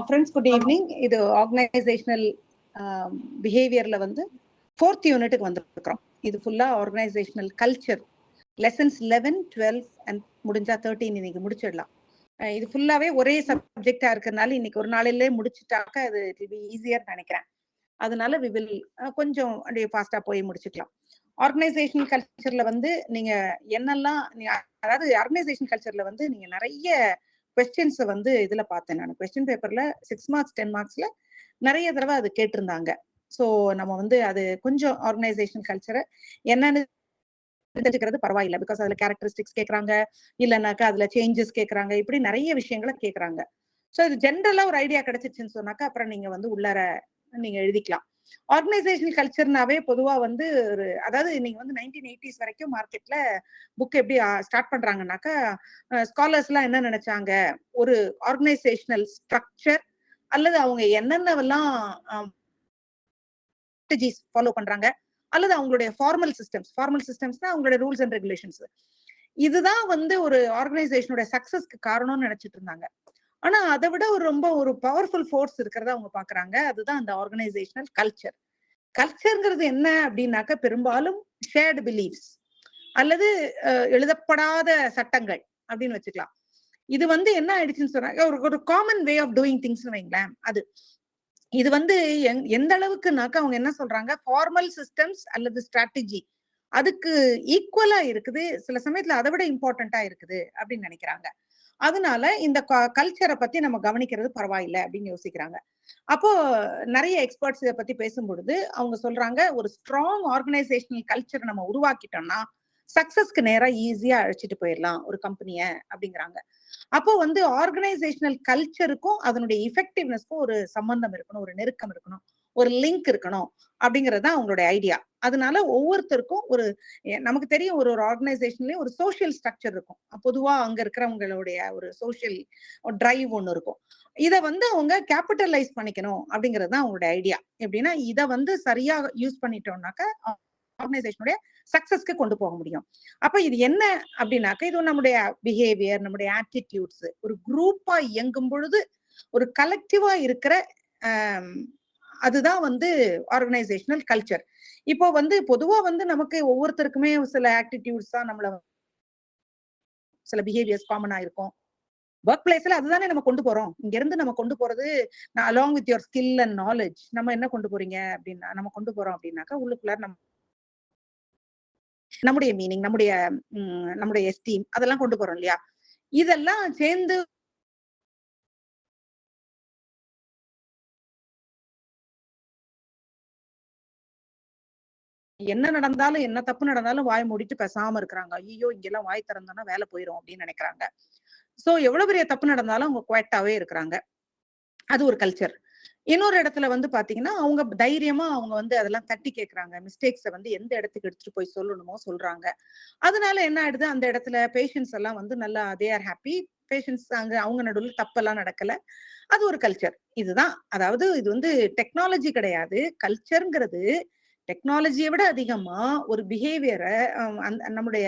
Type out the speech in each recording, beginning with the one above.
Friends good evening. இது organisational பிஹேவியர்ல வந்து 4th யூனிட்டுக்கு வந்துருக்கிறோம். இது ஃபுல்லா ஆர்கனைசேஷனல் கல்ச்சர் லெசன்ஸ் 11, 12 அண்ட் முடிஞ்சா 13 இன்னைக்கு முடிச்சிடலாம். இது ஃபுல்லாவே ஒரே சப்ஜெக்டா இருக்கிறதுனால இன்னைக்கு ஒரு நாளிலே முடிச்சுட்டாக்க அது இட் வில் பி ஈஸியர் நினைக்கிறேன். அதனால வி வில் கொஞ்சம் அப்படியே ஃபாஸ்டா போய் முடிச்சுக்கலாம். ஆர்கனைசேஷனல் கல்ச்சர்ல வந்து நீங்க என்னெல்லாம் அதாவது ஆர்கனைசேஷன் கல்ச்சர்ல வந்து நீங்க நிறைய கொஸ்டின்ஸ் வந்து இதுல பார்த்தேன். நான் கொஸ்டின் பேப்பர்ல 6 மார்க்ஸ் 10 மார்க்ஸ்ல நிறைய தடவை அது கேட்டிருந்தாங்க. ஸோ நம்ம வந்து அது கொஞ்சம் ஆர்கனைசேஷன் கல்ச்சரை என்னன்னு தெரிஞ்சுக்கிறது பரவாயில்ல. பிகாஸ் அதுல கேரக்டரிஸ்டிக்ஸ் கேட்கறாங்க, இல்லைன்னாக்கா அதுல சேஞ்சஸ் கேட்கறாங்க, இப்படி நிறைய விஷயங்களை கேட்கறாங்க. ஸோ இது ஜென்ரலா ஒரு ஐடியா கிடைச்சிச்சுன்னு சொன்னாக்கா அப்புறம் நீங்க வந்து உள்ளார நீங்க எழுதிக்கலாம். ஆர்கனைசேஷனல் கல்ச்சர்னாவே பொதுவா வந்து ஒரு அதாவது நீங்க வந்து 1980s வரைக்கும் மார்க்கெட்ல புக் எப்படி ஸ்டார்ட் பண்றாங்கன்னாக்கா ஸ்காலர்ஸ் எல்லாம் என்ன நினைச்சாங்க, ஒரு ஆர்கனைசேஷனல் ஸ்ட்ரக்சர் அல்லது அவங்க என்னென்னவெல்லாம் ஃபாலோ பண்றாங்க அல்லது அவங்களுடைய ஃபார்மல் சிஸ்டம்ஸ்னா அவங்களுடைய ரூல்ஸ் அண்ட் ரெகுலேஷன்ஸ், இதுதான் வந்து ஒரு ஆர்கனைசேஷனோட சக்சஸ்க்கு காரணம்னு நினைச்சிட்டு இருந்தாங்க. ஆனா அதை விட ரொம்ப ஒரு பவர்ஃபுல் ஃபோர்ஸ் இருக்கிறத அவங்க பாக்குறாங்க. அதுதான் அந்த ஆர்கனைசேஷனல் கல்ச்சர். கல்ச்சர்ங்கிறது என்ன அப்படின்னாக்க பெரும்பாலும் ஷேர்டு பிலீஃப்ஸ் அல்லது எழுதப்படாத சட்டங்கள் அப்படின்னு வச்சுக்கலாம். இது வந்து என்ன ஆயிடுச்சுன்னு சொன்னாங்க, ஒரு common way of doing things வைங்களேன். அது இது வந்து எந்த அளவுக்குனாக்க அவங்க என்ன சொல்றாங்க, ஃபார்மல் சிஸ்டம்ஸ் அல்லது ஸ்ட்ராட்டஜி அதுக்கு ஈக்குவலா இருக்குது, சில சமயத்துல அதை விட இம்பார்ட்டண்டா இருக்குது அப்படின்னு நினைக்கிறாங்க. அதனால இந்த கல்ச்சரை பத்தி நம்ம கவனிக்கிறது பரவாயில்லை அப்படின்னு யோசிக்கிறாங்க. அப்போ நிறைய எக்ஸ்பர்ட்ஸ் இதை பத்தி பேசும்பொழுது அவங்க சொல்றாங்க, ஒரு ஸ்ட்ராங் ஆர்கனைசேஷனல் கல்ச்சரை நம்ம உருவாக்கிட்டோம்னா சக்சஸ்க்கு நேரா ஈஸியா அழைச்சிட்டு போயிடலாம் ஒரு கம்பெனிய அப்படிங்கிறாங்க. அப்போ வந்து ஆர்கனைசேஷனல் கல்ச்சருக்கும் அதனுடைய இஃபெக்டிவ்னஸ்க்கும் ஒரு சம்பந்தம் இருக்கணும், ஒரு நெருக்கம் இருக்கணும், ஒரு லிங்க் இருக்கணும் அப்படிங்கிறது தான் அவங்களுடைய ஐடியா. அதனால ஒவ்வொருத்தருக்கும் ஒரு நமக்கு தெரியும் ஒரு ஆர்கனைசேஷன்லயும் ஒரு சோசியல் ஸ்ட்ரக்சர் இருக்கும். பொதுவா அங்க இருக்கிறவங்களுடைய ஒரு சோசியல் டிரைவ் ஒண்ணு இருக்கும். இதை வந்து அவங்க கேபிட்டலைஸ் பண்ணிக்கணும் அப்படிங்கிறது தான் அவங்களுடைய ஐடியா. எப்படின்னா இதை வந்து சரியா யூஸ் பண்ணிட்டோம்னாக்க ஆர்கனைசேஷனுடைய சக்சஸ்க்கு கொண்டு போக முடியும். அப்ப இது என்ன அப்படின்னாக்க இது நம்முடைய பிஹேவியர், நம்முடைய ஆட்டிடியூட்ஸ் ஒரு குரூப்பா இயங்கும் பொழுது ஒரு கலெக்டிவா இருக்கிற அதுதான் வந்து ஆர்கனைசேஷனல் கல்ச்சர். இப்போ வந்து பொதுவா வந்து நமக்கு ஒவ்வொருத்தருக்குமே சில ஆட்டிடியூட்ஸ் தான் நம்மள சில பிஹேவியர்ஸ் காமனா இருக்கும். ஒர்க் பிளேஸ்ல அதுதானே நம்ம கொண்டு போறோம். இங்க இருந்து நம்ம கொண்டு போறது along with your skill and knowledge நம்ம என்ன கொண்டு போறீங்க அப்படின்னா நம்ம கொண்டு போறோம் அப்படின்னாக்கா உள்ளுக்குள்ள நம்முடைய மீனிங், நம்முடைய எஸ்டீம் அதெல்லாம் கொண்டு போறோம் இல்லையா? இதெல்லாம் சேர்ந்து என்ன நடந்தாலும் என்ன தப்பு நடந்தாலும் வாய் மூடிட்டு பேசாம இருக்கிறாங்க. ஐயோ இங்கெல்லாம் வாய் திறந்தோம்னா வேலை போயிரும் அப்படின்னு நினைக்கிறாங்க. சோ எவ்வளவு பெரிய தப்பு நடந்தாலும் அவங்க குவைட்டாவே இருக்கிறாங்க. அது ஒரு கல்ச்சர். இன்னொரு இடத்துல வந்து பாத்தீங்கன்னா அவங்க தைரியமா அவங்க வந்து அதெல்லாம் தட்டி கேட்கறாங்க. மிஸ்டேக்ஸை வந்து எந்த இடத்துக்கு எடுத்துட்டு போய் சொல்லணுமோ சொல்றாங்க. அதனால என்ன ஆயிடுது, அந்த இடத்துல பேஷன்ஸ் எல்லாம் வந்து நல்லா தே ஆர் ஹாப்பி. பேஷன்ஸ் அங்க அவங்க நடுவில் தப்பெல்லாம் நடக்கல. அது ஒரு கல்ச்சர். இதுதான் அதாவது இது வந்து டெக்னாலஜி கிடையாது. கல்ச்சர்ங்கிறது டெக்னாலஜியை விட அதிகமா ஒரு பிஹேவியரை நம்முடைய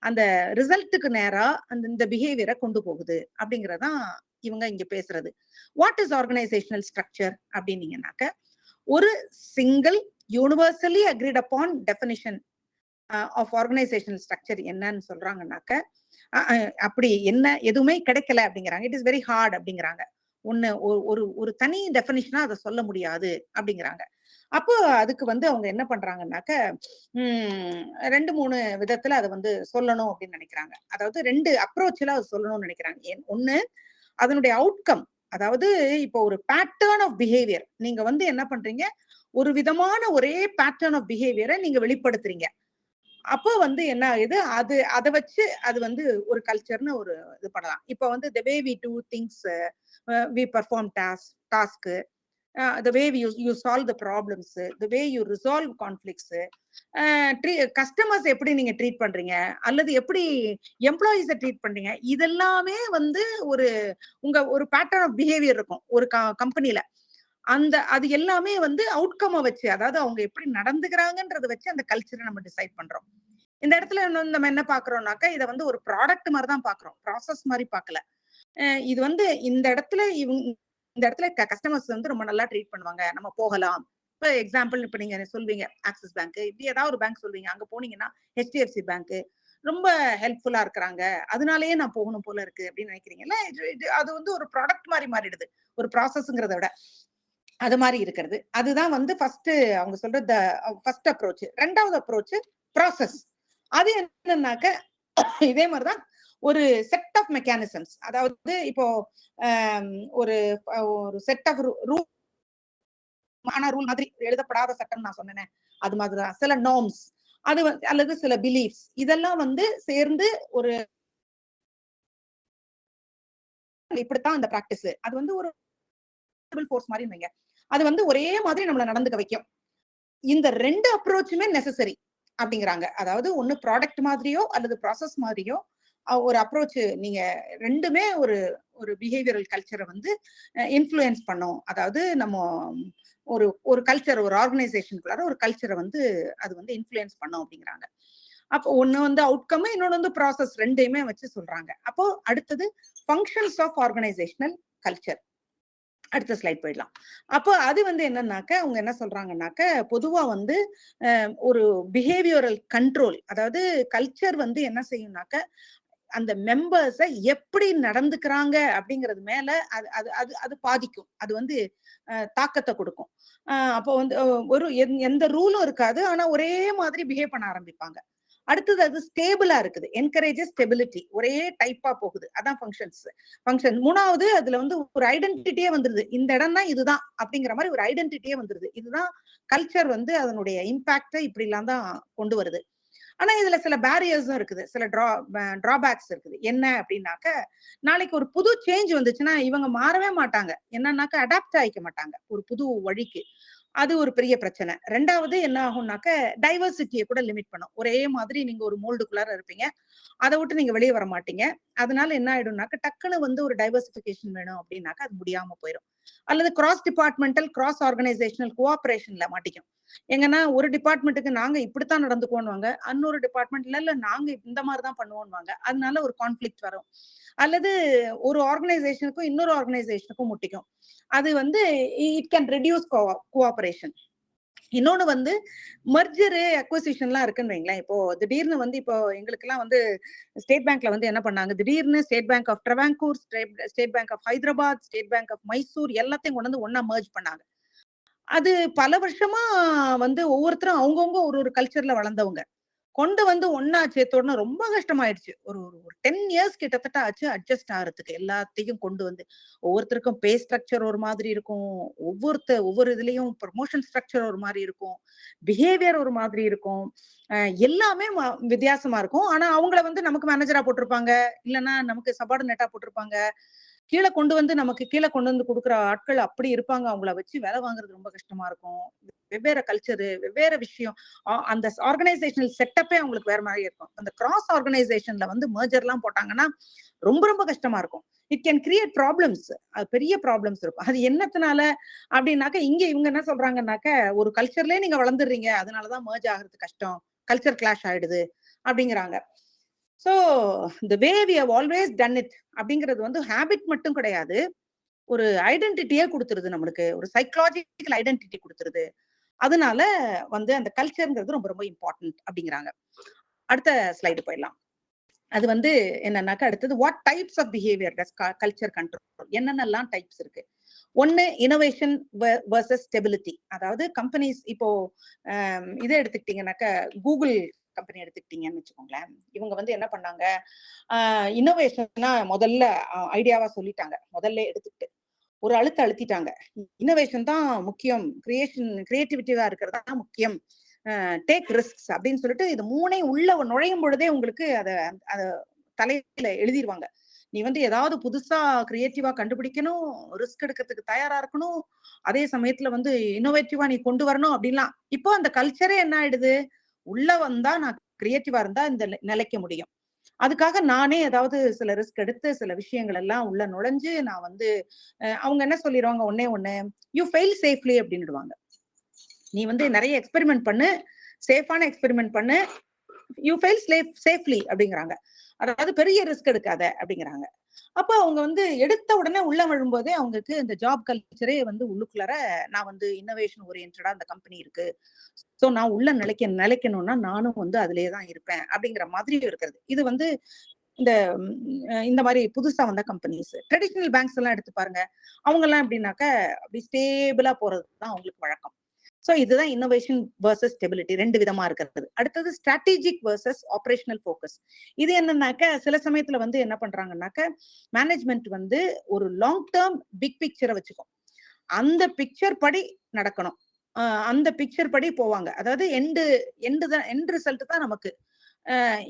அந்த ரிசல்ட்டுக்கு நேரா இந்த பிஹேவியரை கொண்டு போகுது அப்படிங்கறதான் இவங்க இங்க பேசுறது. வாட் இஸ் ஆர்கனைசேஷனல் ஸ்ட்ரக்சர் அப்படின்னீங்கன்னாக்க ஒரு single universally agreed upon definition of organisational structure என்னன்னு சொல்றாங்கன்னாக்க அப்படி என்ன எதுவுமே கிடைக்கல அப்படிங்கிறாங்க. இட் இஸ் வெரி ஹார்ட் அப்படிங்கிறாங்க. ஒரு தனி டெஃபினிஷனா அதை சொல்ல முடியாது அப்படிங்கிறாங்க. அப்போ அதுக்கு வந்து அவங்க என்ன பண்றாங்கன்னாக்க 2-3 விதத்துல அதை வந்து சொல்லணும் அப்படின்னு நினைக்கிறாங்க. அதாவது 2 அப்ரோச்ல அதை சொல்லணும்னு நினைக்கிறாங்க. ஒண்ணு அதனுடைய அவுட்கம், அதாவது இப்போ ஒரு பேட்டர்ன் ஆஃப் பிஹேவியர் நீங்க வந்து என்ன பண்றீங்க, ஒரு விதமான ஒரே பேட்டர்ன் ஆஃப் பிஹேவியரை நீங்க வெளிப்படுத்துறீங்க. அப்போ வந்து என்ன ஆகுது, அதை வச்சு அது வந்து ஒரு கல்ச்சர்னு ஒரு இது பண்ணலாம். இப்போ வந்து the way we do things, we perform task, the way you solve the problems, the way you resolve conflicts, customers எப்படி நீங்க ட்ரீட் பண்றீங்க அல்லது எப்படி எம்ப்ளாயிஸை ட்ரீட் பண்றீங்க, இதெல்லாமே வந்து ஒரு பேட்டர்ன் ஆஃப் பிஹேவியர் இருக்கும் ஒரு கம்பெனில. அது எல்லாமே வந்து அவுட்கம் வச்சு, அதாவது அவங்க எப்படி நடந்துக்கிறாங்கன்றத வச்சு அந்த கல்ச்சரை நம்ம டிசைட் பண்றோம். இந்த இடத்துல நம்ம என்ன பாக்குறோம்னாக்கா இதை வந்து ஒரு ப்ராடக்ட் மாதிரி தான் பாக்குறோம், ப்ராசஸ் மாதிரி பார்க்கல. இது வந்து இந்த இடத்துல இந்த இடத்துல கஸ்டமர்ஸ் வந்து ரொம்ப நல்லா ட்ரீட் பண்ணுவாங்க, நம்ம போகலாம். இப்ப எக்ஸாம்பிள் இப்ப நீங்க சொல்வீங்க ஆக்சிஸ் பேங்க், இப்படி ஏதாவது ஒரு பேங்க் சொல்வீங்க, அங்க போனீங்கன்னா HDFC பேங்க் ரொம்ப ஹெல்ப்ஃபுல்லா இருக்கிறாங்க, அதனாலயே நான் போகணும் போல இருக்கு அப்படின்னு நினைக்கிறீங்கல்ல. அது வந்து ஒரு ப்ராடக்ட் மாதிரி மாறிடுது, ஒரு ப்ராசஸ்ங்கிறத விட அது மாதிரி இருக்கிறது. அதுதான் வந்து ஃபர்ஸ்ட் அவங்க சொல்ற ஃபர்ஸ்ட் அப்ரோச். ரெண்டாவது அப்ரோச் ப்ராசஸ். அது என்னன்னாக்க இதே மாதிரிதான் ஒரு செட் ஆஃப் மெக்கானிசம்ஸ். அதாவது இப்போ ஒரு ஒரு செட் ஆஃப் ரூல், ஆனா ரூல் மாதிரி எழுதப்படாத சட்டம் நான் சொன்னேன், அது மாதிரிதான் சில நார்ம்ஸ், அது அல்லது சில பிலீஃப்ஸ், இதெல்லாம் வந்து சேர்ந்து ஒரு இப்படித்தான் அந்த பிராக்டிஸ். அது வந்து ஒரு ஃபோர்ஸ் மாதிரி வைங்க. அது வந்து ஒரே மாதிரி நம்மள நடந்துக்க வைக்கும். இந்த ரெண்டு அப்ரோச்சுமே நெசசரி அப்படிங்கிறாங்க. அதாவது ஒண்ணு ப்ராடக்ட் மாதிரியோ அல்லது ப்ராசஸ் மாதிரியோ ஒரு அப்ரோச், நீங்க ரெண்டுமே ஒரு ஒரு பிஹேவியரல் கல்ச்சரை வந்து இன்ஃப்ளூயன்ஸ் பண்ணும். அதாவது நம்ம ஒரு ஒரு கல்ச்சர், ஒரு ஆர்கனைசேஷனுக்குள்ளார ஒரு கல்ச்சரை வந்து அது வந்து இன்ஃப்ளூயன்ஸ் பண்ணும் அப்படிங்கிறாங்க. அப்போ ஒண்ணு வந்து அவுட்கம், இன்னொன்னு வந்து ப்ராசஸ், ரெண்டையுமே வச்சு சொல்றாங்க. அப்போ அடுத்தது ஃபங்க்ஷன்ஸ் ஆஃப் ஆர்கனைசேஷனல் கல்ச்சர். அடுத்த ஸ்லைட் போயிடலாம். அப்போ அது வந்து என்னன்னாக்க அவங்க என்ன சொல்றாங்கன்னாக்க, பொதுவா வந்து ஒரு பிஹேவியரல் கண்ட்ரோல், அதாவது கல்ச்சர் வந்து என்ன செய்யும்னாக்க அந்த மெம்பர்ஸ எப்படி நடந்துக்கிறாங்க அப்படிங்கிறது மேல அது அது அது அது பாதிக்கும். அது வந்து தாக்கத்தை கொடுக்கும். அப்போ வந்து ஒரு எந்த ரூலும் இருக்காது, ஆனா ஒரே மாதிரி பிஹேவ் பண்ண ஆரம்பிப்பாங்க. அடுத்தது அது ஸ்டேபிளா இருக்குது, என்கரேஜஸ் ஸ்டெபிலிட்டி, ஒரே டைப்பா போகுது. அதான் ஃபங்க்ஷன். மூணாவது அதுல வந்து ஒரு ஐடென்டிட்டியே வந்துருது, இந்த இடம் தான் இதுதான் அப்படிங்கிற மாதிரி ஒரு ஐடென்டிட்டியே வந்துருது. இதுதான் கல்ச்சர் வந்து அதனுடைய இம்பாக்ட இப்படி எல்லாம் தான் கொண்டு வருது. ஆனா இதுல சில பேரியர்ஸும் இருக்குது, சில டிராபேக்ஸ் இருக்குது. என்ன அப்படின்னாக்க, நாளைக்கு ஒரு புது சேஞ்ச் வந்துச்சுன்னா இவங்க மாறவே மாட்டாங்க. என்னன்னாக்க அடாப்ட் ஆயிக்க மாட்டாங்க ஒரு புது வழிக்கு. அது ஒரு பெரிய பிரச்சனை. ரெண்டாவது என்ன ஆகும்னாக்க, டைவர்சிட்டியை கூட லிமிட் பண்ணும். ஒரே மாதிரி நீங்க ஒரு மோல்டுக்குள்ளார இருப்பீங்க, அதை விட்டு நீங்க வெளியே வர மாட்டீங்க. அதனால என்ன ஆயிடும்னாக்க, டக்குன்னு வந்து ஒரு டைவர்சிபிகேஷன் வேணும் அப்படின்னாக்க அது முடியாம போயிடும். அல்லது கிராஸ் டிபார்ட்மெண்டல், கிராஸ் ஆர்கனைசேஷனல் கோஆபரேஷன்ல மாட்டிக்கும். எங்கன்னா ஒரு டிபார்ட்மெண்ட்டுக்கு நாங்க இப்படித்தான் நடந்துக்குவோம்வாங்க, இன்னொரு டிபார்ட்மெண்ட்ல இல்ல நாங்க இந்த மாதிரிதான் பண்ணுவோம்வாங்க. அதனால ஒரு கான்ஃபிளிக்ட் வரும். அல்லது ஒரு ஆர்கனைசேஷனுக்கும் இன்னொரு ஆர்கனைசேஷனுக்கும் முட்டிக்கும். அது வந்து இட் கேன் ரெடியூஸ் கோஆபரேஷன். இன்னொன்னு வந்து மர்ஜரு அக்வசிஷன்லாம் இருக்குன்னு வைங்களேன். இப்போ திடீர்னு வந்து இப்போ எங்களுக்கு எல்லாம் வந்து ஸ்டேட் பேங்க்ல வந்து என்ன பண்ணாங்க, திடீர்னு State Bank of Travancore, State Bank of Hyderabad, State Bank of Mysore எல்லாத்தையும் கொண்டு வந்து ஒன்னா மர்ஜ் பண்ணாங்க. அது பல வருஷமா வந்து ஒவ்வொருத்தரும் அவங்கவுங்க ஒரு ஒரு கல்ச்சர்ல வளர்ந்தவங்க கொண்டு வந்து ஒன்னா சேர்த்தோடனே ரொம்ப கஷ்டமாயிடுச்சு. ஒரு ஒரு 10 இயர்ஸ் கிட்டத்தட்ட ஆச்சு அட்ஜஸ்ட் ஆகிறதுக்கு. எல்லாத்தையும் கொண்டு வந்து ஒவ்வொருத்தருக்கும் பே ஸ்ட்ரக்சர் ஒரு மாதிரி இருக்கும், ஒவ்வொரு இதுலயும் ப்ரமோஷன் ஸ்ட்ரக்சர் ஒரு மாதிரி இருக்கும், பிஹேவியர் ஒரு மாதிரி இருக்கும், எல்லாமே வித்தியாசமா இருக்கும். ஆனா அவங்கள வந்து நமக்கு மேனேஜரா போட்டிருப்பாங்க, இல்லைன்னா நமக்கு சபார்டினேட்டா போட்டிருப்பாங்க. கீழே கொண்டு வந்து நமக்கு கீழே கொண்டு வந்து கொடுக்குற ஆட்கள் அப்படி இருப்பாங்க. அவங்கள வச்சு வேலை வாங்குறது ரொம்ப கஷ்டமா இருக்கும். வெவ்வேறு கல்ச்சரு, வெவ்வேறு விஷயம். அந்த ஆர்கனைசேஷனல் செட்டப்பே அவங்களுக்கு வேற மாதிரி இருக்கும். அந்த கிராஸ் ஆர்கனைசேஷன்ல வந்து மர்ஜர் எல்லாம் போட்டாங்கன்னா ரொம்ப ரொம்ப கஷ்டமா இருக்கும். It can create problems. அது பெரிய ப்ராப்ளம்ஸ் இருக்கும். அது என்னத்தினால அப்படின்னாக்க, இங்க இவங்க என்ன சொல்றாங்கன்னாக்க, ஒரு கல்ச்சர்லயே நீங்க வளர்ந்துடுறீங்க, அதனாலதான் மர்ஜ் ஆகிறது கஷ்டம், கல்ச்சர் கிளாஷ் ஆயிடுது அப்படிங்கிறாங்க. So the way we have always done it அப்படிங்கிறது வந்து ஹேபிட் மட்டும் கிடையாது, ஒரு ஐடென்டிட்டியே கொடுத்துருது நம்மளுக்கு, ஒரு சைக்கலாஜிக்கல் ஐடென்டிட்டி கொடுத்துருது. அதனால வந்து அந்த கல்ச்சர்ங்கிறது ரொம்ப ரொம்ப இம்பார்ட்டன்ட் அப்படிங்கிறாங்க. அடுத்த ஸ்லைடு போயிடலாம். அது வந்து என்னன்னாக்க, அடுத்தது what types of behaviour does culture control, என்னென்னலாம் டைப்ஸ் இருக்கு. ஒன்னு இனோவேஷன் வெர்சஸ் ஸ்டெபிலிட்டி. அதாவது கம்பெனிஸ் இப்போ இதை எடுத்துக்கிட்டீங்கன்னாக்க, கூகுள் கம்பெனி எடுத்துக்கிட்டீங்கன்னு வச்சுக்கோங்களேன். இவங்க வந்து என்ன பண்ணாங்க, இன்னோவேஷனா முதல்ல ஐடியாவா சொல்லிட்டாங்க. முதல்ல எடுத்துக்கிட்டு ஒரு அழுத்திட்டாங்க, இன்னோவேஷன் தான் முக்கியம், கிரியேட்டிவிட்டிவா இருக்கிறதா முக்கியம், டேக் ரிஸ்க்ஸ் அப்படின்னு சொல்லிட்டு இது மூணே உள்ள நுழையும் பொழுதே உங்களுக்கு அத தலையில எழுதிருவாங்க. நீ வந்து ஏதாவது புதுசா கிரியேட்டிவா கண்டுபிடிக்கணும், ரிஸ்க் எடுக்கிறதுக்கு தயாரா இருக்கணும், அதே சமயத்துல வந்து இன்னோவேட்டிவா நீ கொண்டு வரணும் அப்படின்லாம். இப்போ அந்த கல்ச்சரே என்ன ஆயிடுது, உள்ள வந்தா நான் கிரியேட்டிவா இருந்தா இந்த நிலைக்க முடியும், அதுக்காக நானே ஏதாவது சில ரிஸ்க் எடுத்து சில விஷயங்கள் எல்லாம் உள்ள நுழைஞ்சு நான் வந்து அவங்க என்ன சொல்லிடுவாங்க, ஒண்ணு யூ ஃபெயில் சேஃப்லி அப்படின்னுடுவாங்க. நீ வந்து நிறைய எக்ஸ்பெரிமெண்ட் பண்ணு, சேஃபான எக்ஸ்பெரிமெண்ட் பண்ணு, யூ ஃபெயில் சேஃப்லி அப்படிங்கிறாங்க. அதாவது பெரிய ரிஸ்க் எடுக்காத அப்படிங்கிறாங்க. அப்ப அவங்க வந்து எடுத்த உடனே உள்ள வரும்போதே அவங்களுக்கு இந்த ஜாப் கல்ச்சரே வந்து உள்ளுக்குள்ளார நான் வந்து இன்னோவேஷன் ஓரியன்டா அந்த கம்பெனி இருக்கு. சோ நான் உள்ள நிலைக்கணும்னா நானும் வந்து அதிலேயே தான் இருப்பேன் அப்படிங்கிற மாதிரி இருக்கிறது. இது வந்து இந்த இந்த மாதிரி புதுசா வந்த கம்பெனிஸ். ட்ரெடிஷனல் பேங்க்ஸ் எல்லாம் எடுத்து பாருங்க. அவங்க எல்லாம் எப்படின்னாக்க அப்படி ஸ்டேபிளா போறது தான் அவங்களுக்கு வழக்கம். சோ இதுதான் இன்னோவேஷன் வெர்சஸ் ஸ்டெபிலிட்டி 2 விதமா இருக்கிறது. அடுத்தது ஸ்ட்ராட்டஜிக் வெர்சஸ் ஆபரேஷனல் ஃபோக்கஸ். இது என்னன்னாக்க சில சமயத்துல வந்து என்ன பண்றாங்கன்னாக்க மேனேஜ்மெண்ட் வந்து ஒரு லாங் டேர்ம் பிக் பிக்சரை வச்சுக்கும். அந்த பிக்சர் படி நடக்கணும். அந்த பிக்சர் படி போவாங்க. அதாவது எண்ட் ரிசல்ட் தான் நமக்கு.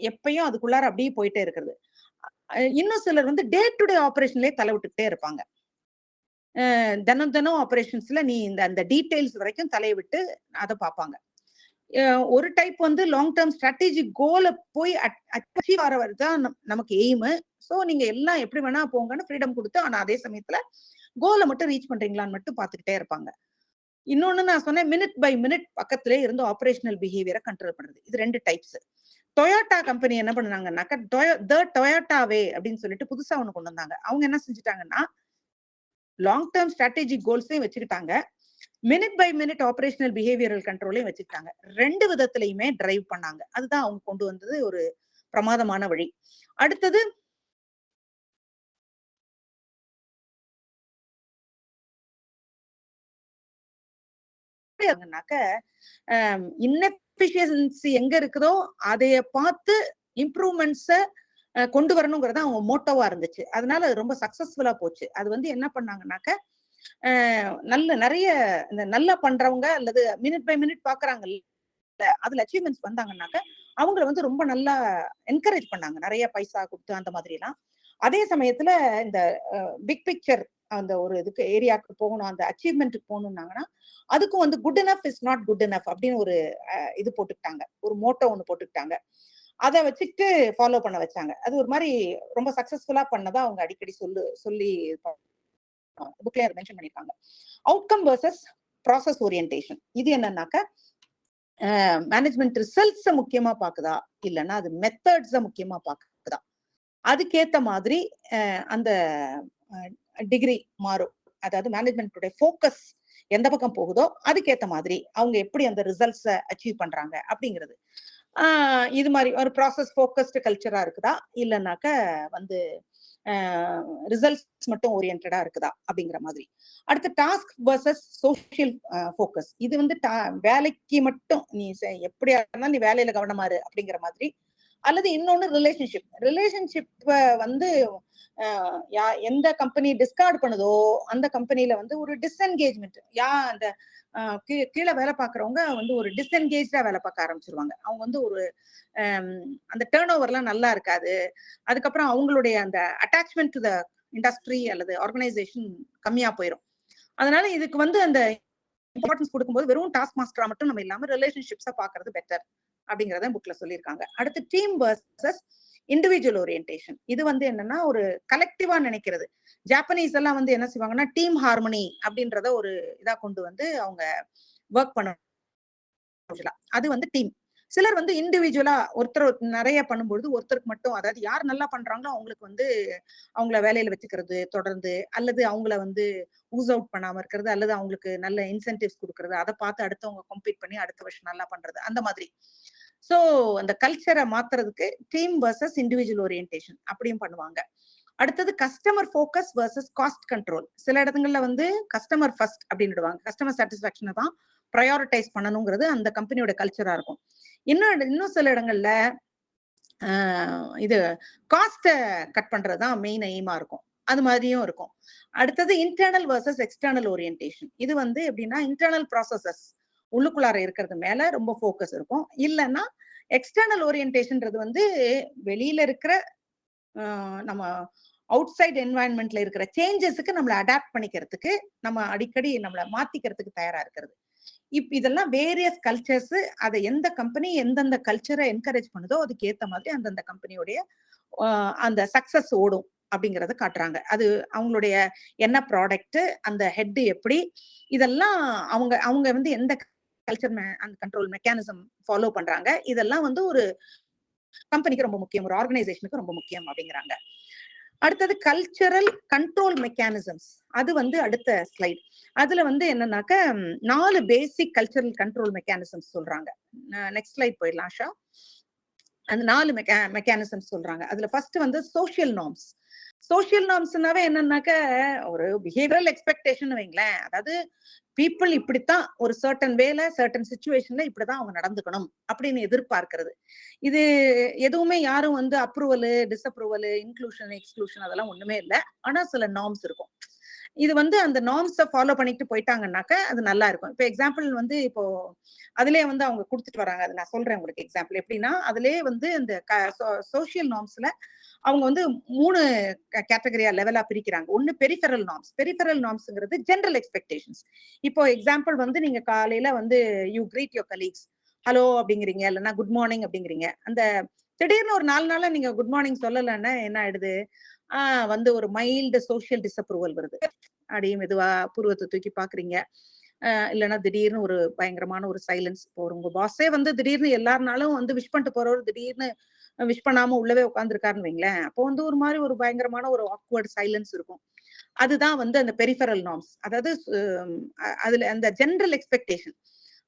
எப்பயும் அதுக்குள்ளார அப்படியே போயிட்டே இருக்கிறது. இன்னும் சிலர் வந்து டே டு டே ஆபரேஷன்லயே தலை விட்டுக்கிட்டே இருப்பாங்க. தினம் தினம் ஆபரேஷன்ஸ்ல நீ அந்த டீடைல்ஸ் வரைக்கும் தலையை விட்டு அதை பார்ப்பாங்க. ஒரு டைப் வந்து லாங் டேர்ம் ஸ்ட்ராட்டஜிக் கோலை போய் அச்சீவ் ஆகிறவர் தான் நமக்கு எய்மு. ஸோ நீங்க எல்லாம் எப்படி வேணா போங்கன்னு ஃப்ரீடம் கொடுத்து, ஆனா அதே சமயத்துல கோலை மட்டும் ரீச் பண்றீங்களான்னு மட்டும் பார்த்துக்கிட்டே இருப்பாங்க. இன்னொன்னு நான் சொன்னேன், மினிட் பை மினிட் பக்கத்திலே இருந்து ஆபரேஷனல் பிஹேவியரை கண்ட்ரோல் பண்றது. இது 2 டைப்ஸ். டொயோட்டா கம்பெனி என்ன பண்ணாங்கன்னாக்கா டொயோட்டா வே அப்படின்னு சொல்லிட்டு புதுசா ஒண்ணு கொண்டு வந்தாங்க. அவங்க என்ன செஞ்சுட்டாங்கன்னா லாங் டேர்ம் ஸ்ட்ராட்டஜிக் கோல்ஸையும் வச்சுக்கிட்டாங்க, minute by minute operational behavioural கண்ட்ரோலையும் வச்சுக்கிட்டாங்க. 2 விதத்திலையுமே டிரைவ் பண்ணாங்க. அதுதான் அவங்க கொண்டு வந்தது ஒரு பிரமாதமான வழி. அடுத்தது இன்எஃபிஷியன்சி எங்க இருக்குதோ அதைய பார்த்து இம்ப்ரூவ்மெண்ட்ஸ கொண்டு வரணுங்கிறது அவங்க மோட்டோவா இருந்துச்சு. அதனால அது ரொம்ப சக்சஸ்ஃபுல்லா போச்சு. அது வந்து என்ன பண்ணாங்கன்னாக்க நிறைய இந்த நல்லா பண்றவங்க அல்லது மினிட் பை மினிட் பாக்குறாங்கல்ல, அதுல அச்சீவ்மெண்ட்ஸ் வந்தாங்கன்னாக்க அவங்கள வந்து ரொம்ப நல்லா என்கரேஜ் பண்ணாங்க, நிறைய பைசா கொடுத்து அந்த மாதிரி எல்லாம். அதே சமயத்துல இந்த பிக் பிக்சர் அந்த ஒரு இதுக்கு ஏரியாவுக்கு போகணும், அந்த அச்சீவ்மெண்ட்டுக்கு போகணும்னாங்கன்னா அதுக்கும் வந்து good enough is not good enough அப்படின்னு ஒரு இது போட்டுக்கிட்டாங்க, ஒரு மோட்டோ ஒண்ணு போட்டுக்கிட்டாங்க. அதை வச்சுட்டு ஃபாலோ பண்ண வச்சாங்க. அது ஒரு மாதிரி ரொம்ப சக்சஸ்ஃபுல்லா பண்ணதா அவங்க அடிக்கடி சொல்லி புக்ல மென்ஷன் பண்ணிருக்காங்க. Outcome versus process orientation. இது என்னன்னாக்க மேனேஜ்மெண்ட் ரிசல்ட்ஸ முக்கியமா பாக்குதா இல்லைன்னா அது மெத்தட்ஸ முக்கியமா பாக்குதா, அதுக்கேத்த மாதிரி அந்த டிகிரி மாறும். அதாவது மேனேஜ்மெண்டோட ஃபோக்கஸ் எந்த பக்கம் போகுதோ அதுக்கேத்த மாதிரி அவங்க எப்படி அந்த ரிசல்ட்ஸ அச்சீவ் பண்றாங்க அப்படிங்கிறது. இது மாதிரி ஒரு ப்ராசஸ் ஃபோக்கஸ்டு கல்ச்சரா இருக்குதா இல்லைன்னாக்க வந்து ரிசல்ட்ஸ் மட்டும் ஓரியன்டா இருக்குதா அப்படிங்கிற மாதிரி. அடுத்து டாஸ்க் வெர்சஸ் சோசியல் ஃபோக்கஸ். இது வந்து வேலைக்கு மட்டும் நீ எப்படியா இருந்தாலும் நீ வேலையில கவனமா இரு அப்படிங்கிற மாதிரி. அல்லது இன்னொன்னு ரிலேஷன்ஷிப் வந்து எந்த கம்பெனி டிஸ்கார்ட் பண்ணுதோ அந்த கம்பெனில வந்து ஒரு டிஸ்என்கேஜ்மெண்ட், அந்த கீழே வேலை பார்க்கறவங்க வந்து ஒரு டிஸ்என்கேஜா வேலை பார்க்க ஆரம்பிச்சிருவாங்க. அவங்க வந்து ஒரு அந்த டேர்ன் ஓவர்லாம் நல்லா இருக்காது. அதுக்கப்புறம் அவங்களுடைய அந்த அட்டாச்மெண்ட் டு த இண்டஸ்ட்ரி அல்லது ஆர்கனைசேஷன் கம்மியா போயிடும். அதனால இதுக்கு வந்து அந்த இம்பார்ட்டன்ஸ் கொடுக்கும்போது வெறும் டாஸ்க் மாஸ்டரா மட்டும் நம்ம இல்லாம ரிலேஷன்ஷிப்ஸா பாக்குறது பெட்டர் அப்படிங்கறத புக்ல சொல்லியிருக்காங்க. அடுத்து டீம் வர்சஸ் இண்டிவிஜுவல் ஓரியன்டேஷன். இது வந்து என்னன்னா ஒரு கலெக்டிவா நினைக்கிறது. ஜாப்பனீஸ் எல்லாம் வந்து என்ன செய்வாங்கன்னா டீம் ஹார்மனி அப்படின்றத ஒரு இதா கொண்டு வந்து அவங்க ஒர்க் பண்ண. அது வந்து டீம். சிலர் வந்து இண்டிவிஜுவலா ஒருத்தர் நிறைய பண்ணும்பொழுது ஒருத்தருக்கு மட்டும், அதாவது யார் நல்லா பண்றாங்களோ அவங்களுக்கு வந்து அவங்கள வேலையில வச்சுக்கிறது தொடர்ந்து, அல்லது அவங்கள வந்து ஊஸ் அவுட் பண்ணாம இருக்கிறது, அல்லது அவங்களுக்கு நல்ல இன்சென்டிவ்ஸ் கொடுக்கறது, அதை பார்த்து அடுத்தவங்க கம்பீட் பண்ணி அடுத்த வருஷம் நல்லா பண்றது, அந்த மாதிரி. சோ அந்த கல்ச்சரை மாத்துறதுக்கு டீம் வர்சஸ் இண்டிவிஜுவல் ஓரியன்டேஷன் அப்படியும் பண்ணுவாங்க. அடுத்தது customer focus versus cost control. சில இடங்கள்ல வந்து கஸ்டமர் ஃபர்ஸ்ட் அப்படின்னுடுவாங்க, கஸ்டமர் சாட்டிஸ்பாக்சனை தான் ப்ரையாரிட்டைஸ் பண்ணணுங்கிறது அந்த கம்பெனியோட கல்ச்சரா இருக்கும். இன்னும் சில இடங்கள்ல இது காஸ்ட கட் பண்றதுதான் மெயின் எய்மா இருக்கும், அது மாதிரியும் இருக்கும். அடுத்தது இன்டர்னல் வர்சஸ் எக்ஸ்டர்னல் ஓரியன்டேஷன். இது வந்து எப்படின்னா இன்டர்னல் ப்ராசஸஸ் உள்ளுக்குள்ளார இருக்கிறது மேல ரொம்ப ஃபோக்கஸ் இருக்கும். இல்லைன்னா எக்ஸ்டர்னல் ஓரியன்டேஷன்ன்றது வந்து வெளியில இருக்கிற நம்ம அவுட் சைட் என்வாயன்மெண்ட்ல இருக்கிற சேஞ்சஸுக்கு நம்மளை அடாப்ட் பண்ணிக்கிறதுக்கு, நம்ம அடிக்கடி நம்மளை மாத்திக்கிறதுக்கு தயாரா இருக்கிறது. இதெல்லாம் வேரியஸ் கல்ச்சர்ஸ். அதை எந்த கம்பெனி எந்தெந்த கல்ச்சரை என்கரேஜ் பண்ணுதோ அதுக்கு ஏத்த மாதிரி அந்தந்த கம்பெனியோடைய அந்த சக்சஸ் ஓடும் அப்படிங்கறத காட்டுறாங்க. அது அவங்களுடைய என்ன ப்ராடக்ட், அந்த ஹெட் எப்படி, இதெல்லாம் அவங்க அவங்க வந்து எந்த கல்ச்சர் அந்த கண்ட்ரோல் மெக்கானிசம் ஃபாலோ பண்றாங்க, இதெல்லாம் வந்து ஒரு கம்பெனிக்கு ரொம்ப முக்கியம், ஒரு ஆர்கனைசேஷனுக்கு ரொம்ப முக்கியம் அப்படிங்கிறாங்க. அடுத்தது கல்ச்சரல் கண்ட்ரோல் மெக்கானிசம்ஸ். அது வந்து அடுத்த ஸ்லைட். அதுல வந்து என்னன்னாக்க 4 பேசிக் கல்ச்சரல் கண்ட்ரோல் மெக்கானிசம்ஸ் சொல்றாங்க. நெக்ஸ்ட் ஸ்லைட் போயிடலாம் ஆஷா. அந்த 4 மெக்கானிசம்ஸ் சொல்றாங்க. அதுல ஃபர்ஸ்ட் வந்து சோஷியல் நார்ம்ஸ். சோஷியல் நார்ம்ஸ்னாவே என்னன்னாக்க ஒரு பிஹேவியரல் எக்ஸ்பெக்டேஷன் வைங்களேன். அதாவது பீப்புள் இப்படித்தான் ஒரு சர்டன் வேல சர்டன் சிச்சுவேஷன்ல இப்படிதான் அவங்க நடந்துக்கணும் அப்படின்னு எதிர்பார்க்கிறது. இது எதுவுமே யாரும் வந்து அப்ரூவல் டிஸ்அப்ரூவல் இன்க்ளூஷன் எக்ஸ்க்ளூஷன் அதெல்லாம் ஒண்ணுமே இல்லை. ஆனா சில நார்ம்ஸ் இருக்கும். இது வந்து அந்த நார்ம்ஸை ஃபாலோ பண்ணிட்டு போயிட்டாங்கன்னாக்க அது நல்லா இருக்கும். இப்போ எக்ஸாம்பிள் வந்து இப்போ அதுலயே வந்து அவங்க கொடுத்துட்டு வராங்க. அது நான் சொல்றேன் உங்களுக்கு எக்ஸாம்பிள். எப்படின்னா அதுலயே வந்து இந்த சோசியல் நார்ம்ஸ்ல அவங்க வந்து 3 கேட்டகரியா லெவலா பிரிக்கிறாங்க. ஒன்னு பெரிஃபெரல் நார்ம்ஸ். பெரிஃபெரல் நார்ம்ஸ்ங்கிறது ஜெனரல் எக்ஸ்பெக்டேஷன்ஸ். இப்போ எக்ஸாம்பிள் வந்து நீங்க காலையில வந்து you greet your colleagues, hello அப்படிங்கிறீங்க, இல்லைன்னா குட் மார்னிங் அப்படிங்கிறீங்க. அந்த திடீர்னு ஒரு 4 நாள்ல நீங்க குட் மார்னிங் சொல்லலைன்னா என்ன ஆயிடுது, வந்து ஒரு மைல்டு சோசியல் டிஸ்அப்ரூவல் வருது. அப்படியே மெதுவா புருவத்தை தூக்கி பாக்குறீங்க. இல்லைன்னா திடீர்னு ஒரு பயங்கரமான ஒரு சைலன்ஸ். இப்போ உங்க பாஸே வந்து திடீர்னு எல்லாருனாலும் வந்து விஷ் பண்ணிட்டு போறவர் திடீர்னு விஷ் பண்ணாம உள்ளவே உட்காந்துருக்காருன்னு வைங்களேன். அப்போ வந்து ஒரு மாதிரி ஒரு பயங்கரமான ஒரு ஆக்வர்ட் சைலன்ஸ் இருக்கும். அதுதான் வந்து அந்த பெரிஃபெரல் நார்ம்ஸ். அதாவது அதுல அந்த ஜெனரல் எக்ஸ்பெக்டேஷன்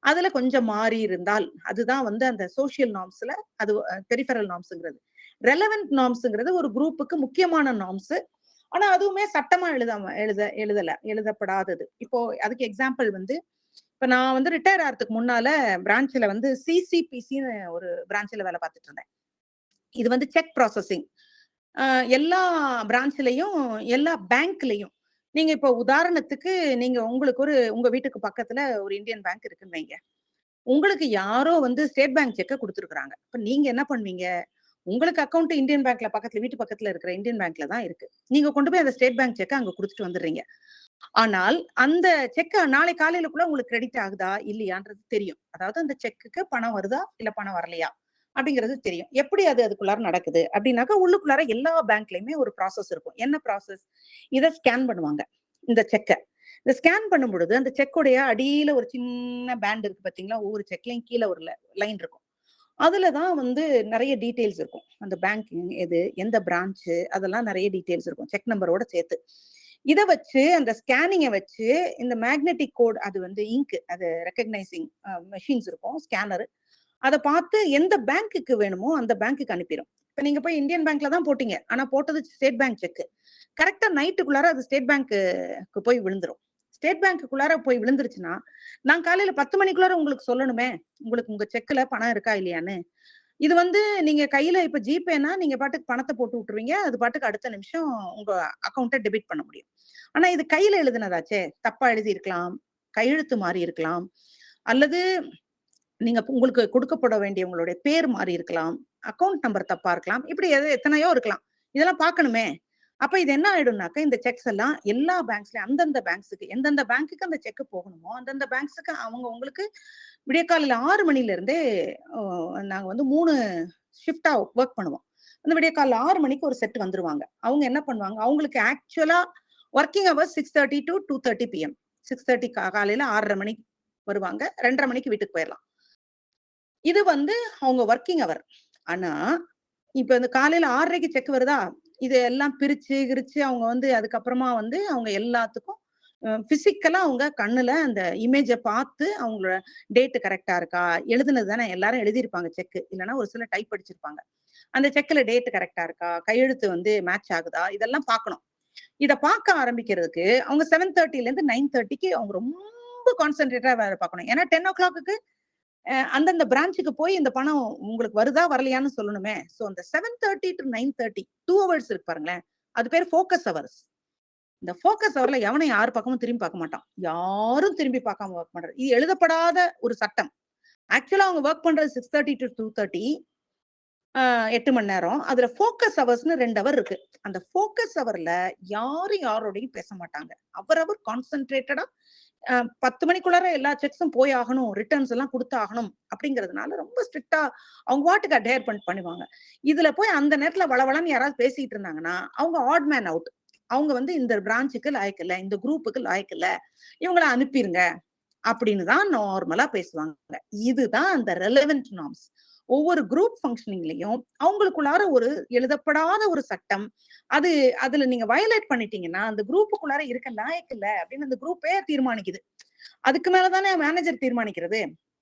அதுல கொஞ்சம் மாறி இருந்தால் அதுதான் வந்து அந்த சோசியல் நார்ம்ஸ்ல அது பெரிஃபெரல் நார்ம்ஸ்ங்கிறது. ரெலவென்ட் நார்ம்ஸ்ங்கிறது ஒரு குரூப்புக்கு முக்கியமான நார்ம்ஸ். ஆனா அதுவுமே சட்டமா எழுதப்படாதது. இப்போ அதுக்கு எக்ஸாம்பிள் வந்து இப்ப நான் வந்து ரிட்டையர் ஆகிறதுக்கு முன்னால பிரான்ச்ல வந்து சிசிபிசின்னு ஒரு பிரான்ச்ல வேலை பார்த்துட்டு இருந்தேன். இது வந்து செக் ப்ராசஸிங். எல்லா பிரான்ச்லயும் எல்லா பேங்க்லயும் நீங்க இப்போ உதாரணத்துக்கு நீங்க உங்களுக்கு உங்க வீட்டுக்கு பக்கத்துல ஒரு இந்தியன் பேங்க் இருக்குன்னு வைங்க. உங்களுக்கு யாரோ வந்து ஸ்டேட் பேங்க் செக்க கொடுத்துருக்காங்க. இப்ப நீங்க என்ன பண்ணுவீங்க, உங்களுக்கு அக்கௌண்ட் இந்தியன் பேங்க்ல பக்கத்துல வீட்டு பக்கத்துல இருக்கிற இந்தியன் பேங்க்ல தான் இருக்கு. நீங்க கொண்டு போய் அந்த ஸ்டேட் பேங்க் செக்க அங்க கொடுத்துட்டு வந்துடுறீங்க. ஆனால் அந்த செக்க நாளை காலையிலக்குள்ள உங்களுக்கு கிரெடிட் ஆகுதா இல்லையான்றது தெரியும். அதாவது அந்த செக்குக்கு பணம் வருதா இல்ல பணம் வரலையா அப்படிங்கிறது தெரியும். எப்படி அதுக்குள்ளார நடக்குது அப்படின்னாக்கா உள்ளுக்குள்ளார எல்லா பேங்க்லயுமே ஒரு ப்ராசஸ் இருக்கும். என்ன ப்ராசஸ்? இதை ஸ்கேன் பண்ணுவாங்க இந்த செக்க. இந்த ஸ்கேன் பண்ணும் பொழுது அந்த செக்குடைய அடியில ஒரு சின்ன பேண்ட் இருக்கு பாத்தீங்களா, ஒவ்வொரு செக்லயும் கீழே ஒரு லைன் இருக்கும். அதுலதான் வந்து நிறைய டீடைல்ஸ் இருக்கும். அந்த பேங்கிங் எது, எந்த பிரான்ச், அதெல்லாம் நிறைய டீடைல்ஸ் இருக்கும் செக் நம்பரோட சேர்த்து. இதை வச்சு அந்த ஸ்கேனிங்கை வச்சு இந்த மேக்னெட்டிக் கோட், அது வந்து இங்க், அது ரெகக்னைசிங் மெஷின்ஸ் இருக்கும், ஸ்கேனர். அதை பார்த்து எந்த பேங்க்குக்கு வேணுமோ அந்த பேங்க்குக்கு அனுப்பிடும். இப்ப நீங்க போய் இந்தியன் பேங்க்ல தான் போட்டீங்க, ஆனா போட்டது ஸ்டேட் பேங்க் செக். கரெக்டா நைட்டுக்குள்ளார அது ஸ்டேட் பேங்க்கு போய் விழுந்துரும். ஸ்டேட் பேங்க்குள்ளார போய் விழுந்துருச்சுன்னா நான் காலையில 10 மணிக்குள்ளார உங்களுக்கு சொல்லணுமே, உங்களுக்கு உங்க செக்ல பணம் இருக்கா இல்லையான்னு. இது வந்து நீங்க கையில இப்ப ஜிபேனா நீங்க பாட்டுக்கு பணத்தை போட்டு விட்டுருவீங்க, அது பாட்டுக்கு அடுத்த நிமிஷம் உங்க அக்கௌண்ட்டை டெபிட் பண்ண முடியும். ஆனா இது கையில எழுதுனதாச்சே, தப்பா எழுதி இருக்கலாம், கையெழுத்து மாறி இருக்கலாம், அல்லது நீங்க உங்களுக்கு கொடுக்கப்பட வேண்டிய உங்களுடைய பேர் மாறி இருக்கலாம், அக்கௌண்ட் நம்பர் தப்பா இருக்கலாம், இப்படி எத்தனையோ இருக்கலாம். இதெல்லாம் பார்க்கணுமே. அப்ப இது என்ன ஆயிடும்னாக்க இந்த செக்ஸ் எல்லாம் எல்லா பேங்க்ஸ்லயும் அந்தந்த பேங்க்ஸுக்கு எந்தெந்த பேங்க்குக்கு அந்த செக் போகணுமோ அந்தந்த பேங்க்ஸுக்கு அவங்க உங்களுக்கு விடியற்காலையில 6 மணில இருந்தே நாங்க வந்து 3 ஷிஃப்டா ஒர்க் பண்ணுவோம். அந்த விடியற்காலைல 6 மணிக்கு ஒரு செட் வந்துருவாங்க. அவங்க என்ன பண்ணுவாங்க, அவங்களுக்கு ஆக்சுவலா ஒர்க்கிங் ஹவர்ஸ் 6:30 to 2:30 PM. 6:30 காலையில 6:30 மணிக்கு வருவாங்க, 2:30 மணிக்கு வீட்டுக்கு போயிடலாம். இது வந்து அவங்க ஒர்க்கிங் அவர். ஆனா இப்ப இந்த காலையில 6:30க்கு செக் வருதா, இது எல்லாம் பிரிச்சு கிரிச்சு அவங்க வந்து அதுக்கப்புறமா வந்து அவங்க எல்லாத்துக்கும் பிசிக்கலா அவங்க கண்ணுல அந்த இமேஜை பார்த்து அவங்களோட டேட் கரெக்டா இருக்கா, எழுதுனது தானே எல்லாரும் எழுதியிருப்பாங்க செக், இல்லைன்னா ஒரு சில டைப் அடிச்சிருப்பாங்க. அந்த செக்ல டேட் கரெக்டா இருக்கா, கையெழுத்து வந்து மேட்ச் ஆகுதா, இதெல்லாம் பார்க்கணும். இத பார்க்க ஆரம்பிக்கிறதுக்கு அவங்க 7:30ல இருந்து 9:30க்கு அவங்க ரொம்ப கான்சென்ட்ரேட்டா வேலை பார்க்கணும். ஏன்னா 10 o'clockக்கு அந்தந்த பிரான்ச்சுக்கு போய் இந்த பணம் உங்களுக்கு வருதா வரலையான்னு சொல்லணுமே. சோ அந்த 7:30 to 9:30 2 hours இருக்கு பாருங்களேன், அது பேர் ஃபோக்கஸ் ஹவர்ஸ். இந்த ஃபோக்கஸ் ஹவர்ல எவனும் யார் பக்கமும் திரும்பி பார்க்க மாட்டான். யாரும் திரும்பி பார்க்காம ஒர்க் பண்றது. இது எழுதப்படாத ஒரு சட்டம். ஆக்சுவலா அவங்க ஒர்க் பண்றது 6:30 to 2:30, 8 மணி நேரம். அதுல ஃபோக்கஸ் ஹவர்ஸ்னு 2 ஹவர் இருக்கு. அந்த ஃபோக்கஸ் ஹவர்ல யாரும் யாரோடையும் பேச மாட்டாங்க. அவரவர் கான்சென்ட்ரேட்டடா 10 மணிக்குள்ளார எல்லா செக்ஸும் போய் ஆகணும், ரிட்டர்ன்ஸ் எல்லாம் கொடுத்தாகணும் அப்படிங்கிறதுனால ரொம்ப ஸ்ட்ரிக்டா அவங்க வாட்டுக்கு அட்ஹேர் பண்ணுவாங்க. இதுல போய் அந்த நேரத்துல வளவளன்னு யாராவது பேசிட்டு இருந்தாங்கன்னா அவங்க ஆட் மேன் அவுட். அவங்க வந்து இந்த பிரான்ச்சுக்கு லாயக்கு இல்ல, இந்த குரூப்புக்கு லாயக்கு இல்ல, இவங்கள அனுப்பிருங்க அப்படின்னு தான் நார்மலா பேசுவாங்க. இதுதான் அந்த ரெலவென்ட் நார்ம்ஸ். ஒவ்வொரு குரூப் ஃபங்க்ஷனிங்லயும் அவங்களுக்குள்ளார ஒரு எழுதப்படாத ஒரு சட்டம், அதுல நீங்க வயலேட் பண்ணிட்டீங்கன்னா அந்த குரூப்புக்குள்ளார இருக்க லாயக்கு இல்ல அப்படின்னு அந்த குரூப்பே தீர்மானிக்குது. அதுக்கு மேலதானே மேனேஜர் தீர்மானிக்கிறது.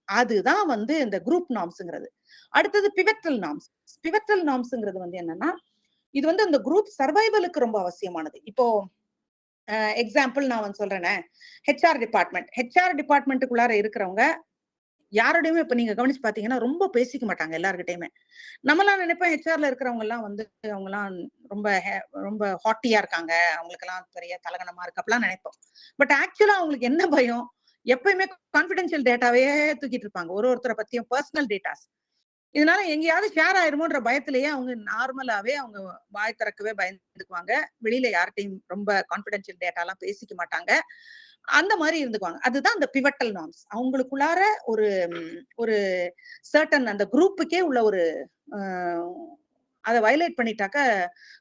அதுதான் வந்து இந்த குரூப் நார்ம்ஸ்ங்கிறது. அடுத்தது பிவட்டல் நார்ம்ஸ். பிவட்டல் நார்ம்ஸ்ங்கிறது வந்து என்னன்னா, இது வந்து அந்த குரூப் சர்வைவலுக்கு ரொம்ப அவசியமானது. இப்போ எக்ஸாம்பிள் நான் வந்து சொல்றேனே, ஹெச்ஆர் டிபார்ட்மெண்ட்டுக்குள்ளார இருக்கிறவங்க யாரோடையுமே இப்ப நீங்க கவனிச்சு பாத்தீங்கன்னா ரொம்ப பேசிக்க மாட்டாங்க எல்லார்கிட்டயுமே. நம்மலாம் நினைப்போம் ஹெச்ஆர்ல இருக்கிறவங்க எல்லாம் வந்து அவங்கலாம் ரொம்ப ரொம்ப ஹாட்டியா இருக்காங்க, அவங்களுக்கெல்லாம் பெரிய தலகணமா இருக்கு அப்படிலாம் நினைப்போம். பட் ஆக்சுவலா அவங்களுக்கு என்ன பயம், எப்பயுமே கான்பிடென்ஷியல் டேட்டாவே தூக்கிட்டு இருப்பாங்க, ஒருத்தரை பத்தியும் பர்சனல் டேட்டாஸ். இதனால எங்கேயாவது ஷேர் ஆயிருமோன்ற பயத்திலேயே அவங்க நார்மலாவே அவங்க வாய் திறக்கவே பயந்துக்குவாங்க. வெளியில யார்கிட்டயும் ரொம்ப கான்பிடென்ஷியல் டேட்டா எல்லாம் பேசிக்க மாட்டாங்க. அந்த மாதிரி இருந்துக்குவாங்க. அதுதான் அந்த பிவட்டல் நார்ம்ஸ். அவங்களுக்குள்ளார ஒரு ஒரு சர்டன் அந்த குரூப்புக்கே உள்ள ஒரு அதை வயலேட் பண்ணிட்டாக்க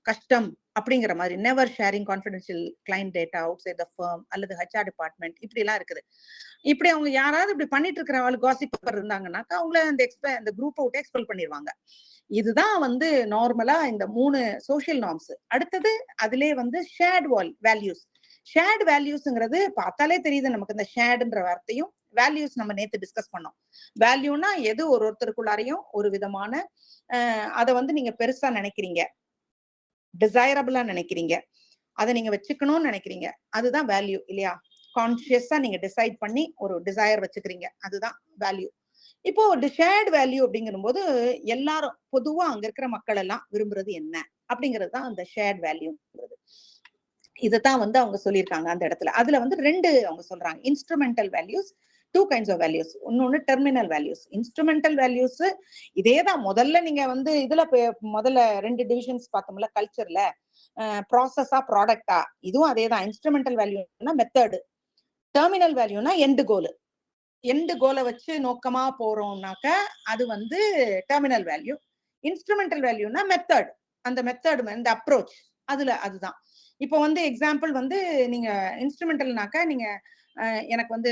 கஷ்டம் அப்படிங்கிற மாதிரி. Never sharing confidential client data outside the firm அல்லது ஹெச்ஆர் டிபார்ட்மெண்ட் இப்படி எல்லாம் இருக்குது. இப்படி அவங்க யாராவது இப்படி பண்ணிட்டு இருக்கிற ஆளு காசிப்பர் இருந்தாங்கன்னாக்கா அவங்கள அந்த குரூப்பை விட்டு எக்ஸ்பெல் பண்ணிடுவாங்க. இதுதான் வந்து நார்மலா இந்த 3 சோசியல் நார்ம்ஸ். அடுத்தது அதிலே வந்து ஷேர்ட் வேல்யூஸ். ஷேர்ட் வேல்யூஸ்ங்கிறது பார்த்தாலே தெரியுது நமக்கு. இந்த ஷேர்டுன்ற வார்த்தையும் வேல்யூஸ் நம்ம நேத்து டிஸ்கஸ் பண்ணோம். வேல்யூனா எது ஒருத்தருக்குள்ளாரையும் ஒரு விதமான அதை வந்து நீங்க பெருசா நினைக்கிறீங்க, டிசைரபிளா நினைக்கிறீங்க, அதை நீங்க வச்சுக்கணும்னு நினைக்கிறீங்க, அதுதான் வேல்யூ இல்லையா? கான்சியஸா நீங்க டிசைட் பண்ணி ஒரு டிசைர் வச்சுக்கிறீங்க, அதுதான் வேல்யூ. இப்போ ஷேர்ட் வேல்யூ அப்படிங்கிற போது எல்லாரும் பொதுவா அங்க இருக்கிற மக்கள் எல்லாம் விரும்புறது என்ன அப்படிங்கிறது தான் அந்த ஷேர்ட் வேல்யூங்கிறது. இதைத்தான் வந்து அவங்க சொல்லியிருக்காங்க அந்த இடத்துல. அதுல வந்து 2 அவங்க சொல்றாங்க. Instrumental values, 2 kinds of values. இன்னொன்னு டெர்மினல் வேல்யூஸ். இன்ஸ்ட்ருமெண்டல் வேல்யூஸ் இதேதான். முதல்ல நீங்க வந்து இதுல முதல்ல 2 டிவிஷன்ஸ் பார்த்தோம்ல கல்ச்சர்ல, ப்ராசஸா ப்ராடக்டா, இதுவும் அதேதான். இன்ஸ்ட்ருமெண்டல் வேல்யூனா மெத்தடு, டெர்மினல் வேல்யூனா எண்டு கோல். எண்டு கோலை வச்சு நோக்கமா போறோம்னாக்க அது வந்து டெர்மினல் வேல்யூ. இன்ஸ்ட்ருமெண்டல் வேல்யூனா மெத்தட், அந்த மெத்தட் இந்த அப்ரோச் அதுதான். இப்போ வந்து எக்ஸாம்பிள் வந்து நீங்க இன்ஸ்ட்ருமெண்டல்னாக்கா நீங்க எனக்கு வந்து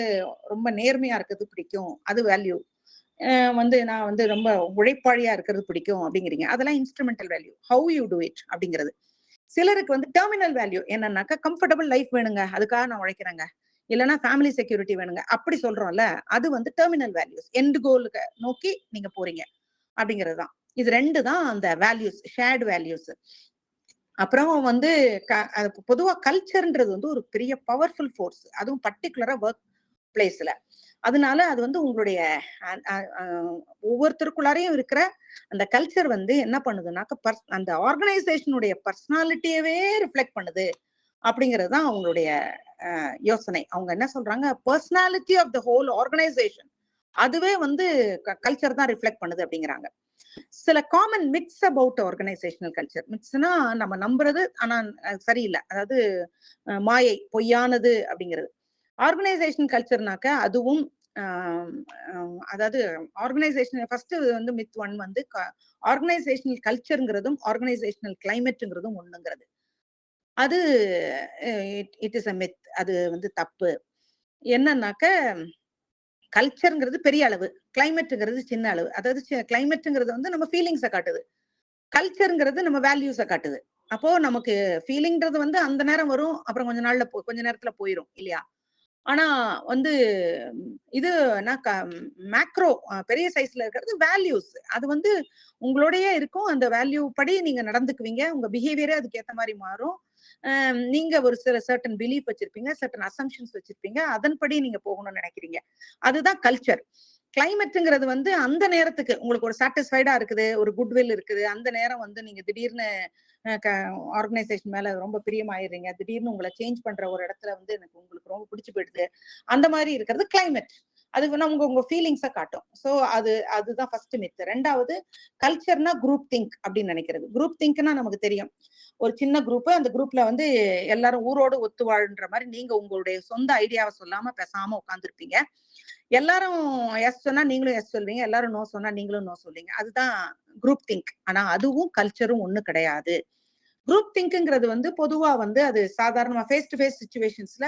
ரொம்ப நேர்மையா இருக்கிறது பிடிக்கும், அது வேல்யூ. வந்து நான் வந்து ரொம்ப உழைப்பாளியா இருக்கிறது பிடிக்கும் அப்படிங்கிறீங்க, அதெல்லாம் instrumental value. How you do it அப்படிங்கிறது. சிலருக்கு வந்து டெர்மினல் வேல்யூ என்னன்னாக்கா கம்ஃபர்டபுள் லைஃப் வேணுங்க, அதுக்காக நான் உழைக்கிறேங்க, இல்லைன்னா ஃபேமிலி செக்யூரிட்டி வேணுங்க அப்படி சொல்றோம்ல, அது வந்து டெர்மினல் வேல்யூஸ். எண்ட் கோலுக்கு நோக்கி நீங்க போறீங்க அப்படிங்கிறது தான். இது 2 தான் அந்த வேல்யூஸ், ஷேர்டு வேல்யூஸ். அப்புறம் வந்து பொதுவா கல்ச்சர்ன்றது வந்து ஒரு பெரிய பவர்ஃபுல் ஃபோர்ஸ், அதுவும் பர்டிகுலரா ஒர்க் பிளேஸ்ல. அதனால அது வந்து உங்களுடைய ஒவ்வொருத்தருக்குள்ளாரையும் இருக்கிற அந்த கல்ச்சர் வந்து என்ன பண்ணுதுன்னாக்க அந்த ஆர்கனைசேஷனுடைய பர்சனாலிட்டியவே ரிஃப்ளெக்ட் பண்ணுது அப்படிங்கிறது தான் அவங்களுடைய யோசனை. அவங்க என்ன சொல்றாங்க, personality of the whole organisation அதுவே வந்து கல்ச்சர் தான் ரிஃப்ளெக்ட் பண்ணுது அப்படிங்கிறாங்க. சில common myths about organisational culture. மித்ஸ்னா நம்ம நம்புறது ஆனா சரியில்லை, அதாவது மாயை, பொய்யானது அப்படிங்கிறது. ஆர்கனைசேஷன் கல்ச்சர்னாக்க அதுவும் அதாவது ஆர்கனைசேஷன் ஃபர்ஸ்ட் வந்து மித் 1 வந்து ஆர்கனைசேஷனல் கல்ச்சர்ங்கிறதும் ஆர்கனைசேஷனல் கிளைமேட்ங்கிறதும் ஒண்ணுங்கிறது. அது இட் இஸ் அ மித். அது வந்து தப்பு. என்னன்னாக்க கல்ச்சர்ங்கிறது பெரிய அளவு, கிளைமேட்ங்கிறது சின்ன அளவு. அதாவது கிளைமேட்ங்கிறது வந்து நம்ம ஃபீலிங்ஸை காட்டுது, கல்ச்சர்ங்கிறது நம்ம வேல்யூஸை காட்டுது. அப்போ நமக்கு ஃபீலிங்கிறது வந்து அந்த நேரம் வரும், அப்புறம் கொஞ்ச நேரத்துல போயிடும் இல்லையா? ஆனா வந்து இது மேக்ரோ பெரிய சைஸ்ல இருக்கிறது வேல்யூஸ். அது வந்து உங்களோடயே இருக்கும், அந்த வேல்யூ படி நீங்க நடந்துக்குவீங்க, உங்க பிஹேவியரே அதுக்கு ஏத்த மாதிரி மாறும். நீங்க ஒரு சில சர்டன் பிலீஃப் வச்சிருப்பீங்க, சர்டன் அசம்ஷன்ஸ் வச்சிருப்பீங்க, அதன்படி நீங்க போகணும்னு நினைக்கிறீங்க. அதுதான் கல்ச்சர். கிளைமேட்ங்கிறது வந்து அந்த நேரத்துக்கு உங்களுக்கு ஒரு சாட்டிஸ்ஃபைடா இருக்குது, ஒரு குட்வில் இருக்குது, அந்த நேரம் வந்து நீங்க திடீர்னு ஆர்கனைசேஷன் மேல ரொம்ப பிரியமாயிடுறீங்க, திடீர்னு உங்களை சேஞ்ச் பண்ற ஒரு இடத்துல வந்து உங்களுக்கு ரொம்ப பிடிச்சு போயிடுது, அந்த மாதிரி இருக்கிறது கிளைமேட். அது உங்க ஃபீலிங்ஸை காட்டும். ஸோ அதுதான் ஃபர்ஸ்ட் மித். 2வது கல்ச்சர்னா குரூப் திங்க் அப்படின்னு நினைக்கிறது. குரூப் திங்க்னா நமக்கு தெரியும், ஒரு சின்ன குரூப், அந்த குரூப்ல வந்து எல்லாரும் ஊரோடு ஒத்து வாழ்ன்ற மாதிரி நீங்க உங்களுடைய சொந்த ஐடியாவை சொல்லாம பேசாம உட்காந்துருப்பீங்க. எல்லாரும் எஸ் சொன்னா நீங்களும் எஸ் சொல்வீங்க, எல்லாரும் நோ சொன்னா நீங்களும் நோ சொல்வீங்க. அதுதான் குரூப் திங்க். ஆனா அதுவும் கல்ச்சரும் ஒண்ணு கிடையாது. குரூப் திங்க்ங்கிறது வந்து பொதுவா வந்து அது சாதாரணமா ஃபேஸ் டு ஃபேஸ் சிச்சுவேஷன்ஸ்ல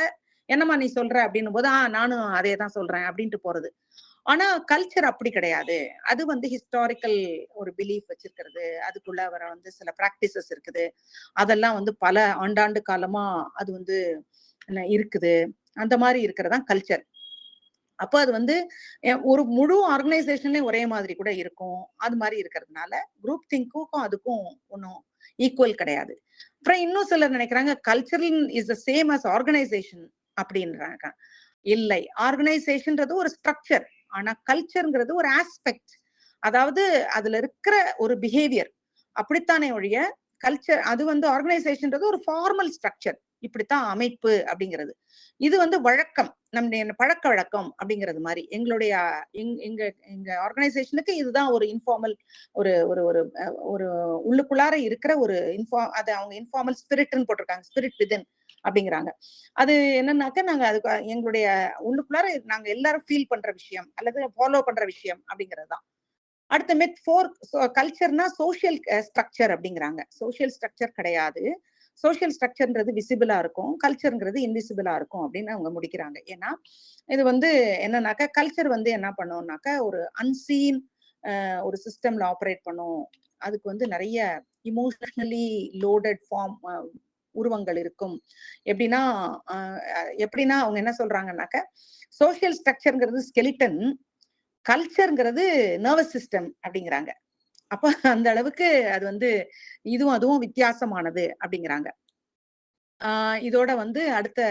என்னமா நீ சொல்ற அப்படின்னும் போது நானும் அதே தான் சொல்றேன் அப்படின்ட்டு போறது. ஆனா கல்ச்சர் அப்படி கிடையாது. அது வந்து ஹிஸ்டாரிக்கல் ஒரு பிலீஃப் வச்சிருக்கிறது, அதுக்குள்ள வர வந்து சில பிராக்டிசஸ் இருக்குது. அதெல்லாம் வந்து பல ஆண்டாண்டு காலமா அது வந்து இருக்குது. அந்த மாதிரி இருக்கிறதா கல்ச்சர். அப்ப அது வந்து ஒரு முழு ஆர்கனைசேஷன்லயும் ஒரே மாதிரி கூட இருக்கும். அது மாதிரி இருக்கிறதுனால குரூப் திங்க்கும் அதுக்கும் ஒன்றும் ஈக்குவல் கிடையாது. அப்புறம் இன்னும் சிலர் நினைக்கிறாங்க cultural is the same as organisation அப்படின்றாங்க. இல்லை, ஆர்கனைசேஷன்ன்றது ஒரு ஸ்ட்ரக்சர். ஆனா கல்ச்சர்ங்கிறது ஒரு ஆஸ்பெக்ட். அதாவது அதுல இருக்கிற ஒரு பிஹேவியர் அப்படித்தானே ஒழிய கல்ச்சர் அது வந்து ஆர்கனைசேஷன்ன்றது ஒரு ஃபார்மல் ஸ்ட்ரக்சர். இப்படித்தான் அமைப்பு அப்படிங்கிறது. இது வந்து வழக்கம், நம்முடைய பழக்க வழக்கம் அப்படிங்கிறது மாதிரி. எங்களுடைய எங்க எங்க ஆர்கனைசேஷனுக்கு இதுதான் ஒரு இன்ஃபார்மல் ஒரு ஒரு ஒரு ஒரு உள்ளுக்குள்ளார இருக்கிற ஒரு அது அவங்க இன்ஃபார்மல் ஸ்பிரிட்னு போட்டிருக்காங்க. ஸ்பிரிட் விதின் அப்படிங்கிறாங்க. அது என்னன்னாக்க நாங்க அதுக்கு எங்களுடைய உள்ளுக்குள்ளார நாங்க எல்லாரும் ஃபீல் பண்ற விஷயம் அல்லது ஃபாலோ பண்ற விஷயம் அப்படிங்கிறது தான். அடுத்த கல்ச்சர்னா சோசியல் ஸ்ட்ரக்சர் அப்படிங்கிறாங்க. சோசியல் ஸ்ட்ரக்சர் கிடையாது. சோசியல் ஸ்ட்ரக்சர்ன்றது விசிபிளா இருக்கும், கல்ச்சர்ங்கிறது இன்விசிபிளா இருக்கும் அப்படின்னு அவங்க முடிக்கிறாங்க. ஏன்னா இது வந்து என்னன்னாக்கா கல்ச்சர் வந்து என்ன பண்ணும்னாக்கா ஒரு அன்சீன் ஒரு சிஸ்டம்ல ஆப்ரேட் பண்ணும். அதுக்கு வந்து நிறைய இமோஷனலி லோடட் ஃபார்ம் உருவங்கள் இருக்கும். எப்படின்னா அவங்க என்ன சொல்றாங்கன்னாக்க சோசியல் ஸ்ட்ரக்சர்ங்கிறது ஸ்கெலிட்டன், கல்ச்சர்ங்கிறது நர்வஸ் சிஸ்டம் அப்படிங்கிறாங்க. அப்ப அந்த அளவுக்கு அது வந்து இதுவும் அதுவும் வித்தியாசமானது அப்படிங்கிறாங்க. இதோட வந்து அடுத்த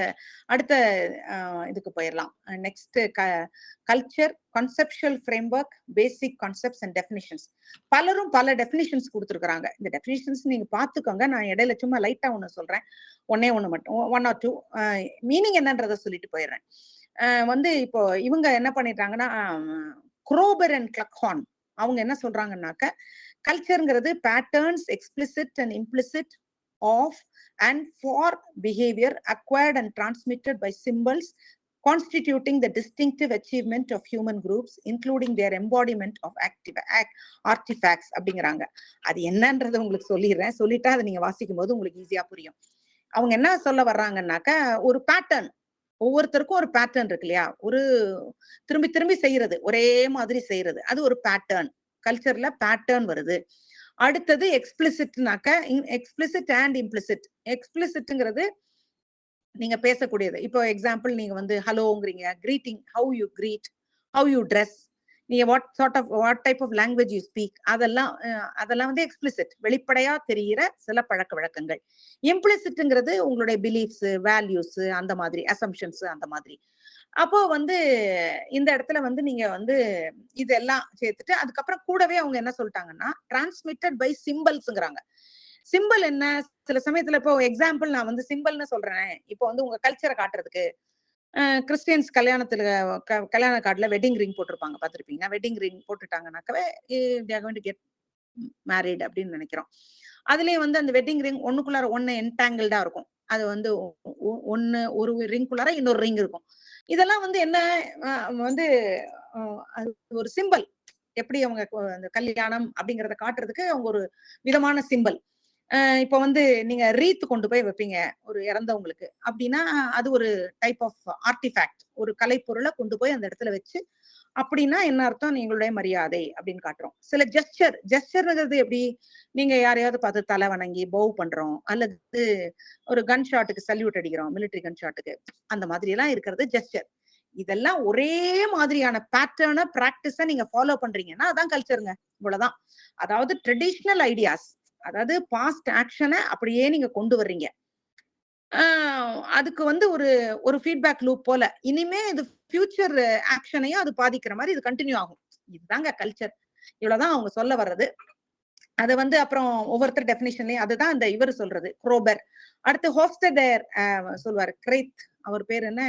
அடுத்த இதுக்கு போயிடலாம். Next culture conceptual framework, basic concepts and definitions. பலரும் பல டெஃபினிஷன்ஸ் கொடுத்துருக்காங்க. இந்த டெஃபினிஷன்ஸ் நீங்க பாத்துக்கோங்க. நான் இடையில சும்மா லைட்டா ஒண்ணு சொல்றேன். ஒன்னே ஒண்ணு மட்டும், 1 or 2 மீனிங் என்னன்றதை சொல்லிட்டு போயிடுறேன். வந்து இப்போ இவங்க என்ன பண்ணிட்டாங்கன்னா குரோபர் அண்ட் கிளக்ஹார்ன் அவங்க என்ன சொல்றாங்கன்னாக்க கல்ச்சர்ங்கிறது patterns explicit and implicit of and for behavior acquired and transmitted by symbols constituting the distinctive achievement of human groups including their embodiment of active artifacts அப்படிங்கிறாங்க. அது என்னன்றது உங்களுக்கு சொல்லிடுறேன். சொல்லிட்டா அதை நீங்க வாசிக்கும் போது உங்களுக்கு ஈஸியா புரியும். அவங்க என்ன சொல்ல வர்றாங்கன்னாக்க ஒரு பேட்டர்ன், ஒவ்வொருத்தருக்கும் ஒரு பேட்டர்ன் இருக்கு இல்லையா, ஒரு திரும்பி திரும்பி செய்யறது, ஒரே மாதிரி செய்யறது, அது ஒரு பேட்டர்ன். கல்ச்சர்ல பேட்டர்ன் வருது. அடுத்தது எக்ஸ்பிளிசிட்னாக்க எக்ஸ்பிளிசிட் அண்ட் இம்ப்ளிசிட். எக்ஸ்பிளிசிட்ங்கிறது நீங்க பேசக்கூடியது. இப்போ எக்ஸாம்பிள் நீங்க வந்து ஹலோங்கிறீங்க, greeting, how you greet, how you dress, நீங்க what type of language you speak, அதெல்லாம் வந்து எக்ஸ்பிளிசிட், வெளிப்படையா தெரிகிற சில பழக்க வழக்கங்கள். இம்ப்ளிசிட்ங்கிறது உங்களுடைய பிலீஃப்ஸ், வேல்யூஸ், அந்த மாதிரி அசம்ஷன்ஸ், அந்த மாதிரி. அப்போ வந்து இந்த இடத்துல வந்து நீங்க வந்து இதெல்லாம் சேர்த்துட்டு அதுக்கப்புறம் கூடவே அவங்க என்ன சொல்லிட்டாங்கன்னா டிரான்ஸ்மிட்டட் பை சிம்பிள்ஸ்ங்கிறாங்க. சிம்பிள் என்ன, சில சமயத்துல இப்போ எக்ஸாம்பிள் நான் வந்து சிம்பிள்னு சொல்றேன். இப்போ வந்து உங்க கல்ச்சரை காட்டுறதுக்கு கிறிஸ்டியன்ஸ் கல்யாணத்துல கல்யாண கார்டுல வெட்டிங் ரிங் போட்டிருப்பாங்க, பார்த்திருப்பீங்க. வெட்டிங் ரிங் போட்டுட்டாங்கன்னாக்கவே கெட் மேரிட் அப்படின்னு நினைக்கிறோம். அதுலயே வந்து அந்த வெட்டிங் ரிங் ஒண்ணுக்குள்ளார ஒண்ணு என்டாங்கிள்டா இருக்கும். அது வந்து ஒண்ணு ஒரு ரிங்குள்ளார இன்னொரு ரிங் இருக்கும். இதெல்லாம் வந்து என்ன வந்து அது ஒரு சிம்பிள். எப்படி அவங்க அந்த கல்யாணம் அப்படிங்கறத காட்டுறதுக்கு அவங்க ஒரு விதமான சிம்பிள். இப்ப வந்து நீங்க ரீத் கொண்டு போய் வைப்பீங்க ஒரு இறந்தவங்களுக்கு அப்படின்னா அது ஒரு டைப் ஆஃப் ஆர்டிஃபேக்ட், ஒரு கலைப்பொருளை கொண்டு போய் அந்த இடத்துல வச்சு அப்படின்னா என்ன அர்த்தம், எங்களுடைய மரியாதை அப்படின்னு காட்டுறோம். சில ஜெஸ்டர்ங்கிறது எப்படி, நீங்க யாரையாவது பார்த்து தலை வணங்கி பவ் பண்றோம், அல்லது ஒரு கன் ஷாட்டுக்கு சல்யூட் அடிக்கிறோம், மிலிட்டரி கன் ஷாட்டுக்கு, அந்த மாதிரி எல்லாம் இருக்கிறது ஜெஸ்டர். இதெல்லாம் ஒரே மாதிரியான பேட்டர்ன பிராக்டிஸ நீங்க ஃபாலோ பண்றீங்கன்னா அதான் கல்ச்சருங்க. இவ்வளவுதான். அதாவது ட்ரெடிஷனல் ஐடியாஸ், அதாவது பாஸ்ட் ஆக்ஷனை அப்படியே நீங்க கொண்டு வர்றீங்க. அதுக்கு வந்து ஒரு ஒரு ஃபீட்பேக் லூப் போல இனிமே இது ஃபியூச்சர் ஆக்ஷனையும் அது பாதிக்கிற மாதிரி இது கண்டினியூ ஆகும். இதுதாங்க கல்ச்சர். இவ்வளவுதான் அவங்க சொல்ல வர்றது. அது வந்து அப்புறம் ஒவ்வொருத்தர் டெபினிஷன்லயும் அதுதான் அந்த இவர் சொல்றது குரோபர். அடுத்து ஹோஃப்ஸ்டெடர் சொல்வாரு, கிரேத், அவர் பேர் என்ன,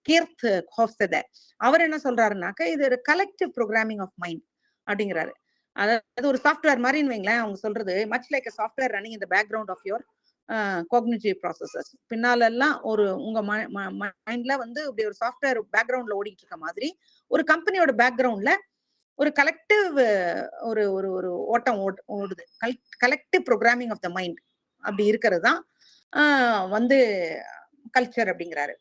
கீர்த் ஹோஃப்ஸ்டெடர். அவர் என்ன சொல்றாருனாக்க இது ஒரு கலெக்டிவ் ப்ரோக்ராமிங் ஆஃப் மைண்ட் அப்படிங்கிறாரு. அதாவது ஒரு சாஃப்ட்வேர் மாதிரின்னு வைங்களேன். அவங்க சொல்றது much like a software running in the background of your cognitive processes. பின்னால எல்லாம் ஒரு உங்க மைண்ட்ல வந்து இப்படி ஒரு சாஃப்ட்வேர் பேக்ரவுண்ட்ல ஓடிட்டு இருக்க மாதிரி ஒரு கம்பெனியோட பேக்ரவுண்ட்ல ஒரு கலெக்டிவ் ஒரு ஒரு ஒரு ஓட்டம் ஓடுது. Collective programming of the mind அப்படி இருக்கிறது தான் வந்து கல்ச்சர் அப்படிங்கிறாரு.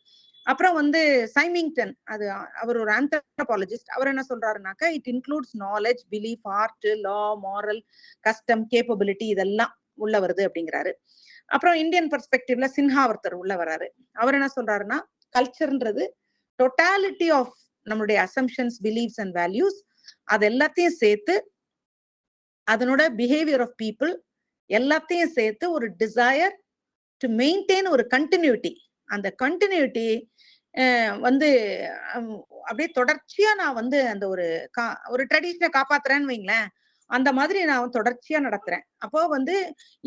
அப்புறம் வந்து சைமிங்டன், அது அவர் ஒரு ஆந்த்ரோபாலஜிஸ்ட். அவர் என்ன சொல்றாருனாக்கா, it includes knowledge, belief, art, law, moral, custom, capability இதெல்லாம் உள்ள வருது அப்படிங்கிறாரு. அப்புறம் இந்தியன் பெர்ஸ்பெக்டிவ்ல சின்ஹா ஒருத்தர் உள்ள வராரு. அவர் என்ன சொல்றாருன்னா, கல்ச்சர்ன்றது டோட்டாலிட்டி ஆஃப் நம்மளுடைய அசம்ஷன்ஸ், பிலீஃப்ஸ் அண்ட் வேல்யூஸ் அது எல்லாத்தையும் சேர்த்து, அதனோட பிஹேவியர் ஆஃப் பீப்புள் எல்லாத்தையும் சேர்த்து ஒரு டிசையர் டு மெயின்டைன் ஒரு கண்டினியூட்டி. அந்த கண்டினியூட்டி வந்து அப்படியே தொடர்ச்சியா நான் வந்து அந்த ஒரு ட்ரெடிஷனை காப்பாத்துறேன்னு வைங்களேன், அந்த மாதிரி நான் தொடர்ச்சியா நடத்துறேன். அப்போ வந்து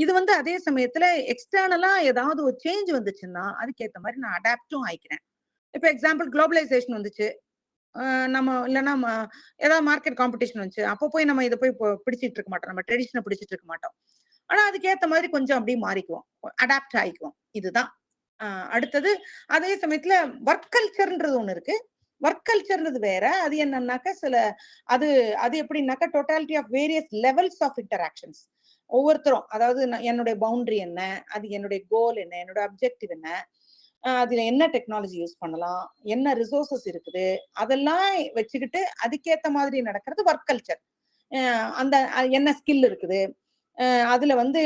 இது வந்து அதே சமயத்துல எக்ஸ்டர்னலா ஏதாவது ஒரு சேஞ்ச் வந்துச்சுன்னா அதுக்கேற்ற மாதிரி நான் அடாப்டும் ஆயிக்கிறேன். இப்ப எக்ஸாம்பிள் குளோபலைசேஷன் வந்துச்சு, நம்ம இல்லைன்னா ஏதாவது மார்க்கெட் காம்படிஷன் வந்துச்சு, அப்போ போய் நம்ம இதை போய் பிடிச்சிட்டு இருக்க மாட்டோம், நம்ம ட்ரெடிஷனை பிடிச்சிட்டு இருக்க மாட்டோம். ஆனா அதுக்கேற்ற மாதிரி கொஞ்சம் அப்படியே மாறிக்குவோம், அடாப்ட் ஆயிக்குவோம். இதுதான் அடுத்தது. அதே சமயத்துல ஒர்க் கல்ச்சர்ன்றது ஒண்ணு இருக்கு. ஒர்க் கல்ச்சர்ன்றது வேற. அது என்னன்னாக்கா அது அது எப்படின்னாக்கா totality of various levels of interactions. ஒவ்வொருத்தரும், அதாவது என்னுடைய பவுண்டரி என்ன, அது என்னுடைய கோல் என்ன, என்னோட அப்ஜெக்டிவ் என்ன, அதுல என்ன டெக்னாலஜி யூஸ் பண்ணலாம், என்ன ரிசோர்சஸ் இருக்குது, அதெல்லாம் வச்சுக்கிட்டு அதுக்கேத்த மாதிரி நடக்கிறது ஒர்க் கல்ச்சர். அந்த என்ன ஸ்கில் இருக்குது, அதுல வந்து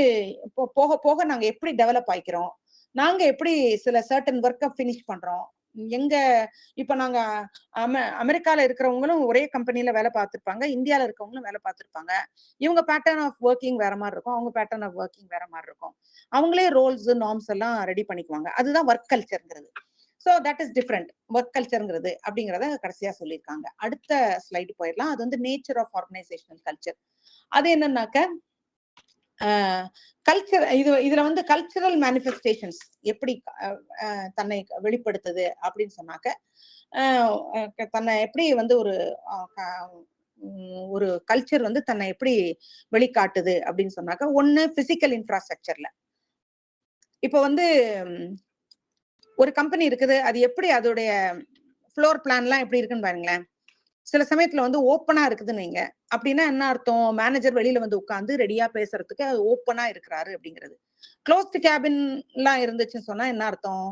போக போக நாங்க எப்படி டெவலப் ஆயிக்கிறோம், நாங்க எப்படி சில சர்டன் ஒர்க்கை ஃபினிஷ் பண்றோம். எங்க இப்ப நாங்க அமெரிக்கால இருக்கிறவங்களும் ஒரே கம்பெனில வேலை பார்த்திருப்பாங்க, இந்தியால இருக்கவங்களும் வேலை பார்த்திருப்பாங்க. இவங்க பேட்டர்ன் ஆஃப் ஒர்க்கிங் வேற மாதிரி இருக்கும், அவங்க பேட்டர்ன் ஆஃப் ஒர்க்கிங் வேற மாதிரி இருக்கும். அவங்களே ரோல்ஸ் நார்ம்ஸ் எல்லாம் ரெடி பண்ணிக்குவாங்க. அதுதான் ஒர்க் கல்ச்சர்ங்கிறது. So that is different work கல்ச்சர்ங்கிறது அப்படிங்கிறத கடைசியா சொல்லியிருக்காங்க. அடுத்த ஸ்லைடு போயிடலாம். அது வந்து நேச்சர் ஆஃப் ஆர்கனைசேஷனல் கல்ச்சர். அது என்னன்னாக்க கல்ச்சர், இதுல வந்து கல்ச்சரல் மேனிஃபெஸ்டேஷன்ஸ் எப்படி தன்னை வெளிப்படுத்துது அப்படின்னு சொன்னாக்க, தன்னை எப்படி வந்து ஒரு கல்ச்சர் வந்து தன்னை எப்படி வெளிக்காட்டுது அப்படின்னு சொன்னாக்க, ஒண்ணு பிசிக்கல் இன்ஃப்ராஸ்ட்ரக்சர்ல. இப்ப வந்து ஒரு கம்பெனி இருக்குது, அது எப்படி அதோடைய ஃப்ளோர் பிளான்லாம் எப்படி இருக்குன்னு பாருங்களேன். சில சமயத்துல வந்து ஓப்பனா இருக்குதுன்னு வைங்க. அப்படின்னா என்ன அர்த்தம், மேனேஜர் வெளியில வந்து உட்கார்ந்து ரெடியா பேசுறதுக்கு ஓப்பனா இருக்கிறாரு அப்படிங்கிறது. க்ளோஸ்ட் கேபின் எல்லாம் இருந்துச்சுன்னு சொன்னா என்ன அர்த்தம்,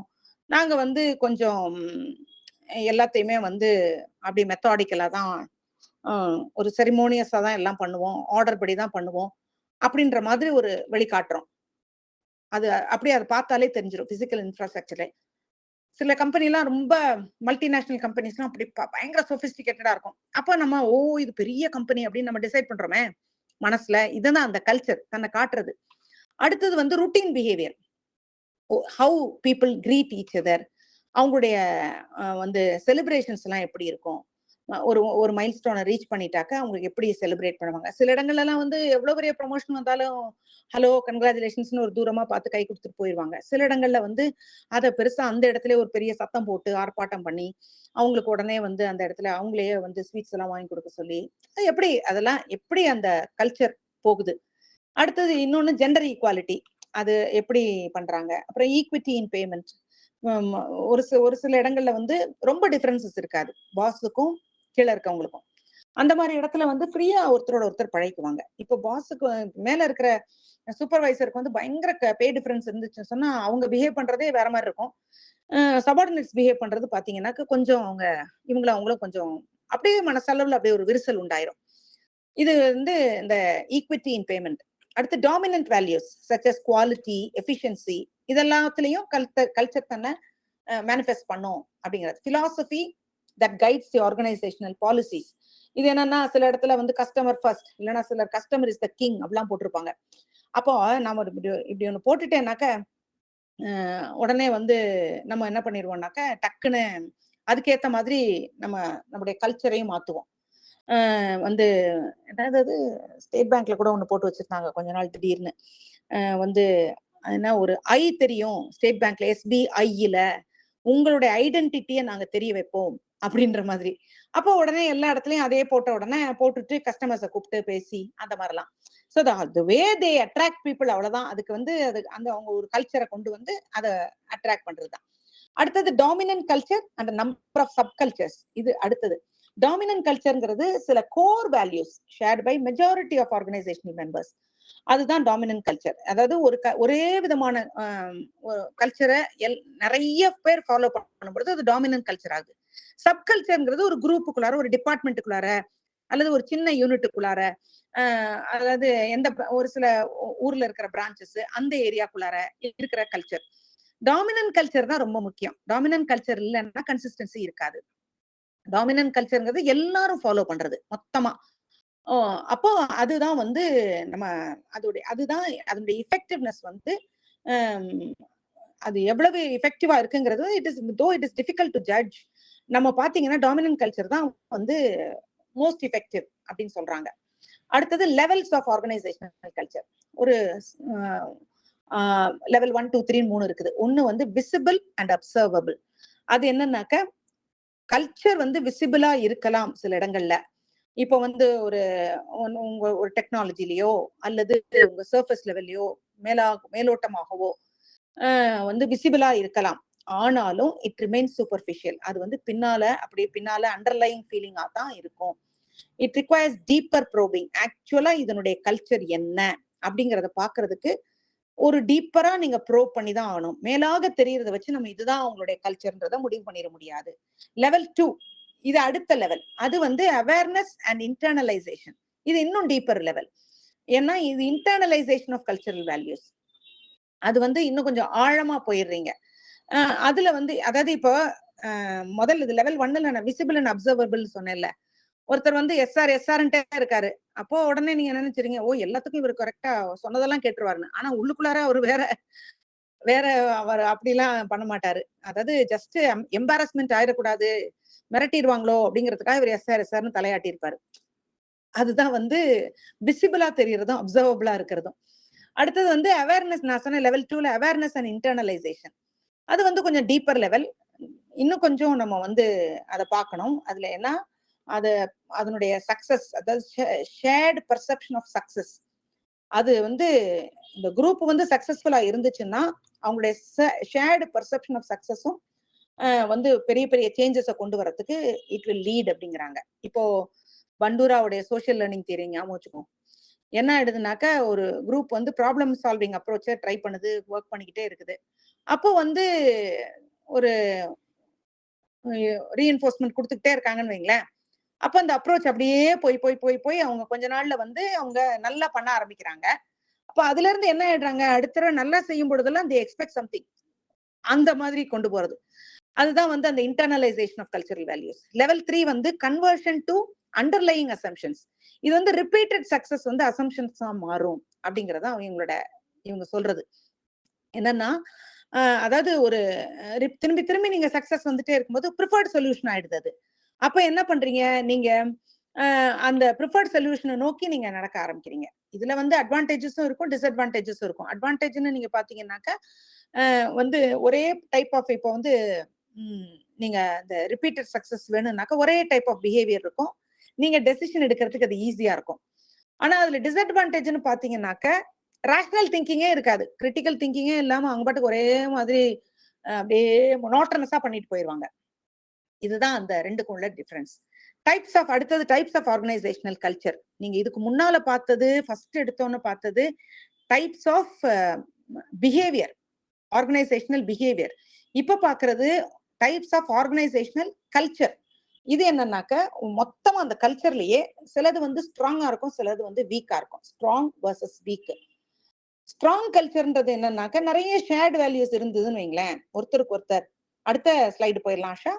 நாங்க வந்து கொஞ்சம் எல்லாத்தையுமே வந்து அப்படி மெத்தாடிக்கலா தான், ஒரு செரிமோனியஸா தான் எல்லாம் பண்ணுவோம், ஆர்டர் படி தான் பண்ணுவோம் அப்படின்ற மாதிரி ஒரு வெளிக்காட்டுறோம். அது அப்படியே அதை பார்த்தாலே தெரிஞ்சிடும் பிசிக்கல் இன்ஃப்ராஸ்ட்ரக்சர்ல. சில கம்பெனி எல்லாம் ரொம்ப மல்டிநேஷனல் கம்பெனிஸ்லாம் அப்படி பயங்கர சொபிஸ்டிகேட்டடா இருக்கும். அப்ப நம்ம இது பெரிய கம்பெனி அப்படின்னு நம்ம டிசைட் பண்றோமே மனசுல. இதுதான் அந்த கல்ச்சர் தன்னை காட்டுறது. அடுத்தது வந்து routine behaviour, how people greet each other, அவங்களுடைய வந்து செலிப்ரேஷன்ஸ் எல்லாம் எப்படி இருக்கும், ஒரு மைல் ஸ்டோனை ரீச் பண்ணிட்டாக்க அவங்களுக்கு எப்படி செலிப்ரேட் பண்ணுவாங்க. சில இடங்கள்ல எல்லாம் வந்து எவ்வளவு பெரிய ப்ரொமோஷன் வந்தாலும் ஹலோ கங்க்ராச்சுலேஷன்ஸ்னு ஒரு தூரமா பார்த்து கை கொடுத்துட்டு போயிடுவாங்க. சில இடங்கள்ல வந்து அதை பெருசா அந்த இடத்துல ஒரு பெரிய சத்தம் போட்டு ஆர்ப்பாட்டம் பண்ணி அவங்களுக்கு உடனே வந்து அந்த இடத்துல அவங்களே வந்து ஸ்வீட்ஸ் எல்லாம் வாங்கி கொடுக்க சொல்லி, எப்படி அதெல்லாம் எப்படி அந்த கல்ச்சர் போகுது. அடுத்தது இன்னொன்னு ஜெண்டர் ஈக்குவாலிட்டி, அது எப்படி பண்றாங்க. அப்புறம் ஈக்விட்டி இன் பேமெண்ட். ஒரு சில இடங்கள்ல வந்து ரொம்ப டிஃபரன்சஸ் இருக்காது பாஸுக்கும் கீழே இருக்கவங்களுக்கும். அந்த மாதிரி இடத்துல வந்து ஃப்ரீயா ஒருத்தரோட ஒருத்தர் பழகிக்குவாங்க. இப்போ பாஸுக்கு மேல இருக்கிற சூப்பர்வைசருக்கு வந்து பயங்கர பே டிஃபரன்ஸ் இருந்துச்சுன்னு சொன்னா அவங்க பிஹேவ் பண்றதே வேற மாதிரி இருக்கும். சபார்டினேட்ஸ் பிஹேவ் பண்றது பாத்தீங்கன்னாக்க கொஞ்சம் அவங்களும் கொஞ்சம் அப்படியே மனசளவுல அப்படியே ஒரு விரிசல் உண்டாயிரும். இது வந்து இந்த ஈக்விட்டி இன் பேமெண்ட். அடுத்து dominant values such as quality, efficiency, இதெல்லாத்துலயும் கல்ச்சர் தன்னை மேனிஃபெஸ்ட் பண்ணும் அப்படிங்கிறது. Philosophy that guides the organisational policies. இது என்னன்னா சில இடத்துல வந்து கஸ்டமர் ஃபர்ஸ்ட், இல்லைன்னா சிலர் கஸ்டமர் இஸ் த கிங் அப்படிலாம் போட்டிருப்பாங்க. அப்போ நம்ம இப்படி ஒண்ணு போட்டுட்டேனாக்க உடனே வந்து நம்ம என்ன பண்ணிடுவோம்னாக்க டக்குன்னு அதுக்கேத்த மாதிரி நம்முடைய கல்ச்சரையும் மாத்துவோம். வந்து என்னது ஸ்டேட் பேங்க்ல கூட ஒண்ணு போட்டு வச்சிருந்தாங்க கொஞ்ச நாள் திடீர்னு. வந்து என்ன ஒரு ஐ தெரியும் ஸ்டேட் பேங்க்ல, SBIல உங்களுடைய ஐடென்டிட்டியை நாங்க தெரிய வைப்போம் அப்படின்ற மாதிரி. அப்போ உடனே எல்லா இடத்துலயும் அதே போட்ட உடனே போட்டுட்டு கஸ்டமர்ஸை கூப்பிட்டு பேசி அந்த மாதிரிலாம். So the way they attract people, அவ்வளவுதான். அதுக்கு வந்து அவங்க ஒரு கல்ச்சரை கொண்டு வந்து அதை அட்ராக்ட் பண்றதுதான். அடுத்தது dominant culture and number of subcultures. இது அடுத்தது. டாமினன்ட் கல்ச்சர்ங்கிறது சில core values shared by majority of organisational members. அதுதான் டாமினன்ட் கல்ச்சர். அதாவது ஒரே விதமான கல்ச்சரை நிறைய பேர் ஃபாலோ பண்ணும்பொழுது அது டாமினன்ட் கல்ச்சர் ஆகுது. சப் கல்ச்சர்ங்கிறது ஒரு குரூப்புக்குள்ளார, ஒரு டிபார்ட்மெண்ட்டுக்குள்ளார, அல்லது ஒரு சின்ன யூனிட்டுக்குள்ளார, அதாவது ஒரு சில ஊர்ல இருக்கிற பிரான்ச்சஸ் அந்த ஏரியாக்குள்ளார இருக்கிற கல்ச்சர். டாமினன்ட் கல்ச்சர் தான் ரொம்ப முக்கியம். டாமினன்ட் கல்ச்சர் இல்லைன்னா கன்சிஸ்டன்சி இருக்காது. டாமினன்ட் கல்ச்சர்ங்கிறது எல்லாரும் ஃபாலோ பண்றது மொத்தமா. அப்போ அதுதான் வந்து நம்ம அதுதான் அதனுடைய எஃபெக்டிவ்னஸ் வந்து அது எவ்வளவு எஃபெக்டிவா இருக்குங்கிறது it is difficult to judge. நம்ம பாத்தீங்கன்னா டாமினன்ட் கல்ச்சர் தான் வந்து மோஸ்ட் எஃபெக்டிவ் அப்படின்னு சொல்றாங்க. அடுத்தது லெவல்ஸ் ஆஃப் ஆர்கனைசேஷனல் கல்ச்சர். ஒரு லெவல் 1, 2, 3 3 இருக்குது. ஒன்னு வந்து விசிபிள் அண்ட் அப்சர்வபிள். அது என்னன்னாக்க கல்ச்சர் வந்து விசிபிளா இருக்கலாம் சில இடங்கள்ல. இப்போ வந்து உங்க ஒரு டெக்னாலஜிலயோ அல்லது உங்க சர்ஃபேஸ் லெவல்லையோ மேலோட்டமாகவோ வந்து விசிபிளா இருக்கலாம். ஆனாலும் இட் ரிமைன்ஸ் சூப்பர்ஃபிஷியல். அது வந்து பின்னால அண்டர்லைங் ஃபீலிங்கா தான் இருக்கும். It requires deeper probing. ஆக்சுவலா இதனுடைய கல்ச்சர் என்ன அப்படிங்கறத பாக்குறதுக்கு ஒரு டீப்பரா நீங்க ப்ரோப் பண்ணி தான் ஆகணும். மேலாக தெரியறத வச்சு நம்ம இதுதான் அவங்களுடைய கல்ச்சர்ன்றத முடிவு பண்ணிட முடியாது. லெவல் 2 இது அடுத்த லெவல். அது வந்து அவேர்னஸ் அண்ட் இன்டர்னலைசேஷன். இது இன்னும் டீப்பர் லெவல். ஏன்னா இது இன்டர்னலைசேஷன் ஆஃப் கல்ச்சரல் வேல்யூஸ். அது வந்து இன்னும் கொஞ்சம் ஆழமா போயிடுறீங்க. அதுல வந்து அதாவது இப்போ முதல்ல இது லெவல் 1ல நான் விசிபிள் அண்ட் அப்சர்வபிள் சொன்னேன்ல. ஒருத்தர் வந்து எஸ்ஆர்ன்ட்டே இருக்காரு. அப்போ உடனே நீங்க நினைச்சிருங்க, ஓ எல்லாத்துக்கும் இவர் கரெக்டா சொன்னதெல்லாம் கேட்டுருவாருன்னு. ஆனா உள்ளுக்குள்ளார அவர் வேற அவர் அப்படிலாம் பண்ண மாட்டாரு. அதாவது ஜஸ்ட் எம்பாரஸ்மெண்ட் ஆயிடக்கூடாது, மிரட்டிடுவாங்களோ அப்படிங்கிறதுக்காக இவர் எஸ்ஆர்னு தலையாட்டி இருப்பாரு. அதுதான் வந்து விசிபிளா தெரியறதும் அப்சர்வபிளா இருக்கிறதும். அடுத்தது வந்து அவேர்னஸ். நான் சொன்ன லெவல் 2ல அவேர்னஸ் அண்ட் இன்டர்னலைசேஷன். அது வந்து கொஞ்சம் டீப்பர் லெவல். இன்னும் கொஞ்சம் நம்ம வந்து அதை பார்க்கணும். அதுல என்ன அதனுடைய சக்சஸ், அதாவது ஷேர்டு பெர்செப்ஷன் ஆஃப் சக்சஸ். அது வந்து இந்த குரூப் வந்து சக்சஸ்ஃபுல்லா இருந்துச்சுன்னா அவங்களுடைய ஷேர்டு பெர்செப்ஷன் ஆஃப் சக்சஸும் வந்து பெரிய பெரிய சேஞ்சஸை கொண்டு வரதுக்கு இட் வில் லீட் அப்படிங்கிறாங்க. இப்போ பண்டூராவுடைய சோசியல் லேர்னிங் தியரி ஞாபகம் வச்சுக்கோம். என்ன ஆயிடுதுனாக்க ஒரு குரூப் வந்து ப்ராப்ளம் சால்விங் அப்ரோச்சை ட்ரை பண்ணுது, ஒர்க் பண்ணிக்கிட்டே இருக்குது. அப்போ வந்து ஒரு ரீஎன்ஃபோர்ஸ்மெண்ட் கொடுத்துக்கிட்டே இருக்காங்கன்னு வைங்களேன். அப்ப அந்த அப்ரோச் அப்படியே போய் அவங்க கொஞ்ச நாள்ல வந்து அவங்க நல்லா பண்ண ஆரம்பிக்கிறாங்க. அப்ப அதுல இருந்து என்ன ஆயிடுறாங்க, அடுத்த நல்லா செய்யும் பொழுதெல்லாம் they expect something. அந்த மாதிரி கொண்டு போறது. அதுதான் வந்து அந்த internalisation of cultural values. Level 3 வந்து கன்வர்ஷன் டு அண்டர்லையிங் அசம்ஷன்ஸ். இது வந்து ரிப்பீட்டட் சக்சஸ் வந்து அசம்ஷன்ஸா மாறும் அப்படிங்கறத இவங்க சொல்றது. என்னன்னா அதாவது ஒரு திரும்பி நீங்க சக்சஸ் வந்துட்டே இருக்கும்போது ப்ரிஃபர்ட் சொல்யூஷன் ஆயிடுது அது. அப்ப என்ன பண்றீங்க நீங்க, அந்த ப்ரிஃபர்ட் சொல்யூஷனை நோக்கி நீங்க நடக்க ஆரம்பிக்கிறீங்க. இதுல வந்து அட்வான்டேஜஸும் இருக்கும், டிஸ்அட்வான்டேஜஸும் இருக்கும். அட்வான்டேஜ்னு நீங்க பாத்தீங்கன்னாக்கா வந்து ஒரே டைப் ஆஃப், இப்போ வந்து நீங்க இந்த ரிப்பீட்டட் சக்சஸ் வேணும்னாக்கா ஒரே டைப் ஆஃப் பிஹேவியர் இருக்கும். நீங்க டெசிஷன் எடுக்கிறதுக்கு அது ஈஸியா இருக்கும். ஆனா அதுல டிஸ்அட்வான்டேஜ்னு பாத்தீங்கன்னாக்க ரேஷனல் திங்கிங்கே இருக்காது, கிரிட்டிக்கல் திங்கிங்கே இல்லாம அவங்க பாட்டுக்கு ஒரே மாதிரி அப்படியே மோனோட்டனஸா பண்ணிட்டு போயிடுவாங்க. இதுதான் அந்த ரெண்டுக்கும் உள்ள டிஃபரன்ஸ். அடுத்தது டைப்ஸ் ஆஃப் ஆர்கனைசேஷனல் கல்ச்சர். நீங்க இதுக்கு முன்னால பார்த்தது, ஃபர்ஸ்ட் எடுத்தோன்னு பார்த்தது types of behaviour, organisational behaviour. இப்ப பாக்குறது டைப்ஸ் ஆஃப் ஆர்கனைசேஷனல் கல்ச்சர். இது என்னன்னாக்க மொத்தமா அந்த கல்ச்சர்லயே சிலது வந்து ஸ்ட்ராங்கா இருக்கும், சிலது வந்து வீக்கா இருக்கும். Strong versus week. ஸ்ட்ராங் கல்ச்சர்ன்றது என்னன்னாக்க நிறைய ஷேர்ட் வேல்யூஸ் இருந்ததுன்னு வைங்களேன், ஒருத்தருக்கு ஒருத்தர். அடுத்த ஸ்லைடு போயிடலாம் ஆஷா.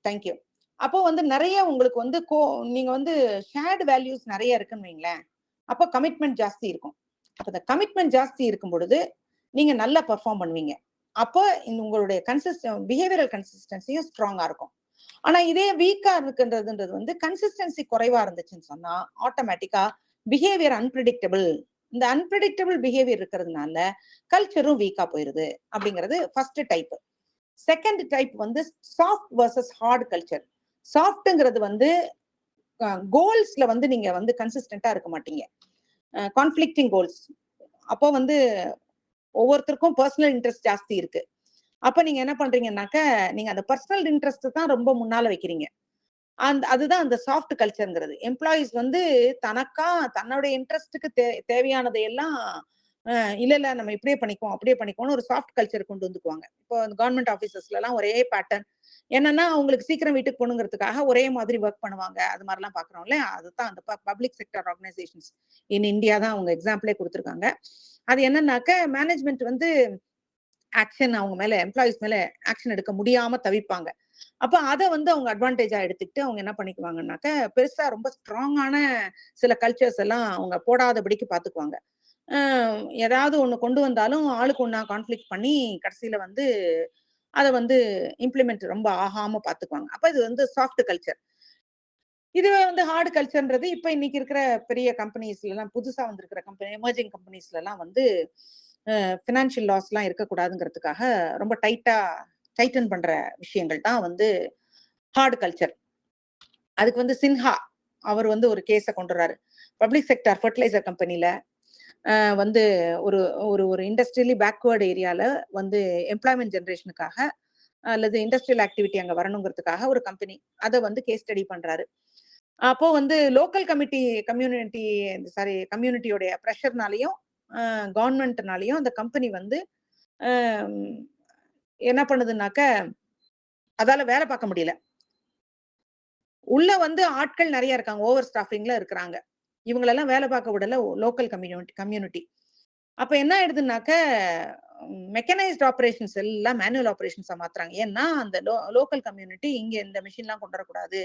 தேங்க்யூ. அப்போ வந்து நிறைய உங்களுக்கு வந்து நீங்க வந்து ஷேர்டு வேல்யூஸ் நிறைய இருக்குன்னு வைங்களேன், அப்போ கமிட்மெண்ட் ஜாஸ்தி இருக்கும். அப்போ இந்த கமிட்மெண்ட் ஜாஸ்தி இருக்கும் பொழுது நீங்க நல்லா பெர்ஃபார்ம் பண்ணுவீங்க. அப்போ உங்களுடைய பிஹேவியரல் கன்சிஸ்டன்சியும் ஸ்ட்ராங்கா இருக்கும். ஆனா இதே வீக்கா இருக்குன்றதுன்றது வந்து கன்சிஸ்டன்சி குறைவா இருந்துச்சுன்னு சொன்னா ஆட்டோமேட்டிக்கா பிஹேவியர் அன்பிரடிக்டபிள். இந்த அன்பிரடிக்டபிள் பிஹேவியர் இருக்கிறதுனால கல்ச்சரும் வீக்கா போயிருது அப்படிங்கிறது ஃபர்ஸ்ட் டைப். செகண்ட் டைப் வந்து சாஃப்ட் வர்சஸ் ஹார்ட் கல்ச்சர். சாஃப்ட்ங்கிறது வந்து கோல்ஸ்ல வந்து நீங்க வந்து கன்சிஸ்டன்டா இருக்க மாட்டீங்க, கான்ஃபிளிக்டிங் கோல்ஸ். அப்போ வந்து ஒவ்வொருத்தருக்கும் பர்சனல் இன்ட்ரெஸ்ட் ஜாஸ்தி இருக்கு. அப்ப நீங்க என்ன பண்றீங்கன்னாக்க நீங்க அந்த பர்சனல் இன்ட்ரெஸ்ட் தான் ரொம்ப முன்னால வைக்கிறீங்க. அதுதான் அந்த சாஃப்ட் கல்ச்சர்ங்கிறது. எம்ப்ளாயீஸ் வந்து தன்னுடைய இன்ட்ரெஸ்ட்டுக்கு தேவையானதை எல்லாம் இல்ல நம்ம இப்படியே பண்ணிக்குவோம், அப்படியே பண்ணிக்குவோம்னு ஒரு சாஃப்ட் கல்ச்சர் கொண்டு வந்துக்குவாங்க. இப்போ கவர்ன்மெண்ட் ஆஃபீஸஸ்ல எல்லாம் ஒரே பேட்டர்ன். என்னன்னா அவங்களுக்கு சீக்கிரம் வீட்டுக்கு போகணுங்கிறதுக்காக ஒரே மாதிரி ஒர்க் பண்ணுவாங்க. அது மாதிரிலாம் பார்க்குறோம் இல்லையா? அதுதான் அந்த public sector organisations in India தான் அவங்க எக்ஸாம்பிளே குடுத்துருக்காங்க. அது என்னன்னாக்க மேனேஜ்மெண்ட் வந்து அவங்க மேல எம்ப்ளாயீஸ் மேல ஆக்ஷன் எடுக்க முடியாம தவிப்பாங்க. அப்ப அத வந்து அவங்க அட்வான்டேஜா எடுத்துக்கிட்டு அவங்க என்ன பண்ணிக்குவாங்கன்னாக்க, பெருசா ரொம்ப ஸ்ட்ராங்கான சில கல்ச்சர்ஸ் எல்லாம் அவங்க போடாதபடிக்கு பார்த்துக்குவாங்க. அ ஏதாவது ஒண்ணு கொண்டு வந்தாலும் ஆளுக்கு ஒண்ணா கான்ஃப்ளிக்ட் பண்ணி கடைசியில வந்து அத வந்து இம்ப்ளிமெண்ட் ரொம்ப ஆகாம பார்த்துக்குவாங்க. அப்ப இது வந்து சாஃப்ட் கல்ச்சர். இதுவே வந்து ஹார்ட் கல்ச்சர்ன்றது இப்ப இன்னைக்கு இருக்கிற பெரிய கம்பெனிஸ்லாம் புதுசா வந்திருக்கிற எமர்ஜிங் கம்பெனிஸ்லலாம் வந்து ஃபினான்ஷியல் லாஸ்லாம் இருக்கக்கூடாதுங்கிறதுக்காக ரொம்ப டைட்டன் பண்ற விஷயங்கள் தான் வந்து ஹார்ட் கல்ச்சர். அதுக்கு வந்து சின்ஹா அவர் வந்து ஒரு கேஸ கொண்டு வர்றாரு. பப்ளிக் செக்டார் ஃபெர்டிலைசர் கம்பெனில வந்து ஒரு ஒரு ஒரு இண்டஸ்ட்ரியலி பேக்வர்ட் ஏரியால வந்து எம்ப்ளாய்மென்ட் ஜெனரேஷனுக்காக அல்லது இண்டஸ்ட்ரியல் ஆக்டிவிட்டி அங்க வரணுங்கிறதுக்காக ஒரு கம்பெனி அத வந்து கேஸ் ஸ்டடி பண்றாரு. அப்போ வந்து லோக்கல் கம்யூனிட்டியோடைய பிரஷர்னாலையும் கவர்மெண்ட்னாலையும் அந்த கம்பெனி வந்து என்ன பண்ணுதுன்னாக்க அதால வேலை பார்க்க முடியல. உள்ள வந்து ஆட்கள் நிறைய இருக்காங்க. ஓவர் ஸ்டாஃபிங்ல இருக்கிறாங்க. இவங்களெல்லாம் வேலை பார்க்க விடல லோக்கல் கம்யூனிட்டி. அப்ப என்ன ஆயிடுதுன்னாக்க மெக்கனைஸ்ட் ஆப்பரேஷன்ஸ் எல்லாம் மேனுவல் ஆப்பரேஷன்ஸா மாத்துறாங்க. ஏன்னா அந்த லோக்கல் கம்யூனிட்டி இங்க இந்த மிஷின்லாம் கொண்டு வரக்கூடாது.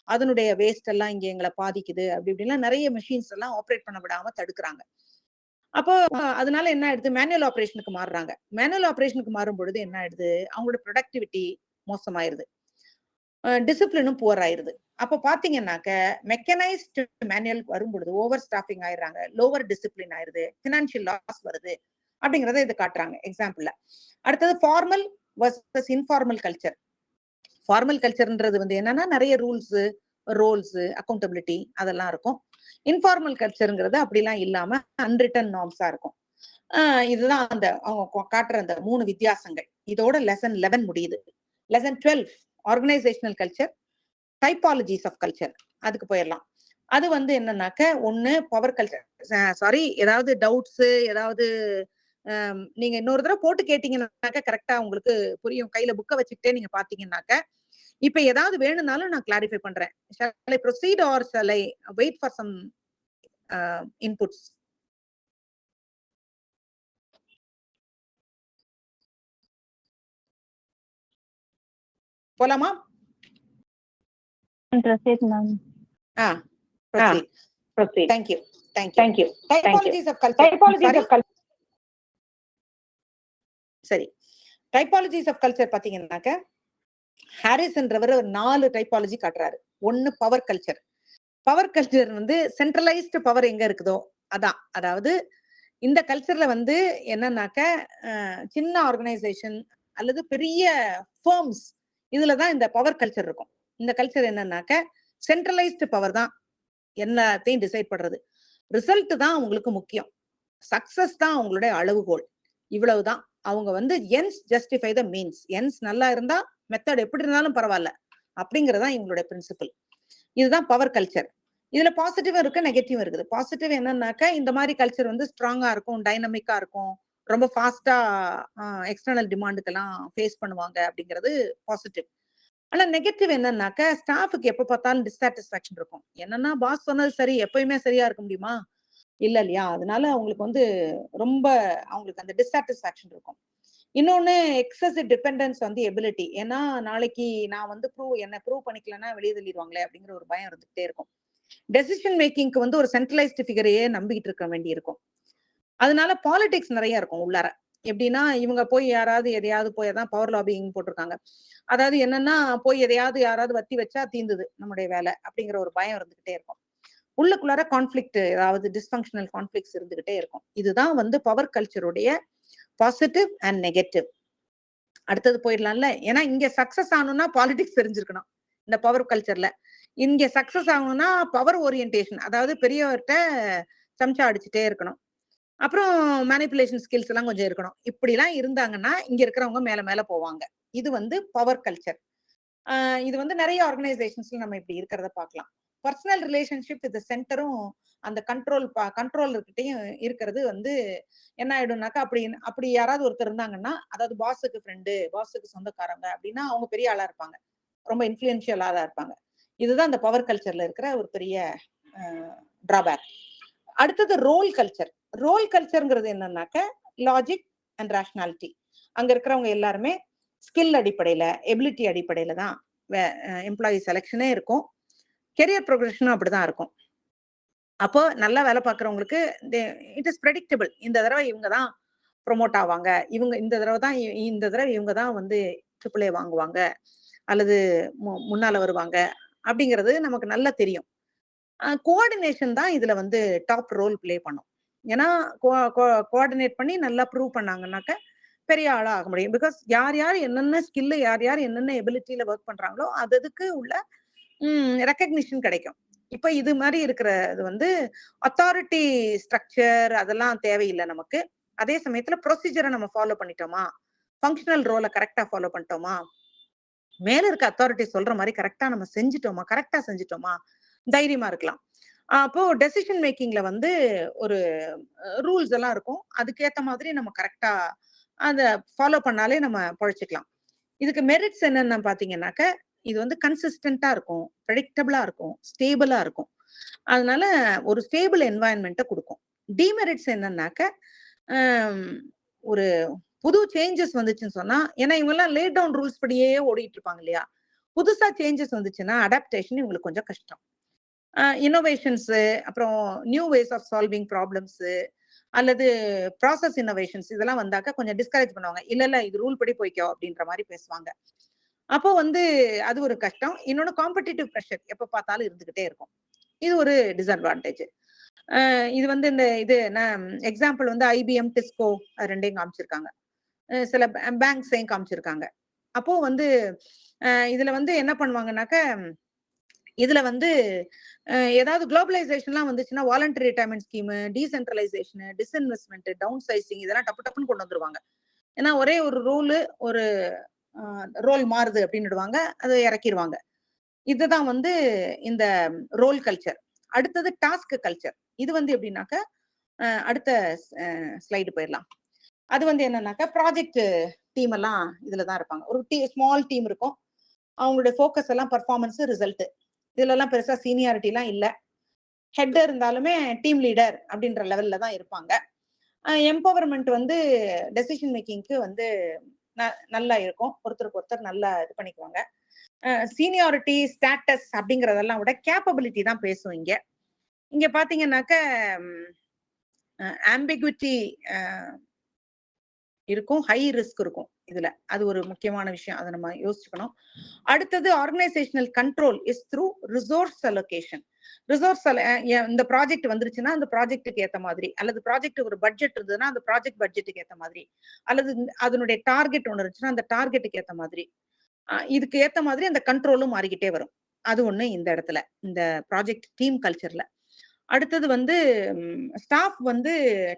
அதனுடைய வேஸ்ட் எல்லாம் இங்க எங்களை பாதிக்குது. அப்படி இப்படிலாம் நிறைய மிஷின்ஸ் எல்லாம் ஆப்ரேட் பண்ண விடாம தடுக்கிறாங்க. அப்போ அதனால என்ன ஆயிடுது மேனுவல் ஆப்பரேஷனுக்கு மாறுறாங்க. மேனுவல் ஆப்பரேஷனுக்கு மாறும் பொழுது என்ன ஆயிடுது அவங்களோட ப்ரொடக்டிவிட்டி மோசமாயிருது. டிசிப்ளினும் புவர் ஆயிருது. அப்ப பாத்தீங்கன்னாக்க மெக்கனைஸ்ட் மேனுவல் வரும்பொழுது ஓவர் ஸ்டாஃபிங் ஆயிடுறாங்க, லோவர் டிசிப்ளின் ஆயிருது, பினான்சியல் லாஸ் வருது அப்படிங்கறத இது காட்டுறாங்க எக்ஸாம்பிள்ல. அடுத்தது formal versus informal culture. Formal கல்ச்சர்ன்றது வந்து என்னன்னா நிறைய ரூல்ஸ், ரோல்ஸ், அக்கௌண்டபிலிட்டி அதெல்லாம் இருக்கும். இன்ஃபார்மல் கல்ச்சருங்கிறது அப்படிலாம் இல்லாம அன்ரிட்டன் நார்ம்ஸா இருக்கும். இதுதான் அந்த அவங்க காட்டுற அந்த 3 வித்தியாசங்கள். இதோட லெசன் 11 முடியுது. Lesson 12 organisational culture, typologies of culture. அதுக்கு போயிடலாம். அது வந்து என்னன்னாக்க ஒண்ணு பவர் கல்ச்சர். ஏதாவது டவுட்ஸ் ஏதாவது நீங்க இன்னொரு தடவை போட்டு கேட்டீங்கன்னாக்க கரெக்டா உங்களுக்கு புரியும். கையில புக்கை வச்சுக்கிட்டே நீங்க பாத்தீங்கன்னாக்க இப்ப ஏதாவது வேணும்னாலும் நான் கிளாரிஃபை பண்றேன். Shall I proceed or shall I wait for some inputs? போலாமா? Proceed, ma'am. Proceed. Thank you. Typologies of culture. சரி. டைப்பாலஜிஸ் ஆஃப் கல்ச்சர் பாத்தீங்கன்னாக்க ஹாரிஸ்ன்றவர் ஒரு 4 டைப்பாலஜி காட்டுறாரு. ஒன்னு பவர் கல்ச்சர். பவர் கல்ச்சர் வந்து சென்ட்ரலைஸ்டு பவர் எங்க இருக்குதோ அதான். அதாவது இந்த கல்ச்சர்ல வந்து என்னன்னாக்க சின்ன ஆர்கனைசேஷன் அல்லது பெரிய ஃபர்ம்ஸ் இதுலதான் இந்த பவர் கல்ச்சர் இருக்கும். இந்த கல்ச்சர் என்னன்னாக்க சென்ட்ரலைஸ்டு பவர் தான் எல்லாத்தையும் டிசைட் பண்றது. ரிசல்ட் தான் உங்களுக்கு முக்கியம். சக்சஸ் தான் அவங்களுடைய அளவுகோல். இவ்வளவுதான். அவங்க வந்து ends justify the means. Ends நல்லா இருந்தா மெத்தட் எப்படி இருந்தாலும் பரவாயில்ல அப்படிங்கறதான் இவங்களுடைய பிரின்சிபல். இதுதான் பவர் கல்ச்சர். இதுல பாசிட்டிவ் இருக்கு, நெகட்டிவ் இருக்குது. பாசிட்டிவ் என்னன்னாக்க இந்த மாதிரி கல்ச்சர் வந்து ஸ்ட்ராங்கா இருக்கும், டைனமிக்கா இருக்கும், ரொம்ப ஃபாஸ்டா எக்ஸ்டர்னல் டிமாண்டுக்கெல்லாம் ஃபேஸ் பண்ணுவாங்க அப்படிங்கிறது பாசிட்டிவ். ஆனா நெகட்டிவ் என்னன்னாக்க ஸ்டாஃபுக்கு எப்ப பார்த்தாலும் டிஸ்சாட்டிஸ்பாக்சன் இருக்கும். என்னன்னா பாஸ் சொன்னது சரி எப்பயுமே சரியா இருக்க முடியுமா? இல்ல இல்லையா? அதனால அவங்களுக்கு வந்து ரொம்ப அவங்களுக்கு அந்த டிஸ்சாட்டிஸ்பாக்சன் இருக்கும். இன்னொன்னு எக்ஸசிவ் டிபெண்டன்ஸ் வந்து எபிலிட்டி. ஏன்னா நாளைக்கு நான் வந்து என்ன ப்ரூவ் பண்ணிக்கலன்னா வெளியே தள்ளிடுவாங்களே அப்படிங்கிற ஒரு பயம் இருந்துகிட்டே இருக்கும். டெசிஷன் மேக்கிங்க்கு வந்து ஒரு சென்ட்ரலைஸ்டு ஃபிகரையே நம்பிக்கிட்டு இருக்க வேண்டி இருக்கும். அதனால பாலிடிக்ஸ் நிறைய இருக்கும் உள்ளார. எப்படின்னா இவங்க போய் யாராவது எதையாவது போய் தான் பவர் லாபிங் போட்டிருக்காங்க. அதாவது என்னன்னா போய் எதையாவது யாராவது வத்தி வச்சா தீந்துது நம்முடைய வேலை அப்படிங்கிற ஒரு பயம் இருந்துகிட்டே இருக்கும். உள்ளுக்குள்ளார கான்ஃபிளிக்ட் ஏதாவது டிஸ்ஃபங்க்ஷனல் கான்ஃபிளிக்ஸ் இருந்துகிட்டே இருக்கும். இதுதான் வந்து பவர் கல்ச்சருடைய பாசிட்டிவ் அண்ட் நெகட்டிவ். அடுத்தது போயிடலாம்ல. ஏன்னா இங்க சக்சஸ் ஆகணும்னா பாலிடிக்ஸ் தெரிஞ்சிருக்கணும். இந்த பவர் கல்ச்சர்ல இங்க சக்சஸ் ஆகணும்னா பவர் ஓரியன்டேஷன், அதாவது பெரியவர்கிட்ட சம்சா அடிச்சுட்டே இருக்கணும். அப்புறம் மேனிபுலேஷன் ஸ்கில்ஸ் எல்லாம் கொஞ்சம் இருக்கணும். இப்படி எல்லாம் இருந்தாங்கன்னா இங்க இருக்கிறவங்க மேல மேல போவாங்க. இது வந்து பவர் கல்ச்சர். இது வந்து நிறைய ஆர்கனைசேஷன்ஸ்ல நம்ம இப்படி இருக்கிறத பார்க்கலாம். பர்சனல் ரிலேஷன்ஷிப் வித் சென்டரும் அந்த கண்ட்ரோலர்கிட்டையும் இருக்கிறது வந்து என்ன ஆயிடும்னாக்கா, அப்படி யாராவது ஒருத்தர் இருந்தாங்கன்னா, அதாவது பாஸுக்கு ஃப்ரெண்டு, பாஸுக்கு சொந்தக்காரங்க அப்படின்னா அவங்க பெரிய ஆளா இருப்பாங்க. ரொம்ப இன்ஃப்ளூயன்ஷியல் ஆளா இருப்பாங்க. இதுதான் இந்த பவர் கல்ச்சர்ல இருக்கிற ஒரு பெரிய டிராபேக். அடுத்தது ரோல் கல்ச்சர். ரோல் கல்ச்சர்ங்கிறது என்னன்னாக்க லாஜிக் அண்ட் ரேஷனாலிட்டி. அங்க இருக்கிறவங்க எல்லாருமே ஸ்கில் அடிப்படையில, எபிலிட்டி அடிப்படையில தான் எம்ப்ளாயி செலெக்ஷனே இருக்கும். கெரியர் ப்ரொக்ரஷனும் அப்படிதான் இருக்கும். அப்போ நல்லா வேலை பார்க்குறவங்களுக்கு இட் இஸ் ப்ரெடிக்டபிள். இந்த தடவை இவங்க தான் ப்ரொமோட் ஆவாங்க. இந்த தடவை இவங்க தான் வந்து ட்ரிபிள் ஏ வாங்குவாங்க அல்லது முன்னால வருவாங்க அப்படிங்கிறது நமக்கு நல்லா தெரியும். கோஆர்டினேஷன் தான் இதுல வந்து டாப் ரோல் பிளே பண்ணும். ஏன்னா கோஆர்டினேட் பண்ணி நல்லா ப்ரூவ் பண்ணாங்கன்னாக்க பெரிய ஆளா ஆக முடியும். பிகாஸ் யார் யார் என்னென்ன ஸ்கில்ல யார் யார் என்னென்ன எபிலிட்டியில ஒர்க் பண்றாங்களோ அதுக்கு உள்ள ரெக்கக்னிஷன் கிடைக்கும். இப்ப இது மாதிரி இருக்கிறது வந்து அத்தாரிட்டி ஸ்ட்ரக்சர் அதெல்லாம் தேவையில்லை நமக்கு. அதே சமயத்துல ப்ரொசீஜரை நம்ம ஃபாலோ பண்ணிட்டோமா, ஃபங்க்ஷனல் ரோலை கரெக்டா ஃபாலோ பண்ணிட்டோமா, மேல இருக்க அத்தாரிட்டி சொல்ற மாதிரி கரெக்டா நம்ம செஞ்சுட்டோமா, கரெக்டா செஞ்சுட்டோமா, தைரியமா இருக்கலாம். அப்போ டெசிஷன் மேக்கிங்ல வந்து ஒரு ரூல்ஸ் எல்லாம் இருக்கும். அதுக்கேத்த மாதிரி நம்ம கரெக்டா அதை ஃபாலோ பண்ணாலே நம்ம பொழைச்சிக்கலாம். இதுக்கு மெரிட்ஸ் என்னன்னு பாத்தீங்கன்னாக்க, இது வந்து கன்சிஸ்டன்டா இருக்கும், ப்ரெடிக்டபிளா இருக்கும், ஸ்டேபிளா இருக்கும். அதனால ஒரு ஸ்டேபிள் என்வாயன்மெண்ட்டை கொடுக்கும். டிமெரிட்ஸ் என்னன்னாக்க, ஒரு புது சேஞ்சஸ் வந்துச்சுன்னு சொன்னா, ஏன்னா இவங்க எல்லாம் லே டவுன் ரூல்ஸ் படியே ஓடிட்டு இருப்பாங்க இல்லையா. புதுசா சேஞ்சஸ் வந்துச்சுன்னா அடாப்டேஷன் இவங்களுக்கு கொஞ்சம் கஷ்டம். இன்னோவேஷன்ஸ், அப்புறம் new ways of solving problems அல்லது ப்ராசஸ் இன்னோவேஷன்ஸ் இதெல்லாம் வந்தாக்க கொஞ்சம் டிஸ்கரேஜ் பண்ணுவாங்க. இல்ல இல்ல இது ரூல் படி போய்க்கோ அப்படின்ற மாதிரி பேசுவாங்க. அப்போ வந்து அது ஒரு கஷ்டம். இன்னொன்னு காம்படிட்டிவ் ப்ரெஷர் எப்ப பார்த்தாலும் இருந்துகிட்டே இருக்கும். இது ஒரு டிஸ்அட்வான்டேஜ். இது வந்து இந்த எக்ஸாம்பிள் வந்து ஐபிஎம், டிஸ்கோ ரெண்டையும் காமிச்சிருக்காங்க. சில பேங்க்ஸையும் காமிச்சிருக்காங்க. அப்போ வந்து இதுல வந்து என்ன பண்ணுவாங்கன்னாக்க, இதுல வந்து ஏதாவது குளோபலைசேஷன்லாம் வந்துச்சுன்னா voluntary retirement scheme, decentralisation, disinvestment, downsizing இதெல்லாம் டப்புன்னு கொண்டு வந்துருவாங்க. ஏன்னா ஒரே ஒரு ஒரு ரோல் மாறுது அப்படின்னு அதை இறக்கிடுவாங்க. இதுதான் வந்து இந்த ரோல் கல்ச்சர். அடுத்தது டாஸ்க் கல்ச்சர். இது வந்து எப்படின்னாக்க, அடுத்த ஸ்லைடு போயிடலாம். அது வந்து என்னன்னாக்கா, ப்ராஜெக்ட் டீம் எல்லாம் இதுலதான் இருப்பாங்க. ஒரு ஸ்மால் டீம் இருக்கும். அவங்களுடைய ஃபோக்கஸ் எல்லாம் பர்ஃபார்மன்ஸ், ரிசல்ட். இதுல எல்லாம் பெருசா சீனியாரிட்டி எல்லாம் இல்ல. ஹெட் இருந்தாலுமே டீம் லீடர் அப்படின்ற லெவல்ல தான் இருப்பாங்க. எம்பவர்மெண்ட் வந்து டெசிஷன் மேக்கிங்க்கு வந்து நல்லா இருக்கும். ஒருத்தருக்கு ஒருத்தர் நல்லா இது பண்ணிக்குவாங்க. சீனியாரிட்டி, ஸ்டேட்டஸ் அப்படிங்கறதெல்லாம் விட கேப்பபிலிட்டி தான் பேசும் இங்க. இங்க பாத்தீங்கன்னாக்க ஆம்பிகுவிட்டி இருக்கும், ஹை ரிஸ்க் இருக்கும் இதுல. அது ஒரு முக்கியமான விஷயம், அதை நம்ம யோசிச்சுக்கணும். அடுத்தது organisational control is through resource allocation. Resource இந்த ப்ராஜெக்ட் வந்துருச்சுன்னா அந்த ப்ராஜெக்ட்டுக்கு ஏத்த மாதிரி, அல்லது ப்ராஜெக்ட் ஒரு பட்ஜெட் இருந்ததுன்னா அந்த ப்ராஜெக்ட் பட்ஜெட்டுக்கு ஏத்த மாதிரி, அல்லது அதனுடைய டார்கெட் ஒன்று இருந்துச்சுன்னா அந்த டார்கெட்டுக்கு ஏத்த மாதிரி, இதுக்கு ஏத்த மாதிரி அந்த கண்ட்ரோலும் மாறிக்கிட்டே வரும். அது ஒண்ணு இந்த இடத்துல, இந்த ப்ராஜெக்ட் டீம் கல்ச்சர்ல. அடுத்தது வந்து ஸ்டாஃப் வந்து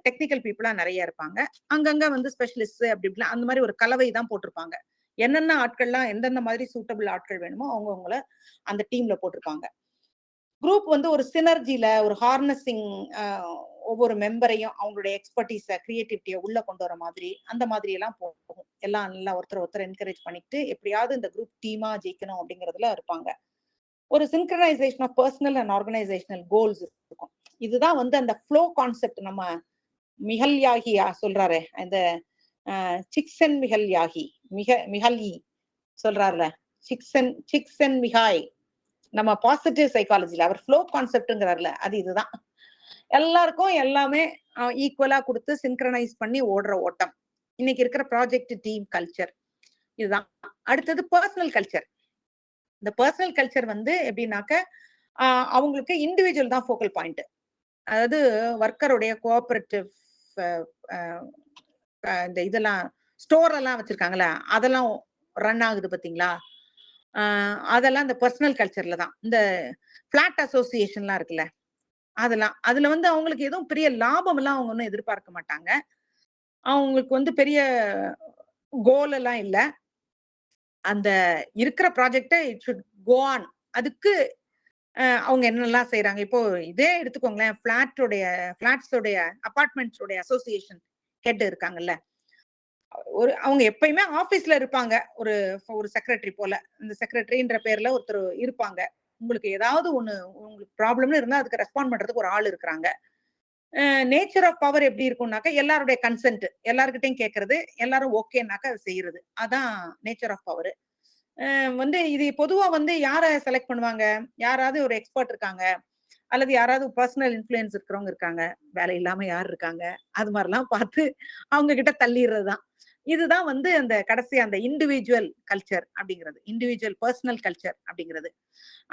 டெக்னிக்கல் பீப்புளா நிறைய இருப்பாங்க. அங்கங்க வந்து ஸ்பெஷலிஸ்ட் அப்படி இப்படிலாம் அந்த மாதிரி ஒரு கலவை தான் போட்டிருப்பாங்க. என்னென்ன ஆட்கள்லாம் எந்தெந்த மாதிரி சூட்டபிள் ஆட்கள் வேணுமோ அவங்கவுங்கள அந்த டீம்ல போட்டிருப்பாங்க. குரூப் வந்து ஒரு சினர்ஜில, ஒரு ஹார்னஸிங், ஒவ்வொரு மெம்பரையும் அவங்களுடைய எக்ஸ்பர்டீஸ, கிரியேட்டிவிட்டியை உள்ள கொண்டு வர மாதிரி, அந்த மாதிரி எல்லாம் போகும். எல்லாம் நல்லா ஒருத்தர் என்கரேஜ் பண்ணிட்டு எப்படியாவது இந்த குரூப் டீமா ஜெயிக்கணும் அப்படிங்கறதுல இருப்பாங்க. ஒரு synchronisation of personal and organisational goals இருக்கும். இதுதான் வந்து அந்த ஃப்ளோ கான்செப்ட் நம்ம மிகல் யாகியா சொல்றாரு, இந்த சிக்சன் மிகல் யாகி, மிகல்யி சொல்றாருல, சிக்சன் மிகாய், நம்ம பாசிட்டிவ் சைக்காலஜில அவர் ஃப்ளோ கான்செப்ட்ங்கிறாருல, அது இதுதான். எல்லாருக்கும் எல்லாமே ஈக்குவலா கொடுத்து சின்க்ரனைஸ் பண்ணி ஓடுற ஓட்டம் இன்னைக்கு இருக்கிற ப்ராஜெக்ட் டீம் கல்ச்சர் இதுதான். அடுத்தது பர்சனல் கல்ச்சர். இந்த பர்சனல் கல்ச்சர் வந்து எப்படின்னாக்க, அவங்களுக்கு இண்டிவிஜுவல் தான் ஃபோக்கல் பாயிண்ட். அதாவது ஒர்க்கருடைய கோஆபரேட்டிவ் இந்த இதெல்லாம் ஸ்டோர் எல்லாம் வச்சிருக்காங்களா, அதெல்லாம் ரன் ஆகுது பாத்தீங்களா, அதெல்லாம் இந்த பர்சனல் கல்ச்சர்ல தான். இந்த பிளாட் அசோசியேஷன்லாம் இருக்குல்ல, அதெல்லாம் அதுல வந்து அவங்களுக்கு எதுவும் பெரிய லாபம் எல்லாம் அவங்க ஒன்றும் எதிர்பார்க்க மாட்டாங்க. அவங்களுக்கு வந்து பெரிய கோல் எல்லாம் இல்லை. அந்த இருக்கிற ப்ராஜெக்ட இட் ஷுட் கோ ஆன். அதுக்கு அவங்க என்னெல்லாம் செய்றாங்க. இப்போ இதே எடுத்துக்கோங்களேன், ஃபிளாட்ஸோடைய அபார்ட்மெண்ட்ஸோடைய அசோசியேஷன் ஹெட் இருக்காங்கல்ல. அவங்க எப்பயுமே ஆபீஸ்ல இருப்பாங்க. ஒரு ஒரு செக்ரட்டரி போல. இந்த செக்ரட்டரின்ற பேர்ல ஒருத்தர் இருப்பாங்க. உங்களுக்கு ஏதாவது ஒண்ணு உங்களுக்கு ப்ராப்ளம்னு இருந்தா அதுக்கு ரெஸ்பாண்ட் பண்றதுக்கு ஒரு ஆள் இருக்கிறாங்க. நேச்சர் ஆஃப் பவர் எப்படி இருக்கும்னாக்கா, எல்லாருடைய கன்சென்ட் எல்லார்கிட்டயும் கேட்கறது, எல்லாரும் ஓகேனாக்கா அது செய்யறது. அதான் நேச்சர் ஆஃப் பவர். வந்து இது பொதுவா வந்து யார செலக்ட் பண்ணுவாங்க? யாராவது ஒரு எக்ஸ்பர்ட் இருக்காங்க. அல்லது யாராவது பர்சனல் இன்ஃப்ளூயன்ஸ் இருக்கிறவங்க இருக்காங்க. வேலை இல்லாம யார் இருக்காங்க? அது மாரிலாம் பார்த்து அவங்க கிட்ட தள்ளிர்றது தான். இதுதான் வந்து அந்த கடைசி அந்த இண்டிவிஜுவல் கல்ச்சர் அப்படிங்கிறது. இண்டிவிஜுவல் பர்சனல் கல்ச்சர் அப்படிங்கிறது.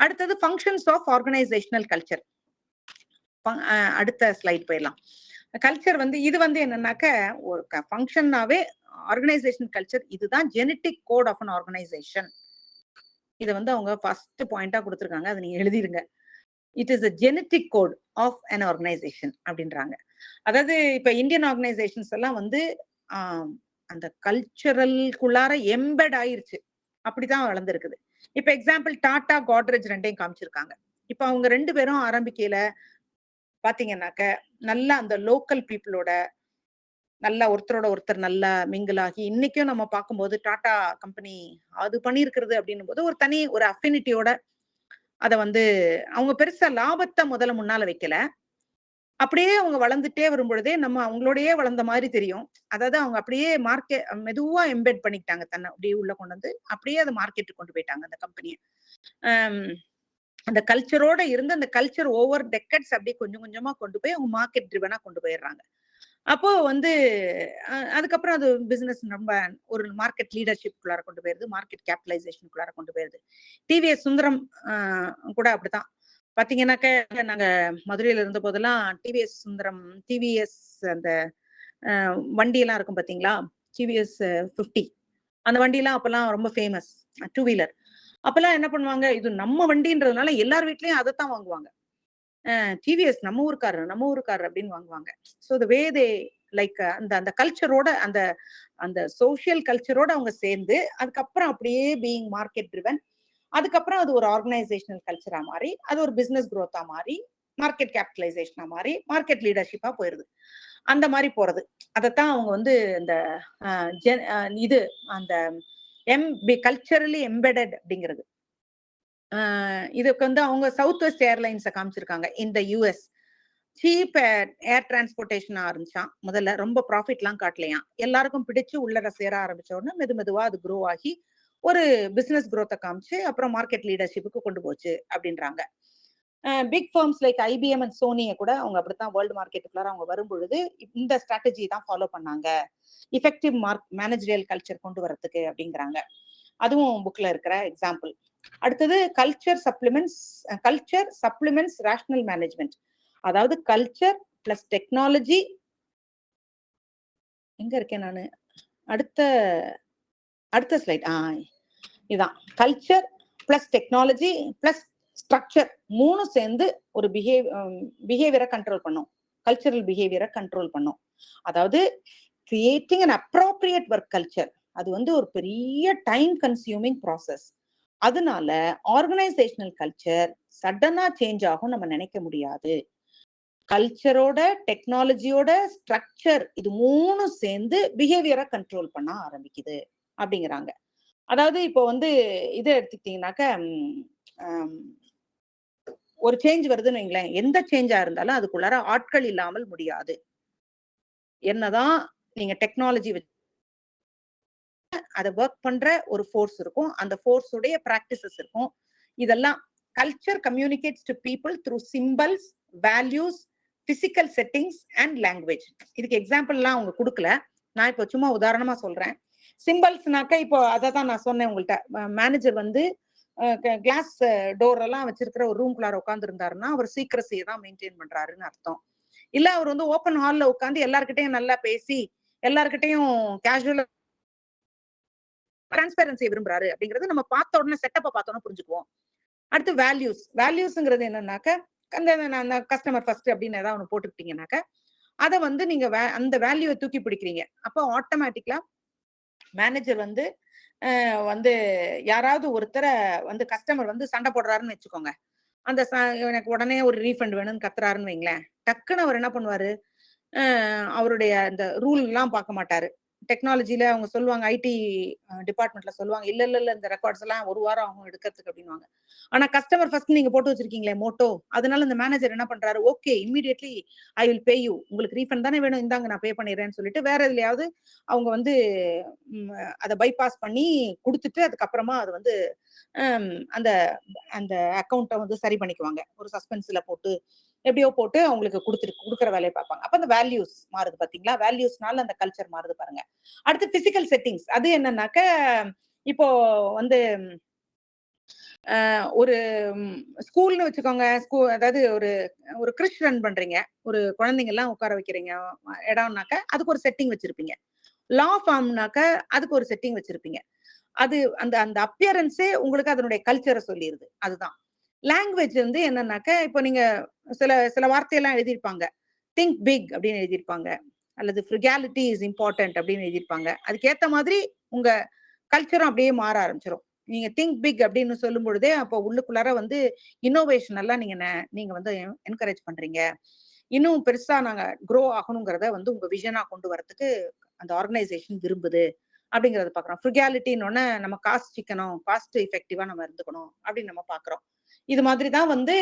அடுத்தது ஃபங்ஷன்ஸ் ஆஃப் ஆர்கனைசேஷனல் கல்ச்சர். அடுத்த ஸ்லைட் போயிடலாம். கல்ச்சர் வந்து இது வந்து என்னன்னாக்க ஒரு ஃபங்க்ஷன்னாவே ஆர்கனைசேஷன் கல்ச்சர் இதுதான் genetic code of an organisation. இதை வந்து அவங்க ஃபர்ஸ்ட் பாயிண்டா கொடுத்துருக்காங்க. அதை நீங்க எழுதிருங்க. It is a genetic code of an organisation அப்படின்றாங்க. அதாவது இப்ப இந்தியன் ஆர்கனைசேஷன்ஸ் எல்லாம் வந்து அந்த கல்ச்சரல்குள்ளார எம்பெட் ஆயிருச்சு. அப்படிதான் வளர்ந்துருக்குது. இப்ப எக்ஸாம்பிள் டாடா கோட்ரேஜ் ரெண்டையும் காமிச்சிருக்காங்க. இப்ப அவங்க 2 பேரும் ஆரம்பிக்கையில பாத்தீங்கன்னாக்க நல்லா அந்த லோக்கல் பீப்புளோட நல்லா ஒருத்தரோட ஒருத்தர் நல்லா மிங்கிள் ஆகி இன்னைக்கும் நம்ம பார்க்கும்போது டாடா கம்பெனி அது பண்ணியிருக்கிறது அப்படின்னும் போது ஒரு தனி ஒரு அஃபினிட்டியோட அத வந்து அவங்க பெருசா லாபத்தை முதல்ல முன்னால வைக்கல. அப்படியே அவங்க வளர்ந்துட்டே வரும் பொழுதே நம்ம அவங்களோடயே வளர்ந்த மாதிரி தெரியும். அதாவது அவங்க அப்படியே மெதுவா எம்பெட் பண்ணிக்கிட்டாங்க தன்னை அப்படியே உள்ள கொண்டு வந்து அப்படியே அதை மார்க்கெட்டுக்கு கொண்டு போயிட்டாங்க அந்த கம்பெனியை. அந்த கல்ச்சரோட இருந்து அந்த கல்ச்சர் ஓவர் டெக்கட்ஸ் அப்படியே கொஞ்சம் கொஞ்சமா கொண்டு போய் அவங்க மார்க்கெட் ட்ரிவனா கொண்டு போயிடுறாங்க. அப்போ வந்து அதுக்கப்புறம் அது பிசினஸ் ரொம்ப ஒரு மார்க்கெட் லீடர்ஷிப்குள்ளார கொண்டு போயிருது, மார்க்கெட் கேபிட்டலைசேஷனுக்குள்ளார கொண்டு போயிருது. டிவிஎஸ் சுந்தரம் கூட அப்படித்தான். பாத்தீங்கன்னாக்க நாங்க மதுரையில இருந்த போதெல்லாம் டிவிஎஸ் சுந்தரம், டிவிஎஸ் அந்த வண்டி எல்லாம் இருக்கும் பாத்தீங்களா, டிவிஎஸ் 50 அந்த வண்டி எல்லாம் அப்பெல்லாம் ரொம்ப ஃபேமஸ், 2 வீலர். அப்பெல்லாம் என்ன பண்ணுவாங்க, இது நம்ம வண்டின்றதுனால எல்லார் வீட்லயும் அதைத்தான் வாங்குவாங்க. டிவிஎஸ் நம்ம ஊருக்காரர் அப்படின்னு வாங்குவாங்க. So the way they like அந்த அந்த கல்ச்சரோட அந்த அந்த சோசியல் கல்ச்சரோட அவங்க சேர்ந்து அதுக்கப்புறம் அப்படியே பீயிங் மார்க்கெட் ட்ரிவன், அதுக்கப்புறம் அது ஒரு ஆர்கனைசேஷனல் கல்ச்சரா மாறி அது ஒரு பிசினஸ் குரோத்தா மாறி மார்க்கெட் கேபிட்டலைசேஷனா மாறி மார்க்கெட் லீடர்ஷிப்பா போயிருது. அந்த மாதிரி போறது அதைத்தான் அவங்க வந்து இந்த இது அந்த கல்ச்சரலி எம்பெடட் அப்படிங்கிறது. இதுக்கு வந்து அவங்க சவுத் வெஸ்ட் ஏர்லைன்ஸை காமிச்சிருக்காங்க. இந்த யூஎஸ் சீப் ஏர் டிரான்ஸ்போர்டேஷன் ஆரம்பிச்சான். முதல்ல ரொம்ப ப்ராஃபிட்லாம் காட்டலையாம். எல்லாருக்கும் பிடிச்சு உள்ளர சேர ஆரம்பிச்ச உடனே மெதுவா அது க்ரோ ஆகி ஒரு பிசினஸ் குரோத்தை காமிச்சு அப்புறம் மார்க்கெட் லீடர்ஷிப்புக்கு கொண்டு போச்சு அப்படின்றாங்க. Big firms like IBM and சோனியை கூட அவங்க அப்படித்தான் வேர்ல்டு மார்க்கெட்டுக்குள்ளார அவங்க வரும் பொழுது இந்த ஸ்ட்ராட்டஜி தான் ஃபாலோ பண்ணாங்க, இஃபெக்டிவ் மேனேஜரியல் கல்ச்சர் கொண்டு வரதுக்கு அப்படிங்கிறாங்க. அதுவும் புக்ல இருக்கிற எக்ஸாம்பிள். அடுத்தது கல்ச்சர் சப்ளிமெண்ட்ஸ் ரேஷனல் மேனேஜ்மெண்ட். அதாவது கல்ச்சர் பிளஸ் டெக்னாலஜி. எங்க இருக்கேன் நானு, அடுத்த ஸ்லைட். இதான் culture plus technology plus structure மூணும் சேர்ந்து ஒரு பிஹேவியரை கண்ட்ரோல் பண்ணும், கல்ச்சரல் பிஹேவியரை கண்ட்ரோல் பண்ணும். அதாவது creating an appropriate work culture அது வந்து ஒரு பெரிய டைம் கன்சியூமிங் ப்ராசஸ். அதனால ஆர்கனைசேஷனல் கல்ச்சர் சடனா சேஞ்ச் ஆகும் நம்ம நினைக்க முடியாது. கல்ச்சரோட டெக்னாலஜியோட ஸ்ட்ரக்சர் இது மூணும் சேர்ந்து பிஹேவியரை கண்ட்ரோல் பண்ண ஆரம்பிக்குது அப்படிங்கிறாங்க. அதாவது இப்போ வந்து இதை எடுத்துக்கிட்டீங்கன்னாக்க ஒரு சேஞ்ச் வருதுன்னு வைங்களேன், எந்த சேஞ்சா இருந்தாலும் அதுக்குள்ளார ஆட்கள் இல்லாமல் முடியாது. என்னதான் நீங்க டெக்னாலஜி அதை ஒர்க் பண்ற ஒரு ஃபோர்ஸ் இருக்கும், அந்த ஃபோர்ஸுடைய பிராக்டிசஸ் இருக்கும். இதெல்லாம் culture communicates to people through symbols, values, physical settings and language. இதுக்கு எக்ஸாம்பிள்லாம் அவங்க கொடுக்கல, நான் இப்போ சும்மா உதாரணமா சொல்றேன். சிம்பல்ஸ்னாக்க இப்போ அதை தான் நான் சொன்னேன் உங்கள்கிட்ட. மேனேஜர் வந்து கிளாஸ் டோர் எல்லாம் வச்சிருக்கிற ஒரு ரூம்குள்ளார உட்கார்ந்து இருந்தாருன்னா அவர் சீக்கிரசியை தான் மெயின்டைன் பண்றாருன்னு அர்த்தம். இல்ல அவர் வந்து ஓப்பன் ஹால்ல உட்காந்து எல்லார்கிட்டையும் நல்லா பேசி எல்லார்கிட்டையும் கேஷுவலா டிரான்ஸ்பரன்சி விரும்புறாரு அப்படிங்கிறது நம்ம பார்த்த உடனே செட்டப்பை பார்த்தோன்னா புரிஞ்சுக்குவோம். அடுத்து வேல்யூஸ்ங்கிறது என்னன்னாக்க அந்த கஸ்டமர் ஃபர்ஸ்ட் அப்படின்னு ஏதாவது ஒன்று போட்டுக்கிட்டீங்கன்னாக்க அதை வந்து நீங்க அந்த வேல்யூவை தூக்கி பிடிக்கிறீங்க. அப்போ ஆட்டோமேட்டிக்கலா மேனேஜர் வந்து வந்து யாராவது ஒருத்தரை வந்து கஸ்டமர் வந்து சண்டை போடுறாருன்னு வச்சுக்கோங்க. அந்த எனக்கு உடனே ஒரு ரீஃபண்ட் வேணும்னு கத்துறாருன்னு வைங்களேன். டக்குன்னு அவர் என்ன பண்ணுவாரு, அவருடைய அந்த ரூல்லாம் பார்க்க மாட்டாரு. டெக்னாலஜில அவங்க சொல்லுவாங்க, ஐடி டிபார்ட்மெண்ட்ல சொல்லுவாங்க, இல்ல இல்ல இல்ல இந்த ரெக்கார்ட்ஸ் எல்லாம் 1 வாரம் ஆகும் எடுக்கிறதுக்கு அப்படின்னுவாங்க. ஆனா கஸ்டமர் ஃபர்ஸ்ட் நீங்க போட்டு வச்சிருக்கீங்களே மோட்டோ, அதனால இந்த மேனேஜர் என்ன பண்றாரு, okay immediately I will pay you. உங்களுக்கு ரீஃபண்ட் தானே வேணும், இந்தாங்க நான் பே பண்ணிடுறேன்னு சொல்லிட்டு வேற எதுலயாவது அவங்க வந்து அத பைபாஸ் பண்ணி குடுத்துட்டு அதுக்கப்புறமா அது வந்து அந்த அந்த அக்கவுண்ட்ட வந்து சரி பண்ணிக்குவாங்க. ஒரு சஸ்பென்ஸ்ல போட்டு எப்படியோ போட்டு அவங்களுக்கு குடுக்குற வேலையை பார்ப்பாங்க. அப்ப அந்த வேல்யூஸ் மாறுது பாத்தீங்களா? வேல்யூஸ்னால அந்த கல்ச்சர் மாறுது பாருங்க. அடுத்து பிசிக்கல் செட்டிங்ஸ். அது என்னன்னாக்க, இப்போ வந்து ஒரு ஸ்கூல்னு வச்சுக்கோங்க. அதாவது ஒரு ஒரு கிருஷ் ரன் பண்றீங்க. ஒரு குழந்தைங்க எல்லாம் உட்கார வைக்கிறீங்க இடம்னாக்க, அதுக்கு ஒரு செட்டிங் வச்சிருப்பீங்க. லா ஃபார்ம்னாக்க அதுக்கு ஒரு செட்டிங் வச்சிருப்பீங்க. அது அந்த அந்த அப்பியரன்ஸே உங்களுக்கு அதனுடைய கல்ச்சர சொல்லிருது. அதுதான். லாங்குவேஜ் வந்து என்னன்னாக்க, இப்போ நீங்க சில சில வார்த்தையெல்லாம் எழுதியிருப்பாங்க. திங்க் பிக் அப்படின்னு எழுதியிருப்பாங்க. அல்லது ஃப்ரிகாலிட்டி இஸ் இம்பார்ட்டன்ட் அப்படின்னு எழுதியிருப்பாங்க. அதுக்கேத்த மாதிரி உங்க கல்ச்சரும் அப்படியே மாற ஆரம்பிச்சிரும். நீங்க திங்க் பிக் அப்படின்னு சொல்லும் பொழுதே, அப்போ உள்ளுக்குள்ளார வந்து இன்னோவேஷன் எல்லாம் நீங்க வந்து என்கரேஜ் பண்றீங்க. இன்னும் பெருசா நாங்க குரோ ஆகணுங்கிறத வந்து உங்க விஷனா கொண்டு வரதுக்கு அந்த ஆர்கனைசேஷன் விரும்புது. அப்படிங்கிறத பார்க்குறோம். ஃப்ரிகாலிட்டின்னொன்னே நம்ம காசு சிக்கணும், காஸ்ட் எஃபெக்டிவா நம்ம இருந்துக்கணும் அப்படின்னு நம்ம பார்க்குறோம். இது மாதிரி தான் வந்து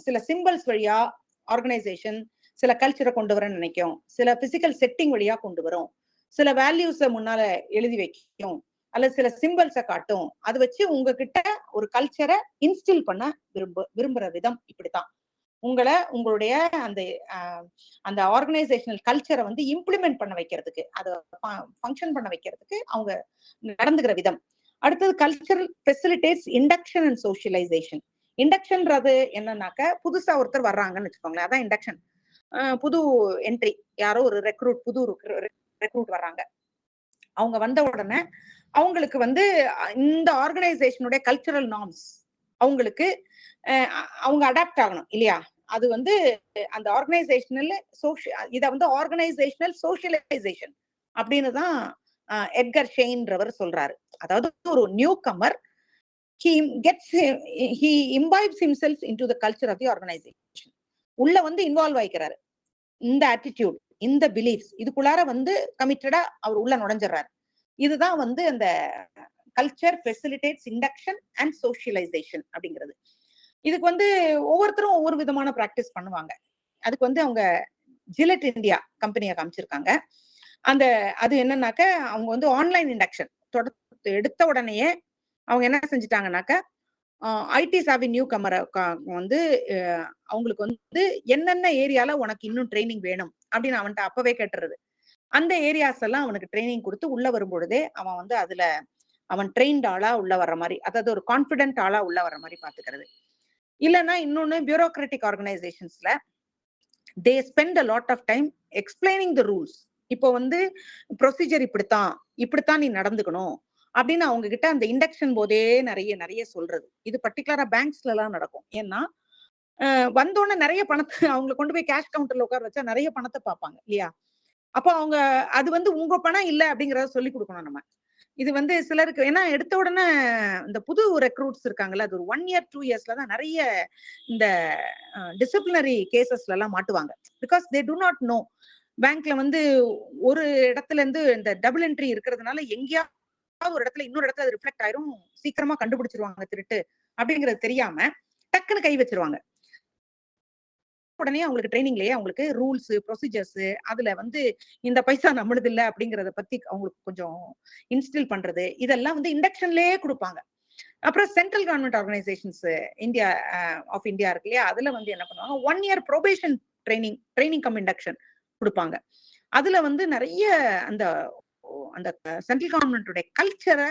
சில சிம்பல்ஸ் வழியா ஆர்கனைசேஷன் சில கல்ச்சரை கொண்டு வர நினைக்கும். சில பிசிக்கல் செட்டிங் வழியா கொண்டு வரும். சில வேல்யூஸ முன்னால எழுதி வைக்கும். அல்லது சில சிம்பல்ஸ காட்டும். அது வச்சு உங்ககிட்ட ஒரு கல்ச்சரை இன்ஸ்டில் பண்ண விரும்புற விதம் இப்படித்தான். உங்களுடைய அந்த அந்த ஆர்கனைசேஷனல் கல்ச்சரை வந்து இம்ப்ளிமெண்ட் பண்ண வைக்கிறதுக்கு, அதை ஃபங்க்ஷன் பண்ண வைக்கிறதுக்கு அவங்க நடந்துகிற விதம். அடுத்தது cultural facilitates induction and socialisation. இண்டக்ஷன்றது என்னன்னாக்க, புதுசா ஒருத்தர் வர்றாங்கன்னு வச்சுக்கோங்களேன், அதான் இண்டக்ஷன். புது என்ட்ரி, யாரோ ஒரு புது ரெக்ரூட் வர்றாங்க. அவங்க வந்த உடனே அவங்களுக்கு வந்து இந்த ஆர்கனைசேஷனுடைய கல்ச்சரல் நார்ம்ஸ் அவங்களுக்கு அவங்க அடாப்ட் ஆகணும் இல்லையா? அது வந்து அந்த ஆர்கனைசேஷனல் இத வந்து ஆர்கனைசேஷனல் சோஷியலைசேஷன் அப்படின்னு தான் எட்கர் ஷெயின்றவர் சொல்றாரு. அதாவது ஒரு new Qamar he imbibes himself into the culture of the organization. உள்ள வந்து இன்வால்வ் ஆயிக்கிறாரு. இந்த ஆட்டிடியூட், இந்த பிலீஃப்ஸ் இதுக்குள்ளார வந்து கமிட்டடா அவர் உள்ள நுழைஞ்சிடறாரு. இதுதான் வந்து அந்த culture facilitates induction and socialisation அப்படிங்கிறது. இதுக்கு வந்து ஒவ்வொருத்தரும் ஒவ்வொரு விதமான பிராக்டிஸ் பண்ணுவாங்க. அதுக்கு வந்து அவங்க ஜிலெட் இந்தியா கம்பெனியை காமிச்சிருக்காங்க. அது என்னன்னாக்க, அவங்க வந்து ஆன்லைன் இண்டக்ஷன் எடுத்த உடனேயே அவங்க என்ன செஞ்சுட்டாங்கன்னாக்க, ஐடி சாவி நியூ கமரை வந்து அவங்களுக்கு வந்து என்னென்ன ஏரியால உனக்கு இன்னும் ட்ரைனிங் வேணும் அப்படின்னு அவன்கிட்ட அப்பவே கேட்டுறது. அந்த ஏரியாஸ் எல்லாம் அவனுக்கு ட்ரைனிங் கொடுத்து உள்ள வரும்பொழுதே அவன் வந்து அதுல அவன் ட்ரெயின்ட் ஆளா உள்ள வர்ற மாதிரி, அதாவது ஒரு கான்பிடென்ட் ஆளா உள்ள வர்ற மாதிரி பாத்துக்கிறது. இல்லைன்னா இன்னொன்னு பியூரோக்ராட்டிக் ஆர்கனைசேஷன்ஸ்ல they spend a lot of time explaining the rules. இப்போ வந்து ப்ரொசீஜர் இப்படித்தான் நீ நடந்துக்கணும் அப்படின்னு அவங்க கிட்ட அந்த இண்டக்ஷன் போதே நிறைய நிறைய சொல்றது. இது பர்டிகுலரா பேங்க்ஸ்ல எல்லாம் நடக்கும். ஏன்னா வந்தோடனே நிறைய பணத்தை அவங்களை கொண்டு போய் கேஷ் கவுண்டர்ல உட்கார வச்சா நிறைய பணத்தை பார்ப்பாங்க இல்லையா? அப்போ அவங்க அது வந்து உங்க பணம் இல்லை அப்படிங்கறத சொல்லி கொடுக்கணும் நம்ம. இது வந்து சிலருக்கு ஏன்னா எடுத்த உடனே இந்த புது ரெக்ரூட்ஸ் இருக்காங்கல்ல, அது ஒரு 1 year 2 yearsல தான் நிறைய இந்த டிசிப்ளினரி கேசஸ்ல எல்லாம் மாட்டுவாங்க. Because they do not know. பேங்க்ல வந்து ஒரு இடத்துல இருந்து இந்த டபுள் என்ட்ரி இருக்கிறதுனால எங்கேயாவது ஒரு இடத்துல இன்னொரு இடத்துல அது ரிஃப்ளெக்ட் ஆயிரும், சீக்கிரமா கண்டுபிடிச்சிருவாங்க திருட்டு அப்படிங்கிறது தெரியாம டக்குன்னு கை வச்சிருவாங்க. உடனே அவங்களுக்கு ட்ரைனிங்லயே அவங்களுக்கு ரூல்ஸ் ப்ரொசீஜர்ஸ் அதுல வந்து இந்த பைசா நம்மளுது இல்ல அப்படிங்கறத பத்தி அவங்களுக்கு கொஞ்சம் இன்ஸ்டில் பண்றது, இதெல்லாம் வந்து இண்டக்ஷன்லயே கொடுப்பாங்க. அப்புறம் central government organisations India of India இருக்கு இல்லையா, அதுல வந்து என்ன பண்ணுவாங்க, 1 year probation training cum induction கொடுப்பாங்க. அதுல வந்து நிறைய அந்த அந்த சென்ட்ரல் கவர்மெண்டோட கல்ச்சரை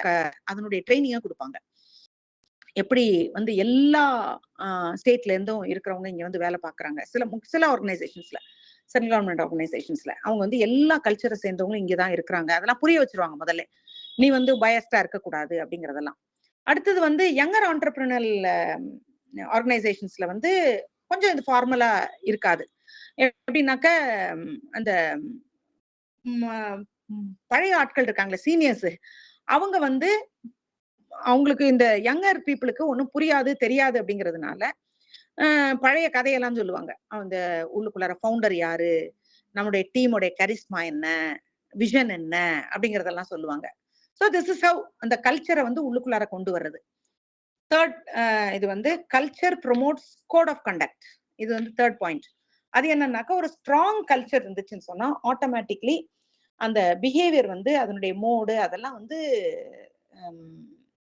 அதனுடைய ட்ரைனிங்கா கொடுப்பாங்க. எப்படி வந்து எல்லா ஸ்டேட்ல இருந்தும் இருக்கிறவங்க இங்க வந்து வேலை பார்க்கறாங்க. சில ஆர்கனைசேஷன்ஸ்ல, சென்ட்ரல் கவர்மெண்ட் ஆர்கனைசேஷன்ஸ்ல அவங்க வந்து எல்லா கல்ச்சரை சேர்ந்தவங்களும் இங்கதான் இருக்கிறாங்க. அதெல்லாம் புரிய வச்சிருவாங்க முதல்ல. நீ வந்து பயஸ்டா இருக்கக்கூடாது அப்படிங்கறதெல்லாம். அடுத்தது வந்து யங்கர் ஆண்டர்பிரினல் ஆர்கனைசேஷன்ஸ்ல வந்து கொஞ்சம் இது ஃபார்மலா இருக்காது. எப்படின்னாக்க அந்த பழைய ஆட்கள் இருக்காங்களே சீனியர்ஸ், அவங்க வந்து அவங்களுக்கு இந்த யங்கர் பீப்புளுக்கு ஒன்றும் புரியாது தெரியாது அப்படிங்கிறதுனால பழைய கதையெல்லாம் சொல்லுவாங்க. அந்த உள்ளுக்குள்ளார ஃபவுண்டர் யாரு, நம்முடைய டீமுடைய கரிஸ்மா என்ன, விஷன் என்ன அப்படிங்கறதெல்லாம் சொல்லுவாங்க. ஸோ திஸ் இஸ் ஹவ் அந்த கல்ச்சரை வந்து உள்ளுக்குள்ளார கொண்டு வர்றது. தேர்ட் இது வந்து culture promotes code of conduct. இது வந்து தேர்ட் பாயிண்ட். அது என்னன்னாக்கா ஒரு ஸ்ட்ராங் கல்ச்சர் இருந்துச்சுன்னு சொன்னா ஆட்டோமேட்டிக்லி அந்த பிஹேவியர் வந்து அதனுடைய மோடு அதெல்லாம் வந்து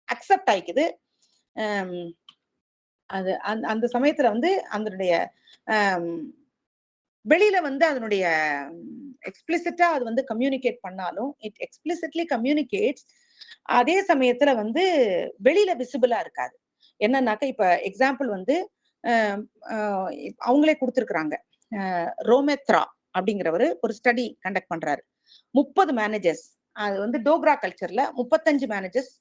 அக்செப்ட் ஆயிக்குது. அது அந்த சமயத்துல வந்து அதனுடைய வெளியில வந்து அதனுடைய எக்ஸ்பிளிசிட்டா அது வந்து கம்யூனிகேட் பண்ணாலும் இட் எக்ஸ்பிளிசிட்லி கம்யூனிகேட்ஸ். அதே சமயத்துல வந்து வெளியில விசிபிளா இருக்காது. என்னன்னாக்கா இப்ப எக்ஸாம்பிள் வந்து அவங்களே கொடுத்துருக்குறாங்க. ரோமெத்ரா அப்படிங்கிறவரு ஒரு ஸ்டடி கண்டக்ட் பண்றாரு. 30 மேனேஜர்ஸ், அது வந்து டோக்ரா கல்ச்சர்ல 35 மேனேஜர்ஸ்,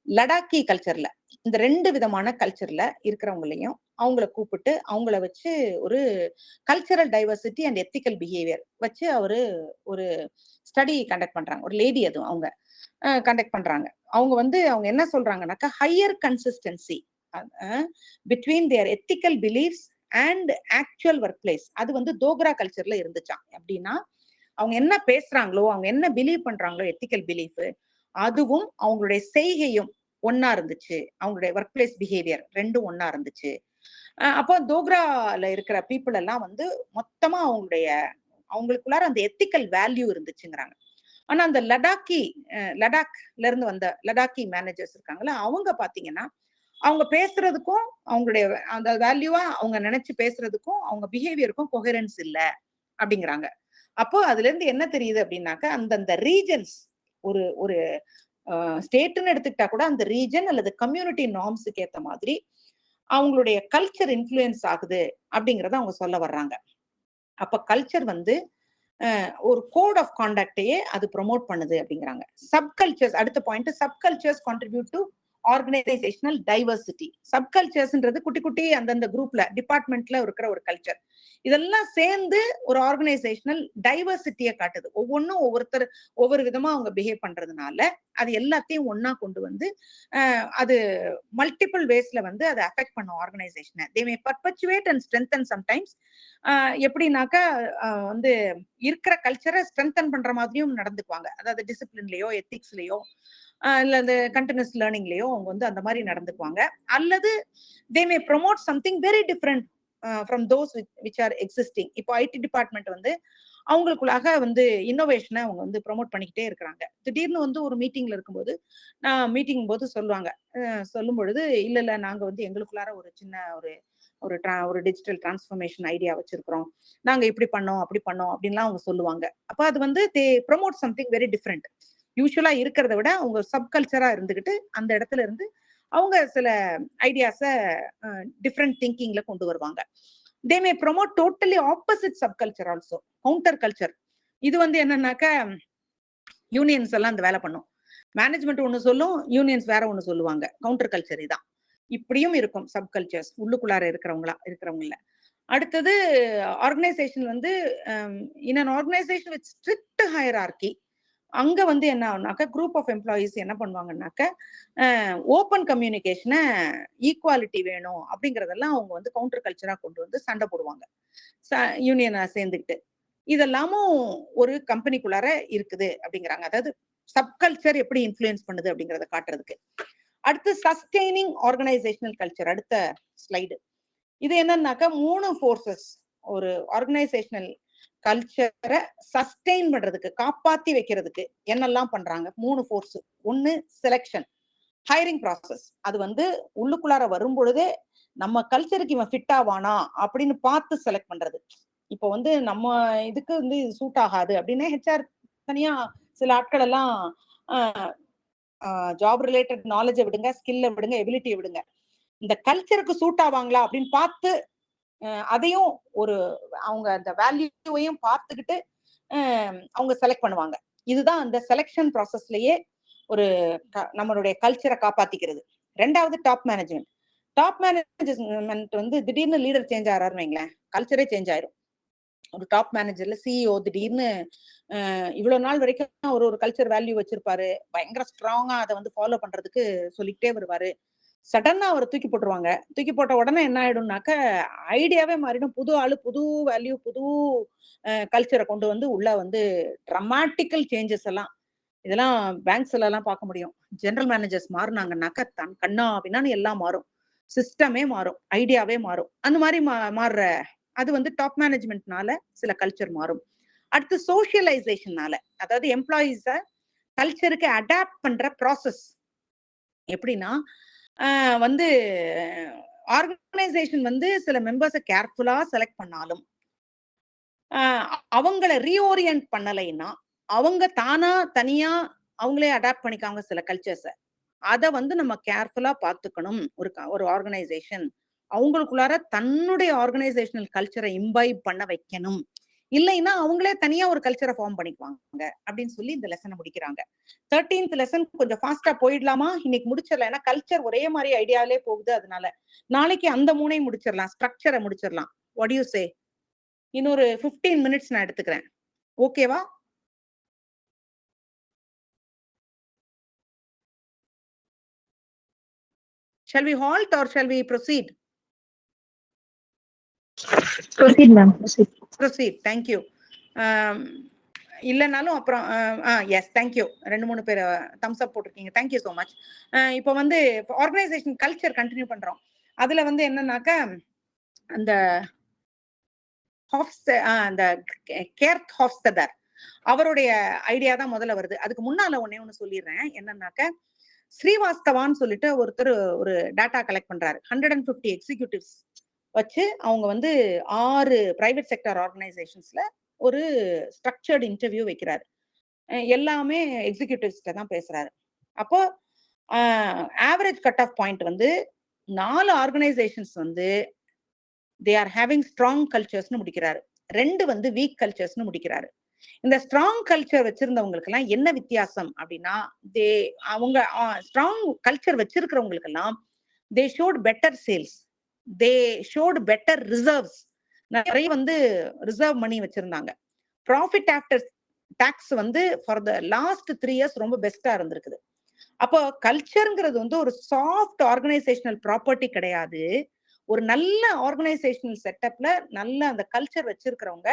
லடாக்கி கல்ச்சர்ல இந்த 2 விதமான கல்ச்சர்ல இருக்கிறவங்களையும் அவங்கள கூப்பிட்டு அவங்கள வச்சு ஒரு cultural diversity and ethical behaviour வச்சு அவரு ஒரு ஸ்டடி கண்டக்ட் பண்றாங்க. ஒரு லேடி அது அவங்க கண்டக்ட் பண்றாங்க. அவங்க வந்து அவங்க என்ன சொல்றாங்கன்னாக்கா higher consistency between their ethical beliefs and actual work place. அது வந்து டோக்ரா கல்ச்சர்ல இருந்துச்சாம். அப்படின்னா அவங்க என்ன பேசுறாங்களோ அவங்க என்ன பிலீவ் பண்றாங்களோ எத்திக்கல் பிலீஃப் அதுவும் அவங்களுடைய செய்கையும் ஒன்னா இருந்துச்சு. அவங்களுடைய ஒர்க் பிளேஸ் பிஹேவியர் ரெண்டும் ஒன்னா இருந்துச்சு. அப்போ டோக்ரால இருக்கிற பீப்புள் எல்லாம் வந்து மொத்தமா அவங்களுக்குள்ளார அந்த எத்திக்கல் வேல்யூ இருந்துச்சுங்கிறாங்க. ஆனா அந்த லடாக்ல இருந்து வந்த லடாக்கி மேனேஜர்ஸ் இருக்காங்களா, அவங்க பாத்தீங்கன்னா அவங்க பேசுறதுக்கும் அவங்களுடைய அந்த வேல்யூவா அவங்க நினைச்சு பேசுறதுக்கும் அவங்க பிஹேவியருக்கும் கொஹரன்ஸ் இல்ல அப்படிங்கிறாங்க. அப்போ அதுல இருந்து என்ன தெரியுது அப்படின்னாக்கா அந்தந்த ரீஜன்ஸ் ஒரு ஒரு ஸ்டேட்னு எடுத்துக்கிட்டா கூட அந்த ரீஜன் அல்லது கம்யூனிட்டி நார்ம்ஸுக்கு ஏத்த மாதிரி அவங்களுடைய கல்ச்சர் இன்ஃப்ளூயன்ஸ் ஆகுது அப்படிங்கறத அவங்க சொல்ல வர்றாங்க. அப்ப கல்ச்சர் வந்து ஒரு கோட் ஆஃப் கான்டக்டையே அது ப்ரொமோட் பண்ணுது அப்படிங்கிறாங்க. சப்கல்ச்சர்ஸ், அடுத்த point, subcultures contribute to organisational diversity. சப்கல்ச்சர்ஸ்ன்றது குட்டி குட்டி அந்தந்த குரூப்ல டிபார்ட்மெண்ட்ல இருக்கிற ஒரு கல்ச்சர். இதெல்லாம் சேர்ந்து ஒரு ஆர்கனைசேஷனல் டைவர்சிட்டியை காட்டுது. ஒவ்வொன்றும் ஒவ்வொரு விதமா அவங்க பிஹேவ் பண்றதுனால அது எல்லாத்தையும் ஒன்னா கொண்டு வந்து அது மல்டிபிள் வேஸ்ல வந்து அதை அஃபெக்ட் பண்ணும் ஆர்கனைசேஷனை. தே மே பர்பச்சுவேட் அண்ட் ஸ்ட்ரென்தன் சம்டைம்ஸ். எப்படின்னாக்கா வந்து இருக்கிற கல்ச்சரை ஸ்ட்ரென்தன் பண்ற மாதிரியும் நடந்துக்குவாங்க. அதாவது டிசிப்ளின்லயோ எத்திக்ஸ்லயோ இல்ல இந்த கண்டினியூஸ் லேர்னிங்லயோ அவங்க வந்து அந்த மாதிரி நடந்துக்குவாங்க. அல்லது they may promote something very different from those which are existing. இப்போ ஐடி டிபார்ட்மெண்ட் வந்து அவங்களுக்குள்ளாக வந்து இன்னோவேஷனை அவங்க வந்து ப்ரொமோட் பண்ணிக்கிட்டே இருக்கிறாங்க. திடீர்னு வந்து ஒரு மீட்டிங்ல இருக்கும்போது நான் மீட்டிங் போது சொல்லும் பொழுது இல்ல நாங்க வந்து எங்களுக்குள்ளார ஒரு சின்ன ஒரு டிஜிட்டல் டிரான்ஸ்ஃபர்மேஷன் ஐடியா வச்சிருக்கிறோம், நாங்க இப்படி பண்ணோம் அப்படி பண்ணோம் அப்படின்லாம் அவங்க சொல்லுவாங்க. அப்ப அது வந்து தே ப்ரொமோட் சம்திங் வெரி டிஃப்ரெண்ட். யூஸ்வலா இருக்கிறத விட அவங்க சப்கல்ச்சரா இருந்துகிட்டு அந்த இடத்துல இருந்து அவங்க சில ஐடியாஸ டிஃப்ரெண்ட் திங்கிங்ல கொண்டு வருவாங்க. They may promote totally opposite subculture also, counter culture. இது வந்து என்னன்னாக்கா யூனியன்ஸ் எல்லாம் அந்த வேலை பண்ணும். மேனேஜ்மெண்ட் ஒண்ணு சொல்லும், யூனியன்ஸ் வேற ஒண்ணு சொல்லுவாங்க. கவுண்டர் கல்ச்சர் இதான். இப்படியும் இருக்கும் சப்கல்ச்சர்ஸ் உள்ளுக்குள்ளார இருக்கிறவங்கள. அடுத்தது ஆர்கனைசேஷன் வந்து in an organisation with strict hierarchy, அங்க வந்து என்ன ஆகும்னாக்கா குரூப் ஆஃப் எம்ப்ளாயீஸ் என்ன பண்ணுவாங்கன்னாக்க ஓப்பன் கம்யூனிகேஷனை, ஈக்குவாலிட்டி வேணும் அப்படிங்கறதெல்லாம் அவங்க வந்து கவுண்டர் கல்ச்சரா கொண்டு வந்து சண்டை போடுவாங்க யூனியனை சேர்ந்துக்கிட்டு. இதெல்லாமும் ஒரு கம்பெனிக்குள்ளார இருக்குது அப்படிங்கிறாங்க. அதாவது சப்கல்ச்சர் எப்படி இன்ஃப்ளூயன்ஸ் பண்ணுது அப்படிங்கறத காட்டுறதுக்கு. அடுத்து சஸ்டெய்னிங் ஆர்கனைசேஷனல் கல்ச்சர், அடுத்த ஸ்லைடு. இது என்னன்னாக்கா 3 ஃபோர்ஸஸ் ஒரு ஆர்கனைசேஷனல் கல்ச்சரை சஸ்டெயின் பண்றதுக்கு, காப்பாத்தி வைக்கிறதுக்கு என்னெல்லாம் பண்றாங்க. 3 ஃபோர்ஸ். ஒன்னு செலெக்ஷன், ஹைரிங் ப்ராசஸ். அது வந்து உள்ளுக்குள்ளார வரும் பொழுதே நம்ம கல்ச்சருக்கு இவன் ஃபிட் ஆவானா அப்படின்னு பார்த்து செலக்ட் பண்றது. இப்போ வந்து நம்ம இதுக்கு வந்து இது சூட் ஆகாது அப்படின்னு ஹெச்ஆர் தனியா சில ஆட்கள் எல்லாம் ஜாப் ரிலேட்டட் நாலேஜை விடுங்க, ஸ்கில்ல விடுங்க, எபிலிட்டியை விடுங்க, இந்த கல்ச்சருக்கு சூட் ஆவாங்களா அப்படின்னு பார்த்து அதையும் அவங்க அந்த வேல்யூவையும் பார்த்துக்கிட்டு அவங்க செலக்ட் பண்ணுவாங்க. இதுதான் அந்த செலெக்ஷன் ப்ராசஸ்லயே ஒரு நம்மளுடைய கல்ச்சரை காப்பாத்திக்கிறது. ரெண்டாவது டாப் மேனேஜ்மெண்ட். டாப் மேனேஜ்மெண்ட் வந்து திடீர்னு லீடர் சேஞ்ச் ஆறாருன்னு வைங்களேன், கல்ச்சரே சேஞ்ச் ஆயிரும். ஒரு டாப் மேனேஜர்ல சிஇஓ திடீர்னு இவ்வளவு நாள் வரைக்கும் ஒரு கல்ச்சர் வேல்யூ வச்சிருப்பாரு, பயங்கர ஸ்ட்ராங்கா அதை வந்து ஃபாலோ பண்றதுக்கு சொல்லிக்கிட்டே வருவாரு. சடனா அவர் தூக்கி போட்டுருவாங்க. தூக்கி போட்ட உடனே என்ன ஆயிடும்னாக்க ஐடியாவே மாறிடும். புது ஆளு, புது வேல்யூ, புது கல்ச்சரை கொண்டு வந்து உள்ள வந்து ட்ரமாட்டிக்கல் சேஞ்சஸ் எல்லாம் இதெல்லாம் பேங்க்ஸ்ல எல்லாம் பார்க்க முடியும். ஜெனரல் மேனேஜர்ஸ் மாறினாங்கன்னாக்க தன் கண்ணா அப்படின்னா எல்லாம் மாறும், சிஸ்டமே மாறும், ஐடியாவே மாறும். அந்த மாதிரி மாறுற அது வந்து டாப் மேனேஜ்மெண்ட்னால சில கல்ச்சர் மாறும். அடுத்து சோசியலைசேஷன்னால, அதாவது எம்ப்ளாயீஸ கல்ச்சருக்கு அடாப்ட் பண்ற ப்ராசஸ் எப்படின்னா வந்து ஆர்கனைசேஷன் வந்து சில மெம்பர்ஸை கேர்ஃபுல்லா செலக்ட் பண்ணாலும் அவங்கள ரீஓரியன்ட் பண்ணலைன்னா அவங்க தானா தனியா அவங்களே அடாப்ட் பண்ணிக்காங்க சில கல்ச்சர்ஸை. அதை வந்து நம்ம கேர்ஃபுல்லா பார்த்துக்கணும். ஒரு ஆர்கனைசேஷன் அவங்களுக்குள்ளார தன்னுடைய ஆர்கனைசேஷனல் கல்ச்சரை இம்பைப் பண்ண வைக்கணும். இல்லைன்னா அவங்களே தனியா ஒரு கல்ச்சரை ஃபார்ம் பண்ணிக்குவாங்க அப்படின்னு சொல்லி இந்த லெசனை முடிக்கிறாங்க. 13th லெசன் கொஞ்சம் ஃபாஸ்டா போயிடலாமா? இன்னைக்கு முடிச்சிடலாம். ஏன்னா கல்ச்சர் ஒரே மாதிரி ஐடியாவிலே போகுது. அதனால நாளைக்கு அந்த 3ஐயும் முடிச்சிடலாம், ஸ்ட்ரக்சரை முடிச்சிடலாம். What you say? இன்னொரு 15 minutes நான் எடுத்துக்கிறேன். ஓகேவா? Shall we halt or shall we proceed? Proceed, ma'am. Proceed. Proceed. Thank you. இல்லைனாலும் அப்புறம் எஸ் தேங்க்யூ. 2-3 பேர் தம்ஸ் அப் போட்டிருக்கீங்க. Thank you so much. இப்போ வந்து ஆர்கனைசேஷன் கல்ச்சர் கண்டினியூ பண்றோம். அதுல வந்து என்னன்னாக்க அந்த அந்த கேர்த் ஹாஃப்ஸ்டெடர் அவருடைய ஐடியா தான் முதல்ல வருது. அதுக்கு முன்னால ஒண்ணு சொல்லிடுறேன். என்னன்னாக்க ஸ்ரீவாஸ்தவான்னு சொல்லிட்டு ஒருத்தர் ஒரு டேட்டா கலெக்ட் பண்றாரு. 150 எக்ஸிக்யூட்டிவ்ஸ் வச்சு அவங்க வந்து 6 பிரைவேட் செக்டர் ஆர்கனைசேஷன்ஸ்ல ஒரு ஸ்ட்ரக்சர்டு இன்டர்வியூ வைக்கிறாரு. எல்லாமே எக்ஸிக்யூட்டிவ்ஸ்ட தான் பேசுறாரு. அப்போ ஆவரேஜ் கட் ஆஃப் பாயிண்ட் வந்து 4 ஆர்கனைசேஷன்ஸ் வந்து தே ஆர் ஹேவிங் ஸ்ட்ராங் கல்ச்சர்ஸ்னு முடிக்கிறாரு. 2 வந்து வீக் கல்ச்சர்ஸ்னு முடிக்கிறாரு. இந்த ஸ்ட்ராங் கல்ச்சர் வச்சிருந்தவங்களுக்கு எல்லாம் என்ன வித்தியாசம் அப்படின்னா, அவங்க ஸ்ட்ராங் கல்ச்சர் வச்சிருக்கிறவங்களுக்கு எல்லாம் தே ஷோட் பெட்டர் சேல்ஸ், தே ஷோட் பெட்டர் ரிசர்வ்ஸ். நிறைய வந்து ரிசர்வ் மணி வச்சிருந்தாங்க. ப்ராஃபிட் ஆஃப்டர் டாக்ஸ் வந்து ஃபார் த லாஸ்ட் 3 years ரொம்ப பெஸ்டா இருந்திருக்குது. அப்போ கல்ச்சர்ங்கிறது வந்து ஒரு சாஃப்ட் ஆர்கனைசேஷனல் ப்ராப்பர்ட்டி கிடையாது. ஒரு நல்ல ஆர்கனைசேஷனல் செட்டப்ல நல்ல அந்த கல்ச்சர் வச்சிருக்கிறவங்க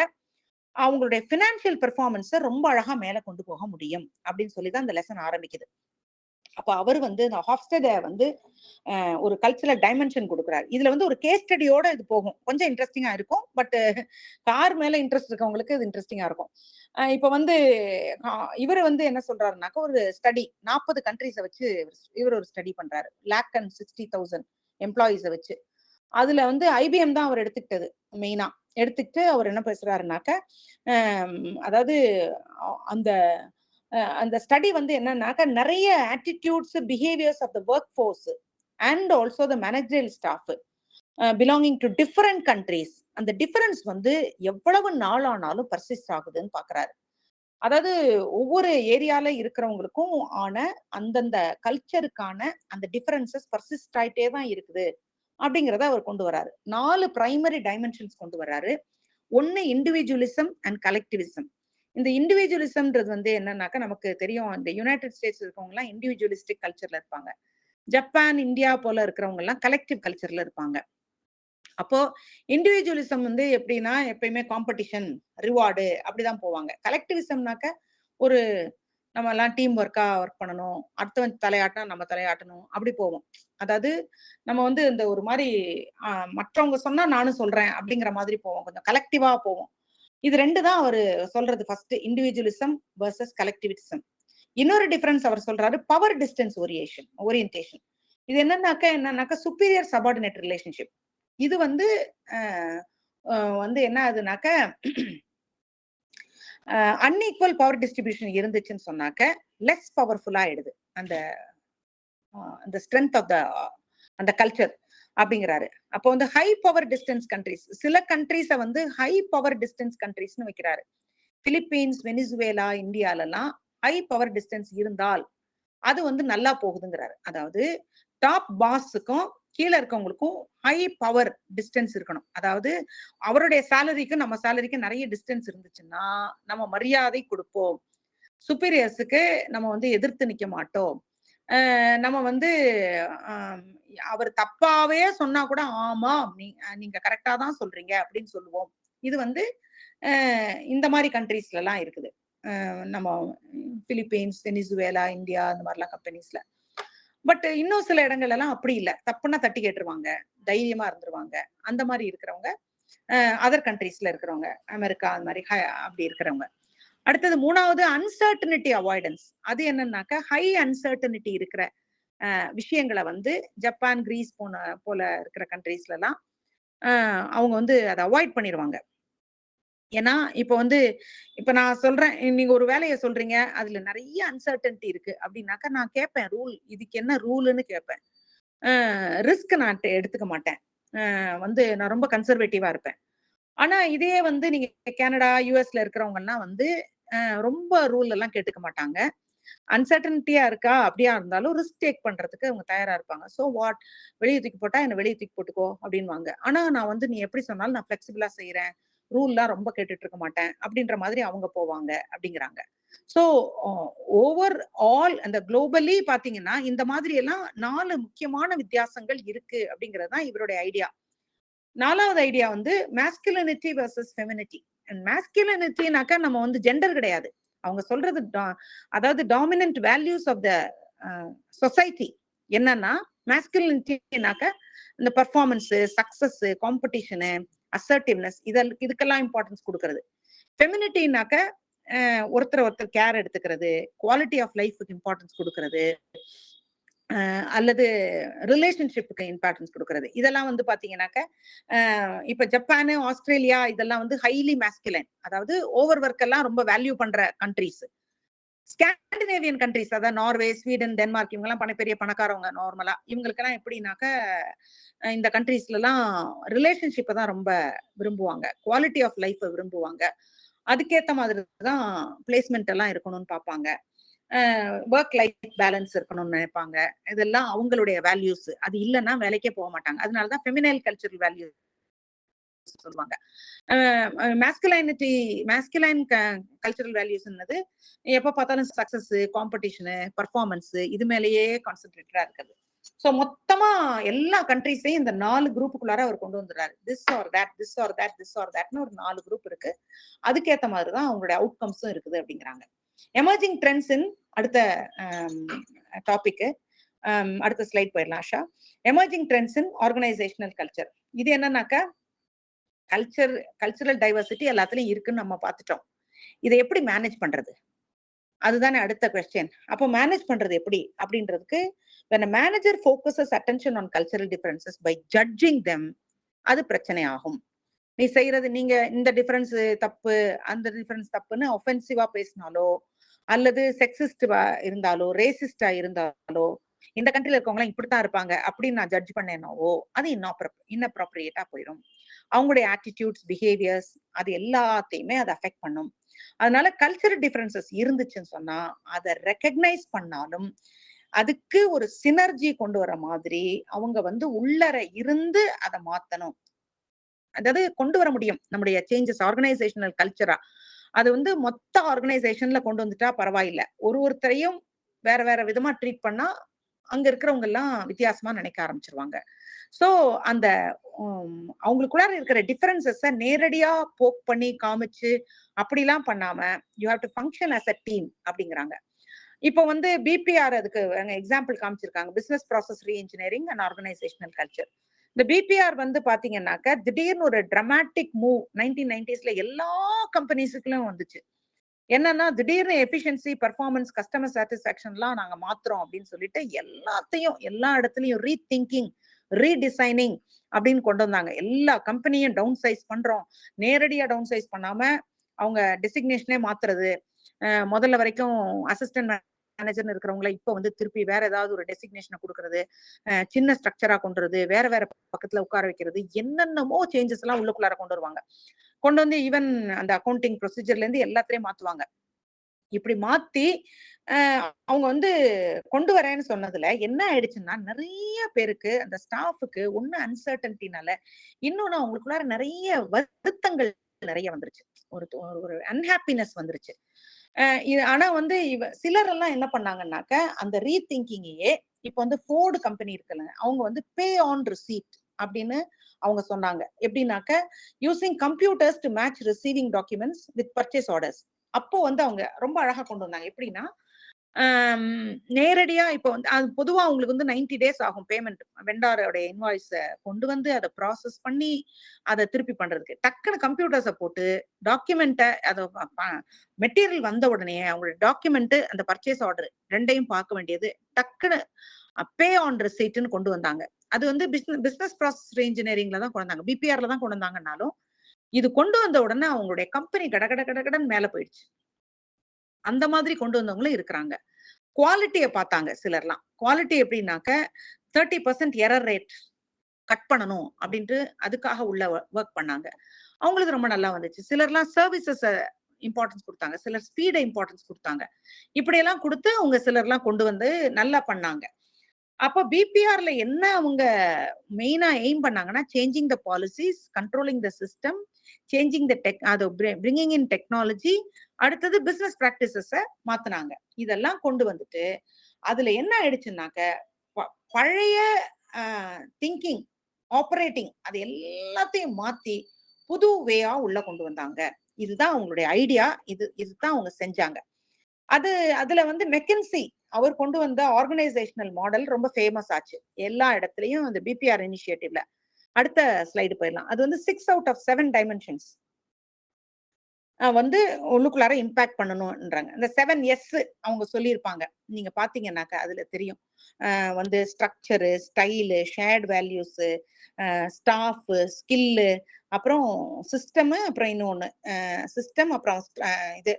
அவங்களுடைய பினான்சியல் பெர்ஃபார்மன்ஸை ரொம்ப அழகா மேல கொண்டு போக முடியும் அப்படின்னு சொல்லிதான் அந்த லெசன் ஆரம்பிக்குது. அப்ப அவர் வந்து இந்த ஹாஃப்ஸ்டெடை வந்து ஒரு கல்ச்சரல் டைமென்ஷன் கொடுக்குறாரு. இதுல வந்து ஒரு கேஸ் ஸ்டடியோட இது போகும். கொஞ்சம் இன்ட்ரெஸ்டிங்கா இருக்கும். பட் கார் மேல இன்ட்ரெஸ்ட் இருக்கவங்களுக்கு இது இன்ட்ரெஸ்டிங்கா இருக்கும். இப்ப வந்து இவர் வந்து என்ன சொல்றாருனாக்க ஒரு ஸ்டடி 40 கண்ட்ரிஸை வச்சு இவர் ஒரு ஸ்டடி பண்றாரு. 1,60,000 எம்ப்ளாயிஸை வச்சு. அதுல வந்து ஐபிஎம் தான் அவர் எடுத்துக்கிட்டது மெயினா. எடுத்துக்கிட்டு அவர் என்ன பேசுறாருனாக்க அதாவது அந்த அந்த ஸ்டடி வந்து என்னன்னாக்க நிறைய attitudes behaviours of the workforce and also the managerial staff belonging to different countries, அந்த டிஃபரன்ஸ் வந்து எவ்வளவு நாள் ஆனாலும் பர்சிஸ்ட் ஆகுதுன்னு பாக்குறாரு. அதாவது ஒவ்வொரு ஏரியால இருக்கிறவங்களுக்கும் ஆன அந்தந்த கல்ச்சருக்கான அந்த டிஃபரன்சஸ் பர்சிஸ்ட் ஆயிட்டே தான் இருக்குது அப்படிங்கிறத அவர் கொண்டு வராரு. 4 பிரைமரி டைமென்ஷன்ஸ் கொண்டு வராரு. 1 இண்டிவிஜுவலிசம் அண்ட் கலெக்டிவிசம். இந்த இண்டிவிஜுவலிசம்ன்றது வந்து என்னன்னாக்கா நமக்கு தெரியும், இந்த யுனைடெட் ஸ்டேட்ஸ் இருக்கவங்க எல்லாம் இண்டிவிஜுவலிஸ்டிக் கல்ச்சர்ல இருப்பாங்க. ஜப்பான், இந்தியா போல இருக்கிறவங்க எல்லாம் கலெக்டிவ் கல்ச்சர்ல இருப்பாங்க. அப்போ இண்டிவிஜுவலிசம் வந்து எப்படின்னா எப்பயுமே காம்படிஷன், ரிவார்டு அப்படிதான் போவாங்க. கலெக்டிவிசம்னாக்க ஒரு நம்ம எல்லாம் டீம் ஒர்க்கா ஒர்க் பண்ணணும், அடுத்தவன் தலையாட்டினா நம்ம தலையாட்டணும், அப்படி போவோம். அதாவது நம்ம வந்து இந்த ஒரு மாதிரி மற்றவங்க சொன்னா நானும் சொல்றேன் அப்படிங்கிற மாதிரி போவோம், கொஞ்சம் கலெக்டிவா போவோம். இது 2 தான் அவர் சொல்றது. First individualism versus collectivism. இன்னொரு டிஃபரன்ஸ் அவர் சொல்றாரு, பவர் டிஸ்டன்ஸ் ஓரியன்டேஷன். இது என்னன்னாக்க சுப்பீரியர் சபார்டினேட் ரிலேஷன்ஷிப். இது வந்து வந்து என்ன ஆகுதுனாக்க அன்இக்குவல் பவர் டிஸ்ட்ரிபியூஷன் இருந்துச்சுன்னு சொன்னாக்க லெஸ் பவர்ஃபுல்லா ஆயிடுது அந்த ஸ்ட்ரென்த் ஆஃப் த அந்த கல்ச்சர் அப்படிங்கிறாரு. அப்போ வந்து ஹை பவர் டிஸ்டன்ஸ் கண்ட்ரிஸ், சில கண்ட்ரிஸை வந்து ஹை பவர் டிஸ்டன்ஸ் கண்ட்ரிஸ்னு வைக்கிறாரு. பிலிப்பீன்ஸ், வெனிசுவேலா, இந்தியாலெல்லாம் ஹை பவர் டிஸ்டன்ஸ் இருந்தால் அது வந்து நல்லா போகுதுங்கிறாரு. அதாவது டாப் பாஸுக்கும் கீழே இருக்கவங்களுக்கும் ஹை பவர் டிஸ்டன்ஸ் இருக்கணும். அதாவது அவருடைய சேலரிக்கும் நம்ம சேலரிக்கும் நிறைய டிஸ்டன்ஸ் இருந்துச்சுன்னா நம்ம மரியாதை கொடுப்போம். சுப்பீரியர்ஸுக்கு நம்ம வந்து எதிர்த்து நிக்க மாட்டோம். நம்ம வந்து அவர் தப்பாவே சொன்னா கூட ஆமா நீங்க கரெக்டா தான் சொல்றீங்க அப்படின்னு சொல்லுவோம். இது வந்து இந்த மாதிரி கண்ட்ரீஸ்ல எல்லாம் இருக்குது. நம்ம பிலிப்பீன்ஸ், வெனிசுவேலா, இந்தியா அந்த மாதிரிலாம் கம்பெனிஸ்ல. பட் இன்னும் சில இடங்கள் எல்லாம் அப்படி இல்லை. தப்புன்னா தட்டி கேட்டுருவாங்க, தைரியமா இருந்துருவாங்க. அந்த மாதிரி இருக்கிறவங்க அதர் கண்ட்ரீஸ்ல இருக்கிறவங்க, அமெரிக்கா அந்த மாதிரி அப்படி இருக்கிறவங்க. அடுத்தது மூணாவது அன்சர்டனிட்டி அவாய்டன்ஸ். அது என்னன்னாக்கா ஹை அன்சர்டனிட்டி இருக்கிற விஷயங்களை வந்து ஜப்பான், கிரீஸ் போல இருக்கிற கண்ட்ரீஸ்ல எல்லாம் அவங்க வந்து அதை அவாய்ட் பண்ணிடுவாங்க. ஏன்னா இப்ப நான் சொல்றேன், நீங்க ஒரு வேலையை சொல்றீங்க, அதுல நிறைய அன்சர்டனிட்டி இருக்கு அப்படின்னாக்கா நான் கேட்பேன், ரூல் இதுக்கு என்ன ரூல்னு கேட்பேன். ரிஸ்க் நான் எடுத்துக்க மாட்டேன். நான் ரொம்ப கன்சர்வேட்டிவா இருப்பேன். ஆனா இதே நீங்க கனடா, யூஎஸ்ல இருக்கிறவங்க எல்லாம் ரொம்ப ரூல் எல்லாம் கேட்டுக்க மாட்டாங்க. அன்சர்டனிட்டியா இருக்கா, அப்படியா இருந்தாலும் ரிஸ்க் டேக் பண்றதுக்கு அவங்க தயாரா இருப்பாங்க. சோ வாட், வெளியே தூக்கி போட்டா என்ன வெளியே தூக்கி போட்டுக்கோ அப்படின்வாங்க. ஆனா நான் நீ எப்படி சொன்னாலும் நான் பிளெக்சிபிளா செய்யறேன், ரூல்லாம் ரொம்ப கேட்டுட்டு இருக்க மாட்டேன் அப்படின்ற மாதிரி அவங்க போவாங்க அப்படிங்கிறாங்க. சோ ஓவர் ஆல் அந்த குளோபலி பாத்தீங்கன்னா இந்த மாதிரி எல்லாம் 4 முக்கியமான வித்தியாசங்கள் இருக்கு அப்படிங்கிறது தான் இவருடைய ஐடியா. 4வது ஐடியா மேஸ்குலினிட்டி வெர்சஸ் ஃபெமினிட்டி. மேஸ்குலினிட்டினாக்கா நம்ம ஜெண்டர் கிடையாது. அவங்க சொல்றது அதாவது dominant values of the society என்னன்னா, மேஸ்குலினிட்டினாக்க இந்த பர்ஃபார்மன்ஸ், சக்சஸ், காம்படிஷனு, அசர்டிவ்னஸ் இதுக்கெல்லாம் இம்பார்ட்டன்ஸ் கொடுக்கறது. ஃபெமினிட்டினாக்க ஒருத்தர் கேர் எடுத்துக்கிறது, குவாலிட்டி ஆஃப் லைஃபுக்கு இம்பார்ட்டன்ஸ் கொடுக்கறது, அல்லது ரிலேஷன்ஷிப்புக்கு இம்பார்ட்டன்ஸ் கொடுக்கறது. இதெல்லாம் பாத்தீங்கன்னாக்க இப்ப ஜப்பான், ஆஸ்திரேலியா இதெல்லாம் ஹைலி மேஸ்குலைன், அதாவது ஓவர் ஒர்க் எல்லாம் ரொம்ப வேல்யூ பண்ற கண்ட்ரீஸ். ஸ்காண்டினேவியன் கண்ட்ரீஸ், அதாவது நார்வே, ஸ்வீடன், டென்மார்க் இவங்க எல்லாம் பெரிய பணக்காரவங்க. நார்மலா இவங்களுக்கெல்லாம் எப்படின்னாக்க இந்த கண்ட்ரீஸ்ல எல்லாம் ரிலேஷன்ஷிப்பை தான் ரொம்ப விரும்புவாங்க, குவாலிட்டி ஆஃப் லைஃப் விரும்புவாங்க. அதுக்கேத்த மாதிரி தான் பிளேஸ்மெண்ட் எல்லாம் இருக்கணும்னு பார்ப்பாங்க. ஒர்க் லைஃப் பேலன்ஸ் இருக்கணும்னு நினைப்பாங்க. இதெல்லாம் அவங்களுடைய வேல்யூஸ். அது இல்லைன்னா வேலைக்கே போக மாட்டாங்க. அதனாலதான் ஃபெமினைல் கல்ச்சரல் வேல்யூஸ் சொல்லுவாங்க. மேஸ்குலைன் கல்ச்சரல் வேல்யூஸ் எப்ப பார்த்தாலும் சக்சஸ், காம்படிஷனு, பர்ஃபார்மன்ஸ் இது மேலேயே கான்சென்ட்ரேட்டடா இருக்குது. சோ மொத்தமா எல்லா கண்ட்ரீஸையும் இந்த 4 குரூப்புக்குள்ளார அவர் கொண்டு வந்துடுறாரு. This or that, this or that, this or தட்னு ஒரு 4 குரூப் இருக்கு. அதுக்கேத்த மாதிரிதான் அவங்களுடைய அவுட்கம்ஸும் இருக்குது அப்படிங்கிறாங்க. எமர்ஜிங் ட்ரெண்ட்ஸ் இன் அடுத்த டாபிக், அடுத்த ஸ்லைட் போயிடலாம் ஆஷா. எமர்ஜிங் ட்ரெண்ட்ஸ் இன் ஆர்கனைசேஷனல் கல்ச்சர். இது என்னன்னாக்கா கல்ச்சரல் டைவர்சிட்டி எல்லாத்துலயும் இருக்குன்னு நம்ம பார்த்துட்டோம். இதை எப்படி மேனேஜ் பண்றது, அதுதானே அடுத்த கொஸ்டின். அப்போ மேனேஜ் பண்றது எப்படி அப்படின்றதுக்கு, when a manager focuses attention on cultural differences by judging them, அது பிரச்சனை ஆகும். நீ செய்யறது, நீங்க இந்த டிஃபரன்ஸ் தப்பு, அந்த டிஃபரன்ஸ் தப்புன்னு ஒஃபென்சிவா பேசினாலோ, அல்லது செக்ஸிஸ்டா இருந்தாலோ, ரேசிஸ்டா இருந்தாலோ, இந்த கண்ட்ரில இருக்கவங்க இப்படித்தான் இருப்பாங்க அப்படின்னு நான் ஜட்ஜ் பண்ணேனோ, அது இன்அப்ரோப்ரியேட்டா போயிடும். அவங்களுடைய ஆட்டிடியூட்ஸ், பிஹேவியர்ஸ் அது எல்லாத்தையுமே அதை அஃபெக்ட் பண்ணும். அதனால கல்ச்சரல் டிஃபரன்சஸ் இருந்துச்சுன்னு சொன்னா அதை ரெக்கக்னைஸ் பண்ணாலும் அதுக்கு ஒரு சினர்ஜி கொண்டு வர மாதிரி அவங்க உள்ளர இருந்து அதை மாத்தணும். அதாவது கொண்டு வர முடியும் நம்முடைய சேஞ்சஸ் ஆர்கனைசேஷனல் கல்ச்சரா. அது மொத்த ஆர்கனைசேஷன்ல கொண்டு வந்துட்டா பரவாயில்ல. ஒருத்தரையும் வேற வேற விதமா ட்ரீட் பண்ணா அங்க இருக்கிறவங்க எல்லாம் வித்தியாசமா நினைக்க ஆரம்பிச்சிருவாங்க. சோ அந்த அவங்களுக்குள்ளார இருக்கிற டிஃபரன்சஸ நேரடியா போக் பண்ணி காமிச்சு அப்படிலாம் பண்ணாம you have to function as a team அப்படிங்கிறாங்க. இப்போ பிபிஆர் அதுக்கு எக்ஸாம்பிள் காமிச்சிருக்காங்க, business process reengineering and organisational culture. இந்த பிபிஆர் பாத்தீங்கன்னாக்க திடீர்னு ஒரு டிராமாட்டிக் மூவ் 1990s எல்லா கம்பெனிஸுக்குள்ளும் வந்துச்சு. என்னன்னா திடீர்னு எஃபிஷியன்சி, பர்ஃபார்மன்ஸ், கஸ்டமர் சாட்டிஸ்பாக்சன்லாம் நாங்க மாத்துறோம் அப்படின்னு சொல்லிட்டு எல்லாத்தையும் எல்லா இடத்துலயும் ரீதிங்கிங், ரீடிசைனிங் அப்படின்னு கொண்டு வந்தாங்க. எல்லா கம்பெனியும் டவுன் சைஸ் பண்றோம். நேரடியா டவுன் சைஸ் பண்ணாம அவங்க டெசிக்னேஷனே மாத்துறது, முதல்ல வரைக்கும் அசிஸ்டன்ட் மேனேஜர்னு இருக்கிறவங்கள இப்ப திருப்பி வேற ஏதாவது ஒரு டெசிக்னேஷனை கொடுக்கறது, சின்ன ஸ்ட்ரக்சரா கொண்டுறது, வேற வேற பக்கத்துல உட்கார வைக்கிறது, என்னென்னமோ சேஞ்சஸ் எல்லாம் உள்ளுக்குள்ளார கொண்டு வருவாங்க. கொண்டு ஈவன் அந்த அக்கௌண்டிங் ப்ரொசீஜர்ல இருந்து எல்லாத்தையும் மாத்துவாங்க. இப்படி மாத்தி அவங்க வந்து கொண்டு வரேன்னு சொன்னதுல என்ன ஆயிடுச்சுன்னா, நிறைய பேருக்கு அந்த ஸ்டாஃபுக்கு ஒண்ணு அன்சர்டன்டினால, இன்னொன்னு அவங்களுக்குள்ளார நிறைய வருத்தங்கள் நிறைய வந்துருச்சு. ஒரு ஒரு அன்ஹாப்பினஸ் வந்துருச்சு. ஆனா வந்து சிலர் எல்லாம் என்ன பண்ணாங்கன்னாக்க, அந்த ரீதிங்கிங்கையே இப்ப வந்து ஃபோர்டு கம்பெனி இருக்குல்ல, அவங்க வந்து பே ஆன் ரிசீப்ட் அப்படின்னு அவங்க சொன்னாங்க. எப்படின்னாக்க, using computers to match receiving documents with purchase orders. அப்போ வந்து அவங்க ரொம்ப அழகா கொண்டு வந்தாங்க. எப்படின்னா, நேரடியா இப்ப வந்து அது பொதுவா உங்களுக்கு வந்து 90 டேஸ் ஆகும் பேமெண்ட். வெண்டாரோட இன்வாய்ஸ கொண்டு வந்து அத ப்ராசஸ் பண்ணி அத திருப்பி பண்றதுக்கு. டக்குனு கம்ப்யூட்டர்ஸ போட்டு டாக்குமெண்ட்ட அத மெட்டீரியல் வந்த உடனே அவங்களோட டாக்குமெண்ட் அந்த பர்ச்சேஸ் ஆர்டர் 2யும் பார்க்க வேண்டியது டக்குனு பே ஆன் ரிசீட்னு கொண்டு வந்தாங்க. அது வந்து பிசினஸ் ப்ராசஸ் ரீஇன்ஜினியரிங்ல தான் கொண்டு வந்தாங்க. பிபிஆர்ல தான் கொண்டு வந்தாங்கன்னாலும், இது கொண்டு வந்த உடனே அவங்களுடைய கம்பெனி கடகடன்னு மேல போயிடுச்சு. அந்த மாதிரி கொண்டு வந்தவங்களும் இருக்கிறாங்க. குவாலிட்டிய பார்த்தாங்க சிலர்லாம். குவாலிட்டி எப்படின்னாக்க 30% எரர் ரேட் கட் பண்ணணும் அப்படின்ட்டு அதுக்காக உள்ள வொர்க் பண்ணாங்க. அவங்களுக்கு ரொம்ப நல்லா வந்துச்சு. சிலர்லாம் சர்வீசஸ இம்பார்ட்டன்ஸ் குடுத்தாங்க. சிலர் ஸ்பீட இம்பார்ட்டன்ஸ் குடுத்தாங்க. இப்படியெல்லாம் குடுத்து அவங்க சிலர்லாம் கொண்டு வந்து நல்லா பண்ணாங்க. அப்போ பிபிஆர்ல என்ன அவங்க மெயினா எய்ம் பண்ணாங்கன்னா, changing the policies, controlling the system, changing the அது பிரிங்கிங் இன் டெக்னாலஜி, அடுத்தது பிசினஸ் பிராக்டிசஸ மாத்துனாங்க. இதெல்லாம் கொண்டு வந்துட்டு, அதுல என்ன ஆயிடுச்சுன்னாக்க, பழைய திங்கிங், ஆப்பரேட்டிங் அது எல்லாத்தையும் மாத்தி புது வேயா உள்ள கொண்டு வந்தாங்க. இதுதான் அவங்களுடைய ஐடியா. இதுதான் அவங்க செஞ்சாங்க. அதுல வந்து மெக்கின்சி அவர் கொண்டு வந்த ஆர்கனைசேஷனல் மாடல் ரொம்ப ஃபேமஸ் ஆச்சு. எல்லா இடத்துலயும் அந்த பிபிஆர் இனிஷியேட்டிவ்ல. அடுத்த ஸ்லைடு போயிடலாம். அது வந்து 6 அவுட் ஆஃப் 7 டைமென்ஷன்ஸ் வந்து உள்ளுக்குள்ளார இம்பாக்ட் பண்ணணும்ன்றாங்க. இந்த 7 எஸ் அவங்க சொல்லியிருப்பாங்க. நீங்க பாத்தீங்கன்னாக்கா அதுல தெரியும். வந்து structure, style, shared values, staff, skill, அப்புறம் சிஸ்டம், அப்புறம் இன்னொன்னு சிஸ்டம், அப்புறம் இது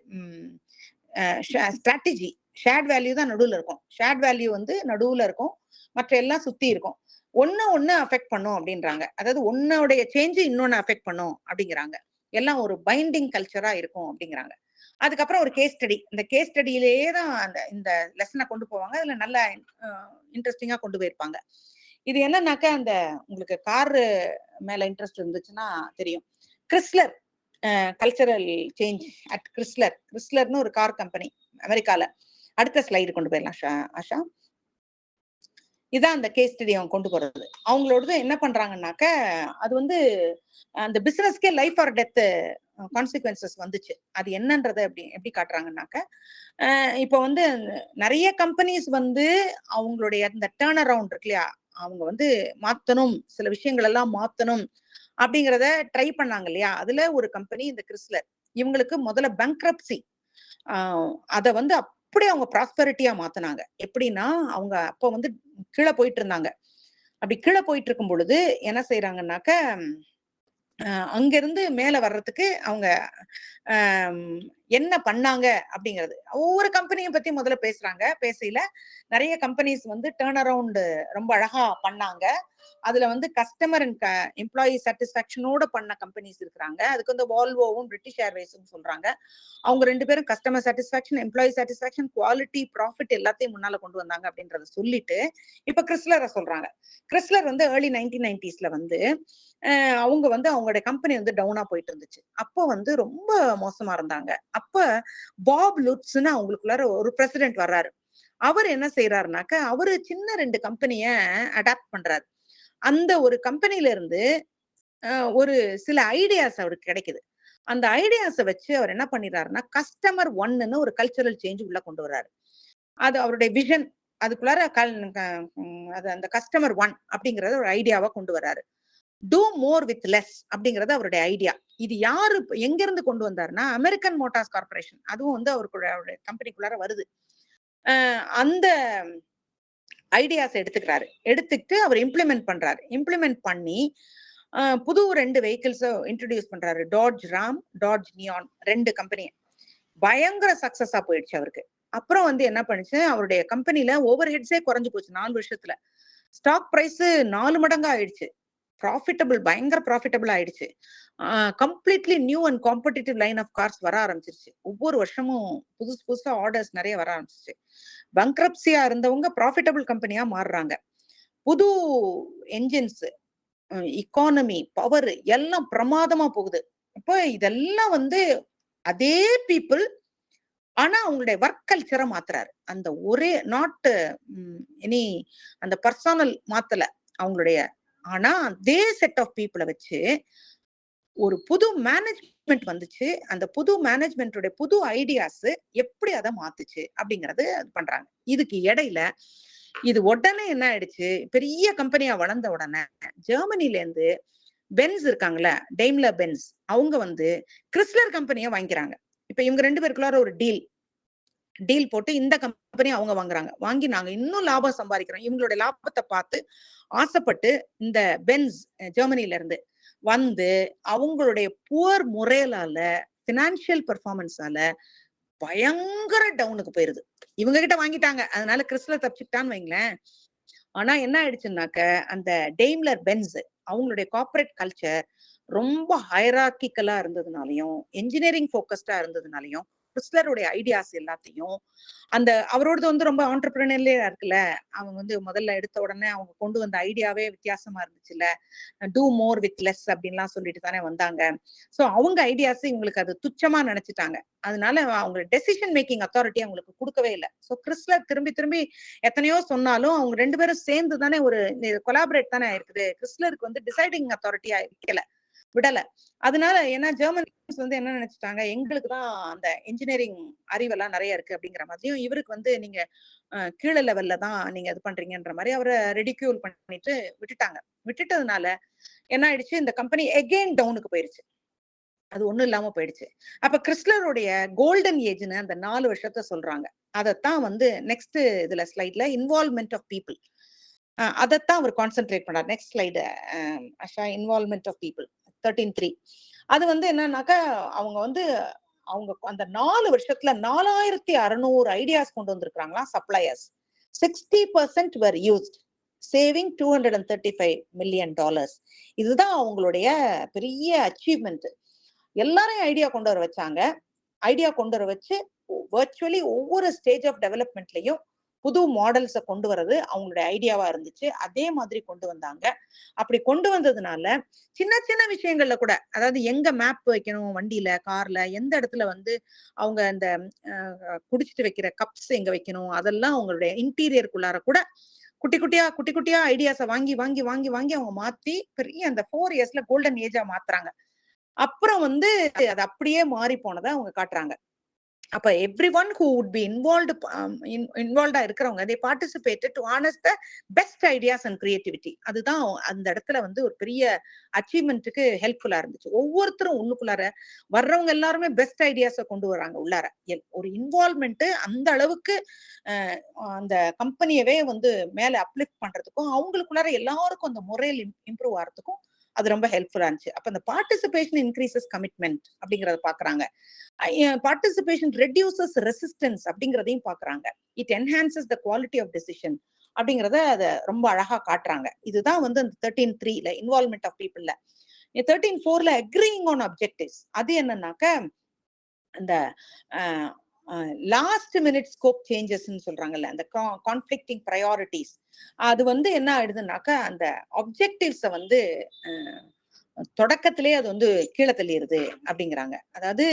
ஸ்ட்ராட்டஜி. ஷேர்ட் வேல்யூ தான் நடுவுல இருக்கும். ஷேர்ட் வேல்யூ வந்து நடுவுல இருக்கும். மற்ற எல்லாம் சுத்தி இருக்கும். ஒண்ணு அஃபெக்ட் பண்ணும் அப்படின்றாங்க. அதாவது ஒன்னோடைய சேஞ்ச் இன்னொன்னு அஃபெக்ட் பண்ணும் அப்படிங்கிறாங்க. எல்லாம் ஒரு பைண்டிங் கல்ச்சரா இருக்கும் அப்படிங்கிறாங்க. அதுக்கப்புறம் ஒரு கேஸ் ஸ்டடி. இந்த கேஸ் ஸ்டடியிலேயே தான் இந்த லெசனை கொண்டு போவாங்க. அதுல நல்லா இன்ட்ரெஸ்டிங்கா கொண்டு போயிருப்பாங்க. இது என்னன்னாக்கா, அந்த உங்களுக்கு கார் மேல இன்ட்ரெஸ்ட் இருந்துச்சுன்னா தெரியும். கிறிஸ்லர் கல்ச்சரல் சேஞ்ச் அட் கிறிஸ்லர்னு ஒரு கார் கம்பெனி அமெரிக்கால. அடுத்த ஸ்லைடு கொண்டு போயிடலாம் ஆஷா. இதான் அந்த கேஸ் ஸ்டடி அவங்க கொண்டு போறது. அவங்களோடது என்ன பண்றாங்கன்னாக்க, அது வந்து அந்த பிசினஸ்க்கே லைஃப் ஆர் டெத் கான்சிக்வன்சஸ் வந்துச்சு. அது என்னன்றத எப்படி காட்டுறாங்கன்னாக்க, இப்போ வந்து நிறைய கம்பெனிஸ் வந்து அவங்களுடைய அந்த டர்ன் அரவுண்ட் இருக்கு இல்லையா, அவங்க வந்து மாத்தணும், சில விஷயங்கள் எல்லாம் மாத்தணும் அப்படிங்கிறத ட்ரை பண்ணாங்க இல்லையா. அதுல ஒரு கம்பெனி இந்த கிறிஸ்லர். இவங்களுக்கு முதல்ல பேங்க்ரப்சி, அத வந்து அப்படியே அவங்க ப்ராஸ்பரிட்டியா மாத்தினாங்க. எப்படின்னா, அவங்க அப்ப வந்து கீழே போயிட்டு இருந்தாங்க. அப்படி கீழே போயிட்டு இருக்கும் பொழுது என்ன செய்யறாங்கன்னாக்க, அங்கிருந்து மேல வர்றதுக்கு அவங்க என்ன பண்ணாங்க அப்படிங்கிறது. ஒவ்வொரு கம்பெனியும் பத்தி முதல்ல பேசுறாங்க. பேசையில நிறைய கம்பெனிஸ் வந்து டர்ன் அரவுண்ட் ரொம்ப அழகா பண்ணாங்க. அதுல வந்து கஸ்டமர் அண்ட் எம்ப்ளாயி சாட்டிஸ்பாக்சனோட பண்ண கம்பெனிஸ் இருக்கிறாங்க. அதுக்கு வந்து வால்வோவும் பிரிட்டிஷ் ஏர்வேஸும் சொல்றாங்க. அவங்க 2 பேரும் customer satisfaction, employee satisfaction, quality, profit எல்லாத்தையும் முன்னால கொண்டு வந்தாங்க அப்படின்றத சொல்லிட்டு இப்ப கிறிஸ்லரை சொல்றாங்க. கிறிஸ்லர் வந்து ஏர்லி 1990ஸ்ல வந்து அவங்க வந்து அவங்களோட கம்பெனி வந்து டவுனா போயிட்டு இருந்துச்சு. அப்போ வந்து ரொம்ப மோசமா இருந்தாங்க. அப்ப பாப் லுட்ஸ்ன்னு அவங்களுக்குள்ளார ஒரு பிரசிடென்ட் வர்றாரு. அவர் என்ன செய்யறாருனாக்க, அவரு சின்ன 2 கம்பெனிய அடாப்ட் பண்றாரு. அந்த ஒரு கம்பெனில இருந்து ஒரு சில ஐடியாஸ் அவருக்கு கிடைக்குது. அந்த ஐடியாஸ வச்சு அவர் என்ன பண்ணிடுறாருன்னா, கஸ்டமர் ஒன்னுன்னு ஒரு கல்ச்சரல் சேஞ்ச் உள்ள கொண்டு வர்றாரு. அது அவருடைய விஷன். அதுக்குள்ளார அது அந்த கஸ்டமர் ஒன் அப்படிங்கறத ஒரு ஐடியாவா கொண்டு வர்றாரு. டூ மோர் வித் லெஸ் அப்படிங்கறது அவருடைய ஐடியா. இது யாரு எங்க இருந்து கொண்டு வந்தாருன்னா, அமெரிக்கன் மோட்டார்ஸ் கார்பரேஷன். அதுவும் வந்து அவருடைய கம்பெனிக்குள்ளார வருது. அந்த ஐடியாஸ் எடுத்துக்கிறாரு. எடுத்துக்கிட்டு அவர் இம்ப்ளிமெண்ட் பண்றாரு. இம்ப்ளிமெண்ட் பண்ணி புது 2 வெஹிக்கிள்ஸ் இன்ட்ரோடியூஸ் பண்றாரு. Dodge Ram, dodge neon 2 company. பயங்கர சக்சஸா போயிடுச்சு அவருக்கு. அப்புறம் வந்து என்ன பண்ணுச்சு, அவருடைய கம்பெனில ஓவர் ஹெட்ஸே குறைஞ்சு போச்சு 4 வருஷத்துல. ஸ்டாக் பிரைஸ் 4 மடங்கா ஆயிடுச்சு. ப்ராஃபிட்டபிள், பயங்கர ப்ராஃபிட்டபிள் ஆயிடுச்சு. Completely new and competitive line of cars வர ஆரம்பிச்சிருச்சு. ஒவ்வொரு வருஷமும் புதுசு புதுசா ஆர்டர்ஸ் நிறைய வர ஆரம்பிச்சிருச்சு. பங்க்ரப்சியா இருந்தவங்க ப்ராஃபிட்டபிள் கம்பெனியா மாறுறாங்க. புது என்ஜின்ஸ், இக்கானமி, பவர் எல்லாம் பிரமாதமா போகுது. இப்போ இதெல்லாம் வந்து அதே பீப்புள், ஆனா அவங்களுடைய ஒர்க் கல்ச்சரை மாத்துறாரு. அந்த ஒரே நாட் எனி அந்த பர்சனல் மாத்தல அவங்களுடைய, ஆனா அதே செட் ஆஃப் பீப்புளை வச்சு ஒரு புது மேனேஜ்மெண்ட் வந்துச்சு. அந்த புது மேனேஜ்மெண்டோட புது ஐடியாஸ் எப்படி அதை மாத்துச்சு அப்படிங்கறது பண்றாங்க. இதுக்கு இடையில இது உடனே என்ன ஆயிடுச்சு, பெரிய கம்பெனியா வளர்ந்த உடனே ஜெர்மனில இருந்து பென்ஸ் இருக்காங்கல்ல, டெய்ம்லர் பென்ஸ், அவங்க வந்து கிறிஸ்லர் கம்பெனியை வாங்கிக்கிறாங்க. இப்ப இவங்க 2 பேருக்குள்ளார ஒரு டீல் போட்டு இந்த கம்பெனி அவங்க வாங்குறாங்க. வாங்கி நாங்க இன்னும் லாபம் சம்பாதிக்கிறோம். இவங்களுடைய லாபத்தை பார்த்து ஆசைப்பட்டு இந்த பென்ஸ் ஜெர்மனில இருந்து வந்து அவங்களுடைய புவர் முறையிலால, பினான்சியல் பெர்ஃபார்மன்ஸால பயங்கர டவுனுக்கு போயிருது. இவங்க கிட்ட வாங்கிட்டாங்க, அதனால கிறிஸ்லர் தப்பிச்சுட்டான்னு வைங்களேன். ஆனா என்ன ஆயிடுச்சுன்னாக்க, அந்த டெய்ம்லர் பென்ஸ் அவங்களுடைய கார்ப்பரேட் கல்ச்சர் ரொம்ப ஹைரார்கிக்கலா இருந்ததுனாலையும், என்ஜினியரிங் ஃபோக்கஸ்டா இருந்ததுனாலையும், கிறிஸ்லருடைய ஐடியாஸ் எல்லாத்தையும், அந்த அவரோடது வந்து ரொம்ப ஆண்டர்பிரினியர்லியா இருக்குல்ல, அவங்க வந்து முதல்ல எடுத்த உடனே அவங்க கொண்டு வந்த ஐடியாவே வித்தியாசமா இருந்துச்சுல்ல, டூ மோர் வித் லெஸ் அப்படின்லாம் சொல்லிட்டு தானே வந்தாங்க. ஸோ அவங்க ஐடியாஸ் இவங்களுக்கு அது துச்சமா நினைச்சிட்டாங்க. அதனால அவங்க டெசிஷன் மேக்கிங் அத்தாரிட்டி அவங்களுக்கு கொடுக்கவே இல்லை. ஸோ கிறிஸ்லர் திரும்பி திரும்பி எத்தனையோ சொன்னாலும் அவங்க 2 பேரும் சேர்ந்து தானே ஒரு கொலாபரேட் தானே இருக்குது. கிறிஸ்லருக்கு வந்து டிசைடிங் அத்தாரிட்டியா விடல. அதனால ஏன்னா ஜெர்மன்ஸ் வந்து என்ன நினைச்சிட்டாங்க, எங்களுக்கு தான் அந்த இன்ஜினியரிங் அறிவெல்லாம் நிறைய இருக்கு அப்படிங்கிற மாதிரியும், இவருக்கு வந்து நீங்க கீழ லெவல்ல தான் நீங்க இது பண்றீங்கன்ற மாதிரி அவரை ரெடிக்யூல் பண்ணிட்டு விட்டுட்டதுனால என்ன ஆயிடுச்சு, இந்த கம்பெனி எகெயின் டவுனுக்கு போயிருச்சு. அது ஒண்ணும் இல்லாம போயிடுச்சு. அப்ப கிறிஸ்லருடைய கோல்டன் ஏஜ்னு அந்த 4 வருஷத்தை சொல்றாங்க. அதத்தான் வந்து நெக்ஸ்ட் இதுல ஸ்லைட்ல இன்வால்வ்மெண்ட் ஆஃப் பீப்புள், அதைத்தான் அவர் கான்சென்ட்ரேட் பண்ணார். Next slide Asha, involvement of people 13.3. அது வந்து என்னன்னாக்கா, அவங்க வந்து அவங்க அந்த 4 வருஷத்துல 4600 ஐடியாஸ் கொண்டு வந்திருக்காங்களா suppliers. 60% were used, saving $235 million. இதுதான் அவங்களுடைய பெரிய அச்சீவ்மெண்ட். எல்லாரையும் ஐடியா கொண்டு வர வச்சாங்க. ஐடியா கொண்டு வர வச்சு வர்ச்சுவலி ஒவ்வொரு ஸ்டேஜ் ஆஃப் டெவலப்மெண்ட்லயும் புது மாடல்ஸை கொண்டு வர்றது அவங்களுடைய ஐடியாவா இருந்துச்சு. அதே மாதிரி கொண்டு வந்தாங்க. அப்படி கொண்டு வந்ததுனால சின்ன சின்ன விஷயங்கள்ல கூட, அதாவது எங்க மேப் வைக்கணும் வண்டியில, கார்ல, எந்த இடத்துல வந்து அவங்க அந்த குடிச்சிட்டு வைக்கிற கப்ஸ் எங்க வைக்கணும், அதெல்லாம் அவங்களுடைய இன்டீரியருக்குள்ளார கூட குட்டி குட்டியா ஐடியாஸை வாங்கி வாங்கி வாங்கி வாங்கி அவங்க மாத்தி பெரிய அந்த 4 இயர்ஸ்ல கோல்டன் ஏஜா மாத்துறாங்க. அப்புறம் வந்து அது அப்படியே மாறி போனதை அவங்க காட்டுறாங்க. அப்ப everyone who would be இன்வால்வ்டா இருக்கிறவங்க, they participated to harness the best ideas and creativity. அதுதான் அந்த இடத்துல வந்து ஒரு பெரிய அச்சீவ்மெண்ட்டுக்கு ஹெல்ப்ஃபுல்லா இருந்துச்சு. ஒவ்வொருத்தரும் உள்ளுக்குள்ளார வர்றவங்க எல்லாருமே பெஸ்ட் ஐடியாஸை கொண்டு வராங்க உள்ளார. ஒரு இன்வால்வ்மெண்ட் அந்த அளவுக்கு அந்த கம்பெனியவே வந்து மேல அப்லிஃப்ட் பண்றதுக்கும், அவங்களுக்குள்ளார எல்லாருக்கும் அந்த முறையில் இம்ப்ரூவ் ஆகிறதுக்கும் அது ரொம்ப ஹெல்ப்ஃபுல்லா இருந்துச்சு. அப்ப அந்த பார்ட்டிசிபேஷன் இன்க்ரீசஸ் கமிட்மெண்ட் அப்படிங்கறத பாக்குறாங்க. பார்ட்டிசிபேஷன் ரெடியூசஸ் ரெசிஸ்டன்ஸ் அப்படிங்கறதையும் பாக்குறாங்க. It enhances the quality of decision அப்படிங்கறத அதை ரொம்ப அழகா காட்டுறாங்க. இதுதான் வந்து அந்த 13.3ல இன்வால்வ்மெண்ட் ஆஃப் பீப்புள்ல. 13.4ல அக்ரிங் ஆன் அப்ஜெக்டிவ்ஸ். அது என்னன்னாக்க, அந்த லாஸ்ட் மினிட் ஸ்கோப் சேஞ்சஸ்ன்னு சொல்றாங்கல்ல, அந்த கான்ஃபிளிக்டிங் ப்ரையாரிட்டிஸ், அது வந்து என்ன ஆயிடுதுன்னாக்க, அந்த அப்ஜெக்டிவ்ஸை வந்து தொடக்கத்திலே அது வந்து கீழே தள்ளிடுது அப்படிங்கிறாங்க. அதாவது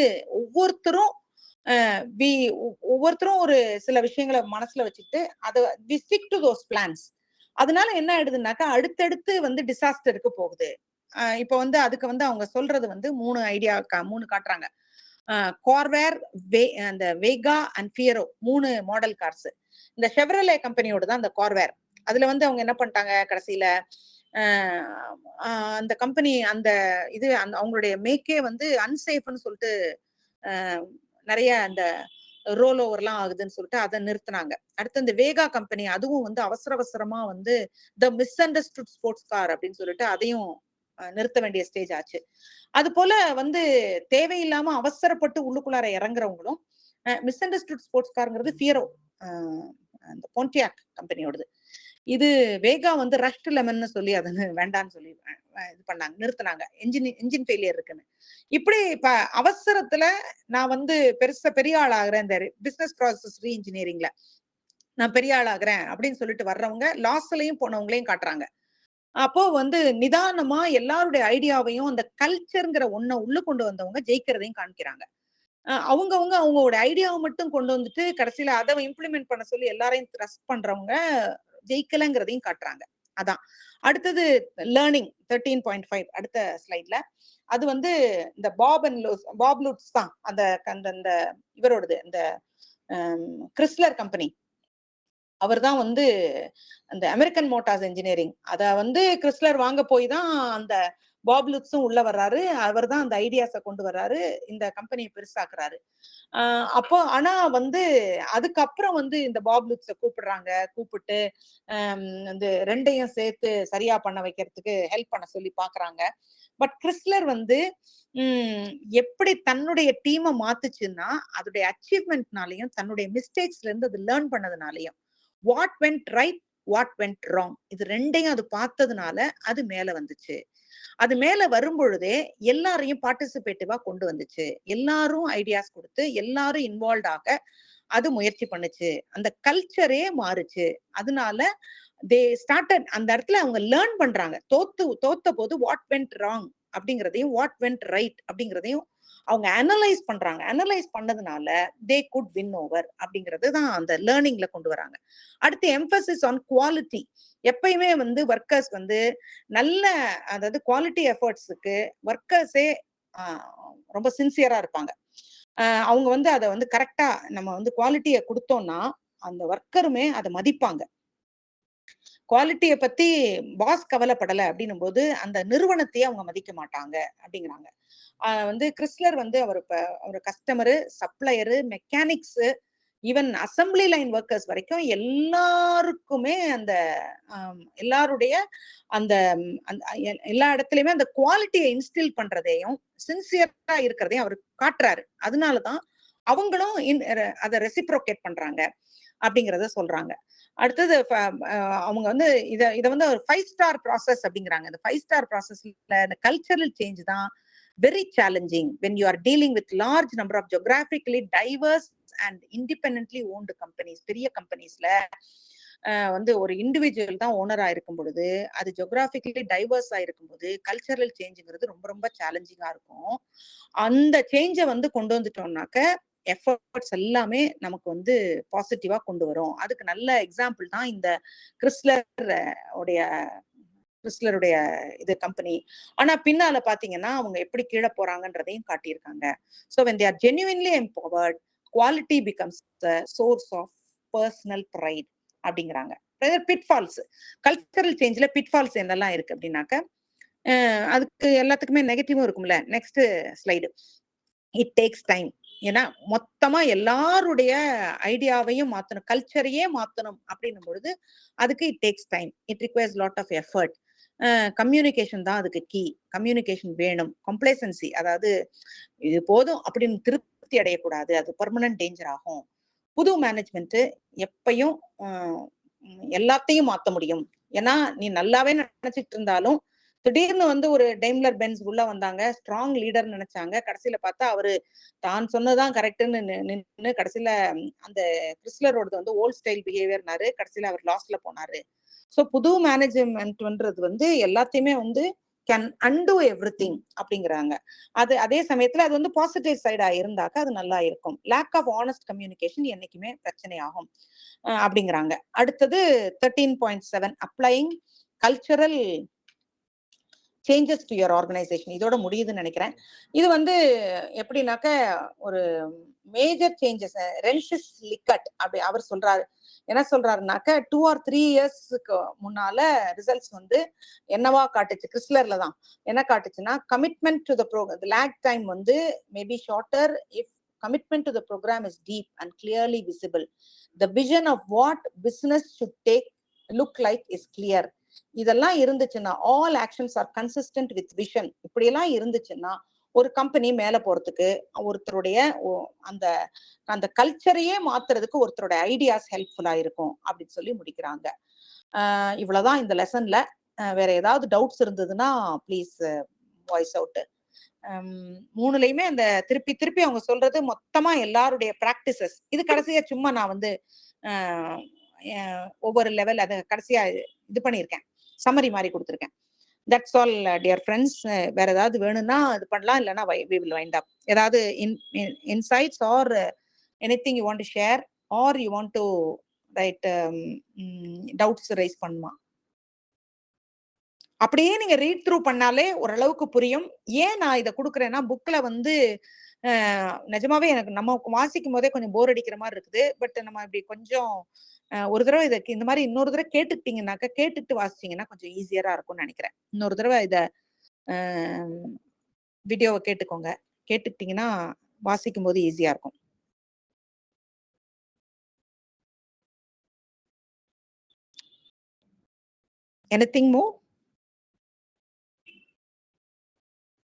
ஒவ்வொருத்தரும் ஒரு சில விஷயங்களை மனசுல வச்சுக்கிட்டு அதை we stick to those plans. அதனால என்ன ஆயிடுதுன்னாக்கா, அடுத்தடுத்து வந்து டிசாஸ்டருக்கு போகுது. இப்ப வந்து அதுக்கு வந்து அவங்க சொல்றது வந்து 3 காட்டுறாங்க. கார்வேர், அந்த வேகா அண்ட் ஃபியரோ 3 மாடல் கார்ஸ். இந்த செவ்ரலே கம்பெனியோட தான் அந்த கார்வேர். அதுல வந்து அவங்க என்ன பண்ணிட்டாங்க கடைசியில, அந்த கம்பெனி அந்த இது அவங்களுடைய மேக்கே வந்து அன்சேஃப்னு சொல்லிட்டு நிறைய அந்த ரோல் ஓவர்லாம் ஆகுதுன்னு சொல்லிட்டு அதை நிறுத்தினாங்க. அடுத்து இந்த வேகா கம்பெனி, அதுவும் வந்து அவசரமா வந்து த மிஸ் அண்டர்ஸ்டுட் ஸ்போர்ட்ஸ் கார் அப்படின்னு சொல்லிட்டு அதையும் நிறுத்த வேண்டிய ஸ்டேஜ் ஆச்சு. அது போல வந்து தேவையில்லாம அவசரப்பட்டு உள்ளுக்குள்ளார இறங்குறவங்களும், மிஸ் அண்டர்ஸ்டுட் ஸ்போர்ட்ஸ் கார்ங்கிறது ஃபியரோ, அந்த போன்டியாக் கம்பெனியோடது. இது வேகா வந்து ரஷ்ட் லெமன்னு சொல்லி அதை வேண்டான்னு சொல்லி இது பண்ணாங்க, நிறுத்தினாங்க. என்ஜின் ஃபெயிலியர் இருக்குன்னு. இப்படி இப்ப அவசரத்துல நான் வந்து பெரிய ஆள் ஆகுறேன் இந்த பிசினஸ் ப்ராசஸ் ரீஇன்ஜினியரிங்ல, நான் பெரிய ஆள் ஆகுறேன் அப்படின்னு சொல்லிட்டு வர்றவங்க லாஸ்லயும் போனவங்களையும் காட்டுறாங்க. அப்போ வந்து நிதானமா எல்லாருடைய ஐடியாவையும் அந்த கல்ச்சர்ங்கிற ஒண்ண உள்ள கொண்டு வந்தவங்க ஜெயிக்கிறதையும் காமிக்கிறாங்க. அவங்கவங்க அவங்களோட ஐடியாவை மட்டும் கொண்டு வந்துட்டு கடைசியில அதை இம்ப்ளிமெண்ட் பண்ண சொல்லி எல்லாரையும் த்ரஸ்ட் பண்றவங்க ஜெயிக்கலங்கிறதையும் காட்டுறாங்க. அதான் அடுத்தது லேர்னிங் 13.5 அடுத்த ஸ்லைட்ல. அது வந்து இந்த பாப் லூட்ஸ் தான் அந்த அந்த இவரோடது இந்த கிறிஸ்லர் கம்பெனி. அவர் தான் வந்து அந்த அமெரிக்கன் மோட்டார்ஸ் இன்ஜினியரிங் அத வந்து கிறிஸ்லர் வாங்க போய் தான் அந்த பாப் லுட்ஸும் உள்ள வர்றாரு. அவர் தான் அந்த ஐடியாஸை கொண்டு வர்றாரு, இந்த கம்பெனியை பெருசாக்குறாரு. அப்போ ஆனா வந்து அதுக்கப்புறம் வந்து இந்த பாப் லுட்ஸை கூப்பிட்டு இந்த ரெண்டையும் சேர்த்து சரியா பண்ண வைக்கிறதுக்கு ஹெல்ப் பண்ண சொல்லி பாக்குறாங்க. பட் கிறிஸ்லர் வந்து எப்படி தன்னுடைய டீமை மாத்துச்சுன்னா அதோடைய அச்சீவ்மெண்ட்னாலையும் தன்னுடைய மிஸ்டேக்ஸ்ல இருந்து அது லேர்ன் பண்ணதுனாலையும் what went right what went wrong இது ரெண்டையும் அது பார்த்ததுனால அது மேல வந்துச்சு. அது மேல வரும் பொழுதே எல்லாரையும் பார்ட்டிசிபேட்டிவா கொண்டு வந்துச்சு. எல்லாரும் ஐடியாஸ் கொடுத்து எல்லாரும் இன்வால்வ் ஆக அது முயற்சி பண்ணுச்சு. அந்த கல்ச்சரே மாறுச்சு. அதனால தே ஸ்டார்டட் அந்த இடத்துல அவங்க லேர்ன் பண்றாங்க. தோத்த போது வாட் வென்ட் ராங் அப்படிங்கிறதையும் வாட் வென்ட் ரைட் அப்படிங்கிறதையும் அவங்க அனலைஸ் பண்றாங்க. அனலைஸ் பண்ணதுனால தே குட் வின் ஓவர் அப்படிங்கிறது தான் அந்த லேர்னிங்ல கொண்டு வராங்க. அடுத்து எம்பசிஸ் ஆன் குவாலிட்டி. எப்பயுமே வந்து ஒர்க்கர்ஸ் வந்து நல்ல அதாவது குவாலிட்டி எஃபர்ட்ஸுக்கு ஒர்க்கர்ஸே ரொம்ப சின்சியரா இருப்பாங்க. அவங்க வந்து அதை வந்து கரெக்டா நம்ம வந்து குவாலிட்டியை கொடுத்தோம்னா அந்த ஒர்க்கருமே அதை மதிப்பாங்க. குவாலிட்டியை பத்தி பாஸ் கவலைப்படலை அப்படின்னும் போது அந்த நிறுவனத்தையே அவங்க மதிக்க மாட்டாங்க அப்படிங்கிறாங்க. வந்து கிறிஸ்லர் வந்து அவர் customer, supplier, mechanics, even assembly line workers வரைக்கும் எல்லாருக்குமே அந்த எல்லாருடைய அந்த எல்லா இடத்துலயுமே அந்த குவாலிட்டியை இன்ஸ்டில் பண்றதையும் சின்சியரா இருக்கிறதையும் அவர் காட்டுறாரு. அதனாலதான் அவங்களும் அதை ரெசிப்ரோகேட் பண்றாங்க அப்படிங்கிறத சொல்றாங்க. அடுத்தது அவங்க வந்து இதை வந்து ஒரு 5 ஸ்டார் ப்ராசஸ் அப்படிங்கிறாங்க. இந்த 5 ஸ்டார் ப்ராசஸ்ல இந்த கல்ச்சரல் சேஞ்ச் தான் very challenging when you are dealing with large number of geographically diverse and independently owned companies. பெரிய கம்பெனிஸ்ல வந்து ஒரு இண்டிவிஜுவல் தான் ஓனரா இருக்கும் பொழுது அது ஜியோகிராபிக்கலி டைவர்ஸா இருக்கும் போது கல்ச்சரல் சேஞ்சுங்கிறது ரொம்ப ரொம்ப சேலஞ்சிங்கா இருக்கும். அந்த சேஞ்சை வந்து கொண்டு வந்துட்டோம்னாக்க எஃபர்ட்ஸ் எல்லாமே நமக்கு வந்து பாசிட்டிவா கொண்டு வரும். அதுக்கு நல்ல எக்ஸாம்பிள் தான் இந்த கிறிஸ்லருடைய இது கம்பெனி. ஆனா பின்னால பாத்தீங்கன்னா அவங்க எப்படி கீழே போறாங்கன்றதையும் காட்டியிருக்காங்க. So when they are genuinely empowered, quality becomes the source of personal pride அப்படிங்கிறாங்க. பிட்ஃபால்ஸ், கல்ச்சரல் சேஞ்ச்ல பிட்ஃபால்ஸ் என்னெல்லாம் இருக்கு அப்படின்னாக்க அதுக்கு எல்லாத்துக்குமே நெகட்டிவும் இருக்கும்ல. Next slide. It takes time. ஏன்னா மொத்தமா எல்லாருடைய ஐடியாவையும் மாத்தணும், கல்ச்சரையே மாத்தணும் அப்படின்னும் பொழுது அதுக்கு it takes time. It requires lot of effort. Communication தான் அதுக்கு கீ. கம்யூனிகேஷன் வேணும். கம்ப்ளேசன்சி, அதாவது இது போதும் அப்படின்னு திருப்தி அடையக்கூடாது, அது பெர்மனன்ட் டேஞ்சர் ஆகும். புது மேனேஜ்மெண்ட் எப்பயும் எல்லாத்தையும் மாத்த முடியும். ஏன்னா நீ நல்லாவே நினைச்சிட்டு இருந்தாலும் திடீர்னு வந்து ஒரு டெய்ம்லர் பென்ஸ் உள்ள வந்தாங்க, ஸ்ட்ராங் லீடர் நினைச்சாங்க, கடைசியில பார்த்தா அவரு தான் சொன்னதான் கரெக்ட்னு நின்று கடைசியில அந்த கிறிஸ்லரோடது வந்து ஓல்ட் ஸ்டைல் பிஹேவியர்னாரு, கடைசியில அவர் லாஸ்ட்ல போனாரு. ஸோ புது மேனேஜ்மெண்ட்ன்றது வந்து எல்லாத்தையுமே வந்து கேன் அன்டூ எவ்ரிதிங் அப்படிங்கிறாங்க. அது அதே சமயத்துல அது வந்து பாசிட்டிவ் சைடா இருந்தாக்க அது நல்லா இருக்கும். லேக் ஆஃப் ஆனஸ்ட் கம்யூனிகேஷன் என்னைக்குமே பிரச்சனையாகும் அப்படிங்கிறாங்க. அடுத்தது 13.7 applying cultural changes to your organisation. இதோட முடியுதுன்னு நினைக்கிறேன். இது வந்து எப்படின்னாக்க ஒரு மேஜர் சேஞ்சஸ். ரென்சிஸ் லிக்கட் அப்படி அவர் சொல்றாரு. என்ன சொல்றாருனாக்க 2 or 3 இயர்ஸ்க்கு முன்னால ரிசல்ட்ஸ் வந்து என்னவா காட்டுச்சு, கிறிஸ்லர்ல தான் என்ன காட்டுச்சுன்னா, commitment to the programme lag time வந்து maybe shorter if commitment to the program is deep and clearly visible. The vision of what business should look like is clear. இதெல்லாம் இருந்துச்சுன்னா all actions are consistent with vision. இப்படியெல்லாம் இருந்துச்சுன்னா ஒரு company மேல போறதுக்கு ஒருத்தருடைய அந்த அந்த கல்ச்சரையே மாத்துறதுக்கு ஒருத்தரோட ஐடியாஸ் ஹெல்ப்ஃபுல்லா இருக்கும் அப்படின்னு சொல்லி முடிக்கிறாங்க. இவ்வளவுதான் இந்த லெசன்ல. வேற ஏதாவது டவுட்ஸ் இருந்ததுன்னா ப்ளீஸ் வாய்ஸ் அவுட். மூணுலயுமே அந்த திருப்பி திருப்பி அவங்க சொல்றது மொத்தமா எல்லாருடைய பிராக்டிசஸ். இது கடைசியா சும்மா நான் வந்து ஒவ்வொரு லெவல் அதை கடைசியா இது பண்ணியிருக்கேன், சம்மரி மாதிரி கொடுத்துருக்கேன். That's all dear friends. வேற ஏதாவது வேணும்னா இது பண்ணலாம், இல்லைன்னா we will wind up. ஏதாவது insights or anything you want to share are you want to right doubts rice பண்ணுமா? அப்படியே நீங்க ரீட் த்ரூ பண்ணாலே ஓரளவுக்கு புரியும். ஏன் நான் இதை கொடுக்குறேன்னா, புக்ல வந்து நிஜமாவே எனக்கு நம்ம வாசிக்கும் போதே கொஞ்சம் போர் அடிக்கிற மாதிரி இருக்குது. பட் நம்ம இப்படி கொஞ்சம் ஒரு தடவை இதுக்கு இந்த மாதிரி இன்னொரு தடவை கேட்டுக்கிட்டீங்கன்னாக்கா, கேட்டுட்டு வாசிச்சீங்கன்னா கொஞ்சம் ஈஸியரா இருக்கும்னு நினைக்கிறேன். இன்னொரு தடவை இதை வீடியோவை கேட்டுக்கோங்க. கேட்டுக்கிட்டீங்கன்னா வாசிக்கும் போது ஈஸியா இருக்கும். எனிதிங் மோர்?